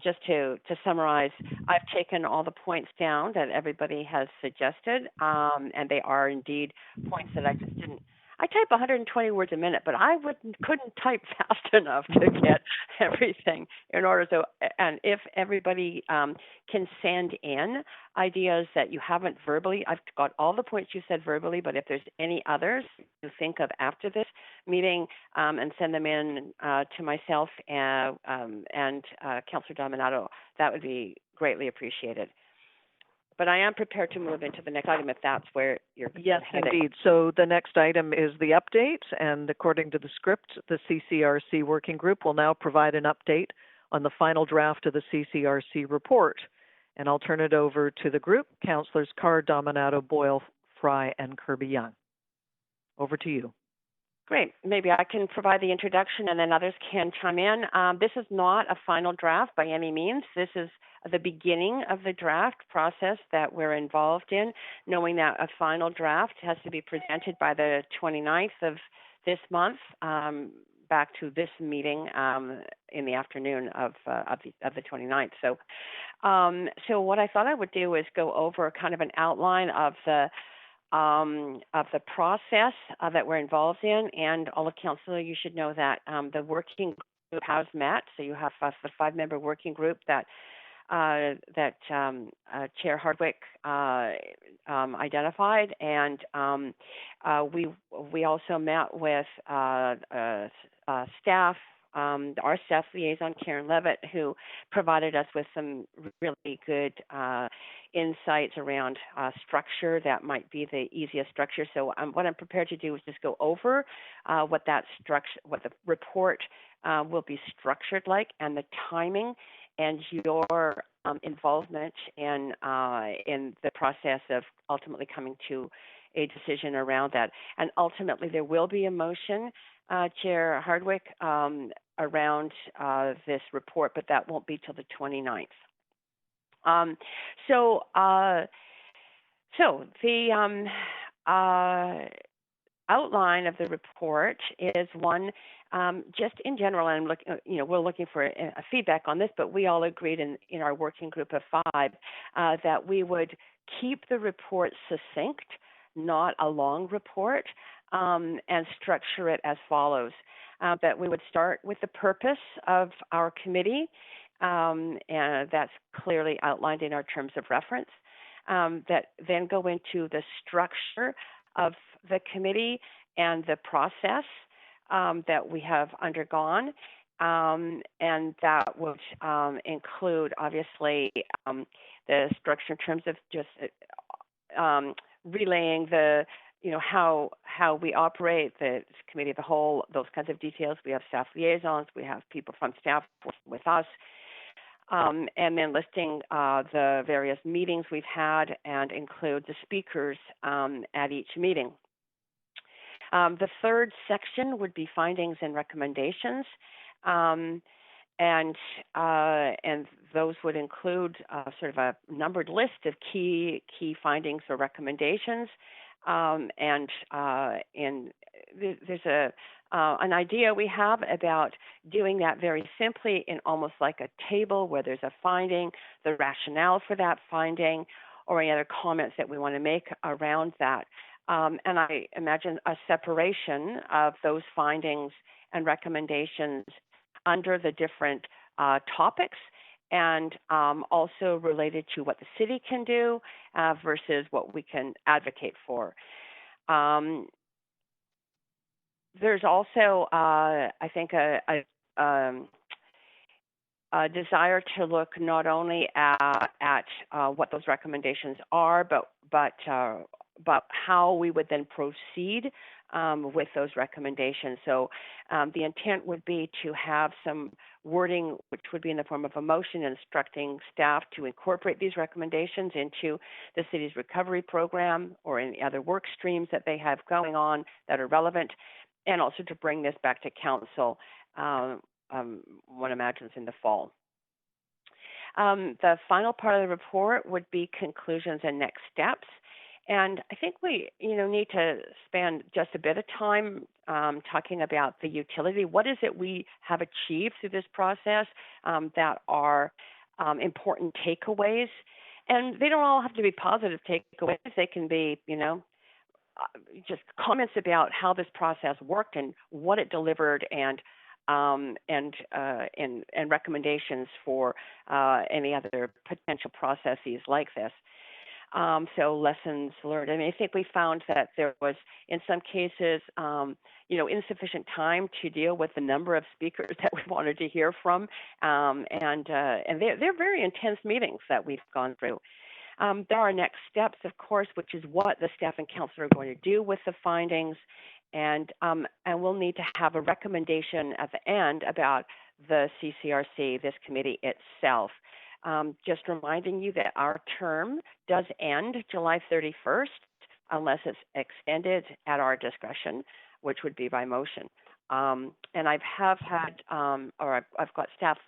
Just to summarize, I've taken all the points down that everybody has suggested, and they are indeed points that I just didn't. I type 120 words a minute, but I couldn't type fast enough to get everything in order. So, and if everybody can send in ideas that you haven't verbally, I've got all the points you said verbally, but if there's any others you think of after this meeting, and send them in to myself and Councillor Dominato, that would be greatly appreciated. But I am prepared to move into the next item if that's where you're Yes, headed. indeed. So the next item is the update, and according to the script, the CCRC working group will now provide an update on the final draft of the CCRC report. And I'll turn it over to the group, Councillors Carr, Dominato, Boyle, Fry, and Kirby-Young. Over to you. Great. Maybe I can provide the introduction and then others can chime in. This is not a final draft by any means. This is the beginning of the draft process that we're involved in, knowing that a final draft has to be presented by the 29th of this month, back to this meeting in the afternoon of the 29th. So what I thought I would do is go over kind of an outline of the process that we're involved in, and all of council, you should know that the working group has met. So you have the 5-member working group that Chair Hardwick identified, and we also met with staff. Our staff liaison, Karen Levitt, who provided us with some really good insights around structure that might be the easiest structure. So what I'm prepared to do is just go over what the report will be structured like, and the timing, and your involvement in the process of ultimately coming to a decision around that. And ultimately, there will be a motion, Chair Hardwick, around this report, but that won't be till the 29th. So the outline of the report is one, just in general, and we're looking for a feedback on this, but we all agreed in our working group of 5 that we would keep the report succinct, not a long report, and structure it as follows. That we would start with the purpose of our committee, and that's clearly outlined in our terms of reference. That then go into the structure of the committee and the process that we have undergone, and that would include, obviously, the structure in terms of just relaying the how we operate, the committee of the whole, those kinds of details. We have staff liaisons, we have people from staff with us, and then listing the various meetings we've had, and include the speakers at each meeting. The third section would be findings and recommendations, and those would include sort of a numbered list of key findings or recommendations. And there's an idea we have about doing that very simply in almost like a table where there's a finding, the rationale for that finding, or any other comments that we want to make around that. And I imagine a separation of those findings and recommendations under the different topics, and also related to what the city can do versus what we can advocate for. There's also, I think, a desire to look not only at what those recommendations are, but how we would then proceed with those recommendations. So the intent would be to have some wording which would be in the form of a motion instructing staff to incorporate these recommendations into the city's recovery program or any other work streams that they have going on that are relevant, and also to bring this back to council, one imagines, in the fall. The final part of the report would be conclusions and next steps. And I think we, need to spend just a bit of time talking about the utility. What is it we have achieved through this process that are important takeaways? And they don't all have to be positive takeaways. They can be, just comments about how this process worked and what it delivered, and recommendations for any other potential processes like this. So lessons learned. I think we found that there was, in some cases, insufficient time to deal with the number of speakers that we wanted to hear from, and they're very intense meetings that we've gone through. There are next steps, of course, which is what the staff and council are going to do with the findings, and we'll need to have a recommendation at the end about the CCRC, this committee itself. Just reminding you that our term does end July 31st unless it's extended at our discretion, which would be by motion. And I've got staff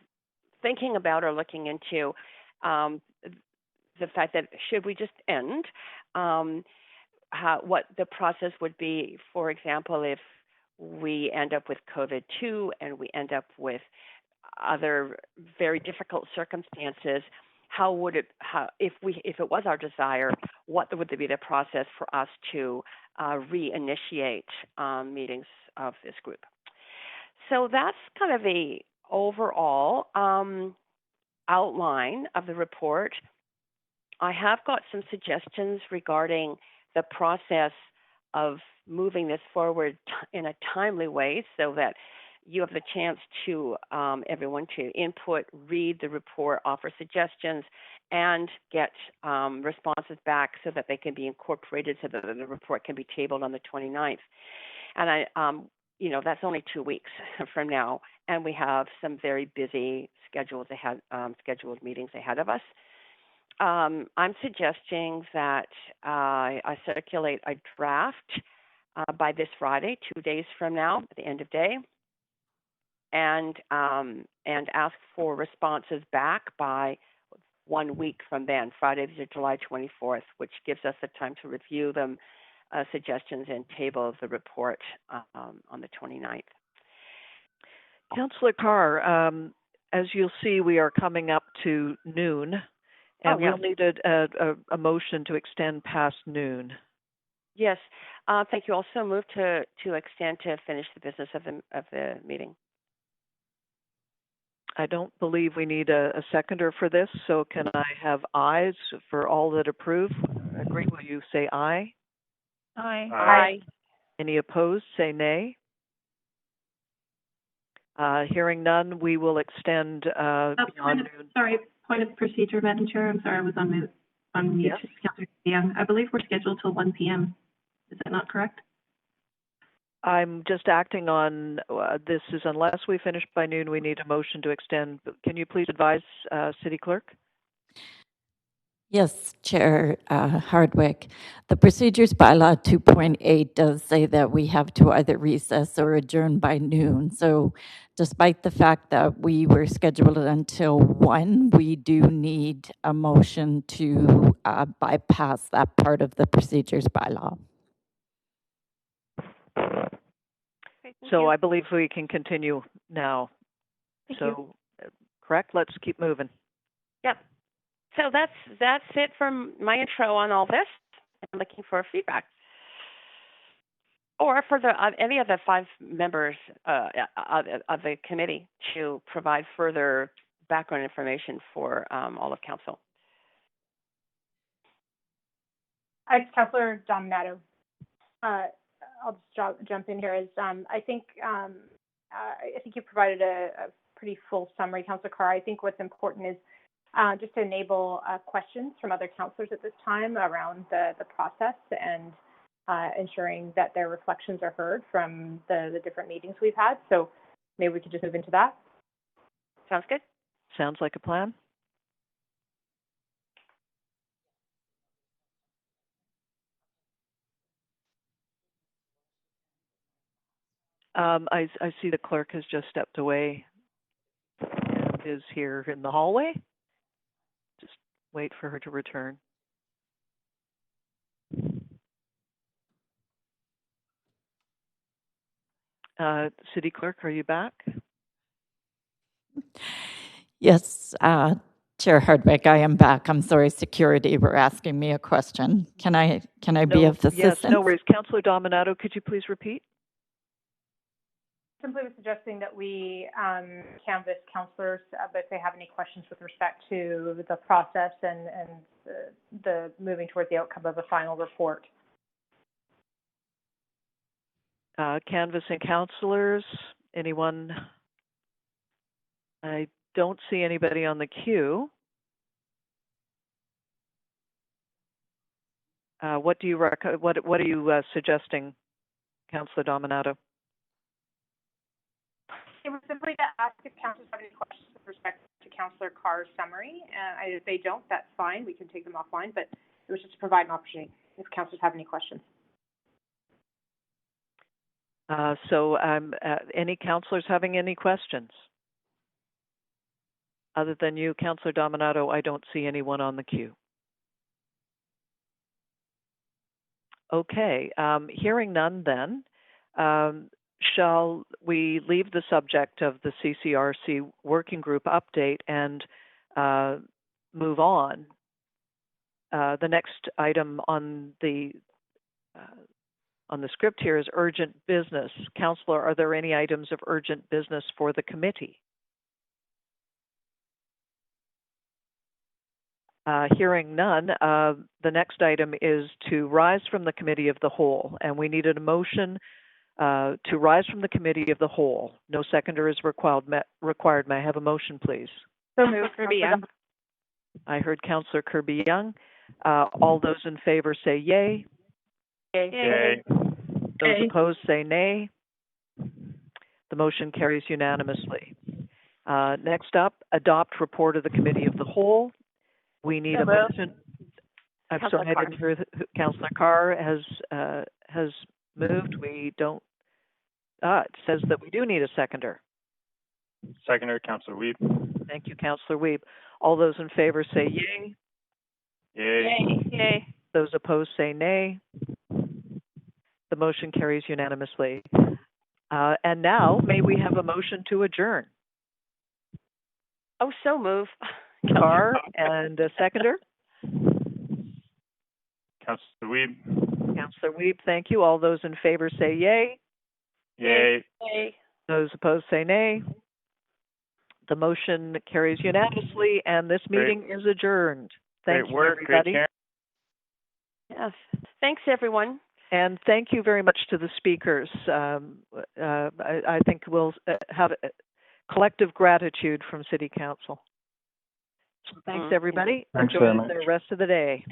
thinking about or looking into the fact that should we just end, what the process would be, for example, if we end up with COVID-2 and we end up with other very difficult circumstances, if it was our desire, what would be the process for us to reinitiate meetings of this group? So that's kind of the overall outline of the report. I have got some suggestions regarding the process of moving this forward in a timely way so that you have the chance to, everyone, to input, read the report, offer suggestions, and get responses back so that they can be incorporated so that the report can be tabled on the 29th. And that's only 2 weeks from now, and we have some very busy scheduled meetings ahead of us. I'm suggesting that I circulate a draft by this Friday, 2 days from now, at the end of day, and ask for responses back by 1 week from then, Friday, July 24th, which gives us the time to review them, suggestions, and table the report on the 29th. Councillor Carr, as you'll see, we are coming up to noon, and we'll need a motion to extend past noon. Yes, thank you. Also move to extend to finish the business of the meeting. I don't believe we need a seconder for this, so can I have ayes for all that approve? Agree, will you say aye? Aye. Aye. Any opposed, say nay. Hearing none, we will extend beyond noon. Sorry, point of procedure, Madam Chair. I'm sorry, I was on mute. Yes. Councillor Young. I believe we're scheduled till 1 p.m. Is that not correct? I'm just acting on this is unless we finish by noon, we need a motion to extend. Can you please advise City Clerk? Yes, Chair Hardwick. The Procedures Bylaw 2.8 does say that we have to either recess or adjourn by noon. So despite the fact that we were scheduled until 1, we do need a motion to bypass that part of the Procedures Bylaw. So I believe we can continue now. Thank you. Correct? Let's keep moving. Yep. So that's it from my intro on all this. I'm looking for feedback, or for any of the 5 members of the committee to provide further background information for all of council. It's Councillor Dominato. I'll just jump in here. I think you provided a pretty full summary, Councillor Carr. I think what's important is just to enable questions from other councillors at this time around the process and ensuring that their reflections are heard from the different meetings we've had. So maybe we could just move into that. Sounds good. Sounds like a plan. I see the clerk has just stepped away and is here in the hallway. Just wait for her to return. City Clerk, are you back? Yes, Chair Hardwick, I am back. I'm sorry, security were asking me a question. Can I be of assistance? Yes, no worries. Councillor Dominato, could you please repeat? Simply was suggesting that we canvass councillors if they have any questions with respect to the process and the moving toward the outcome of a final report. Canvassing councillors, anyone? I don't see anybody on the queue. What do you what are you suggesting, Councillor Dominato? It was simply to ask if councillors have any questions with respect to Councillor Carr's summary. If they don't, that's fine. We can take them offline, but it was just to provide an opportunity if councillors have any questions. Any councillors having any questions? Other than you, Councillor Dominato, I don't see anyone on the queue. Okay, hearing none then, shall we leave the subject of the CCRC working group update and move on? The next item on the script here is urgent business. Councillor, are there any items of urgent business for the committee? Hearing none, the next item is to rise from the committee of the whole, and we needed a motion to rise from the committee of the whole. No seconder is required. May I have a motion, please? So moved. Kirby-Young. I heard Councillor Kirby-Young. All those in favor say yay. Yay. Yay. Those opposed say nay. The motion carries unanimously. Next up, adopt report of the committee of the whole. We need a motion. I'm sorry, I didn't hear. Councillor Carr has moved. We don't. It says that we do need a seconder. Seconder, Councillor Wiebe. Thank you, Councillor Wiebe. All those in favor say yay. Yay. Yay. Those opposed say nay. The motion carries unanimously. And now, may we have a motion to adjourn? Oh, so move. Carr and a seconder. Councillor Wiebe. Councillor Wiebe, thank you. All those in favor say yay. Yay. Yay. Those opposed say nay. The motion carries unanimously, and this meeting is adjourned. Thank you, everybody. Yes. Thanks, everyone. And thank you very much to the speakers. I think we'll have a collective gratitude from City Council. So thanks, everybody. Thanks Enjoy very much. the rest of the day.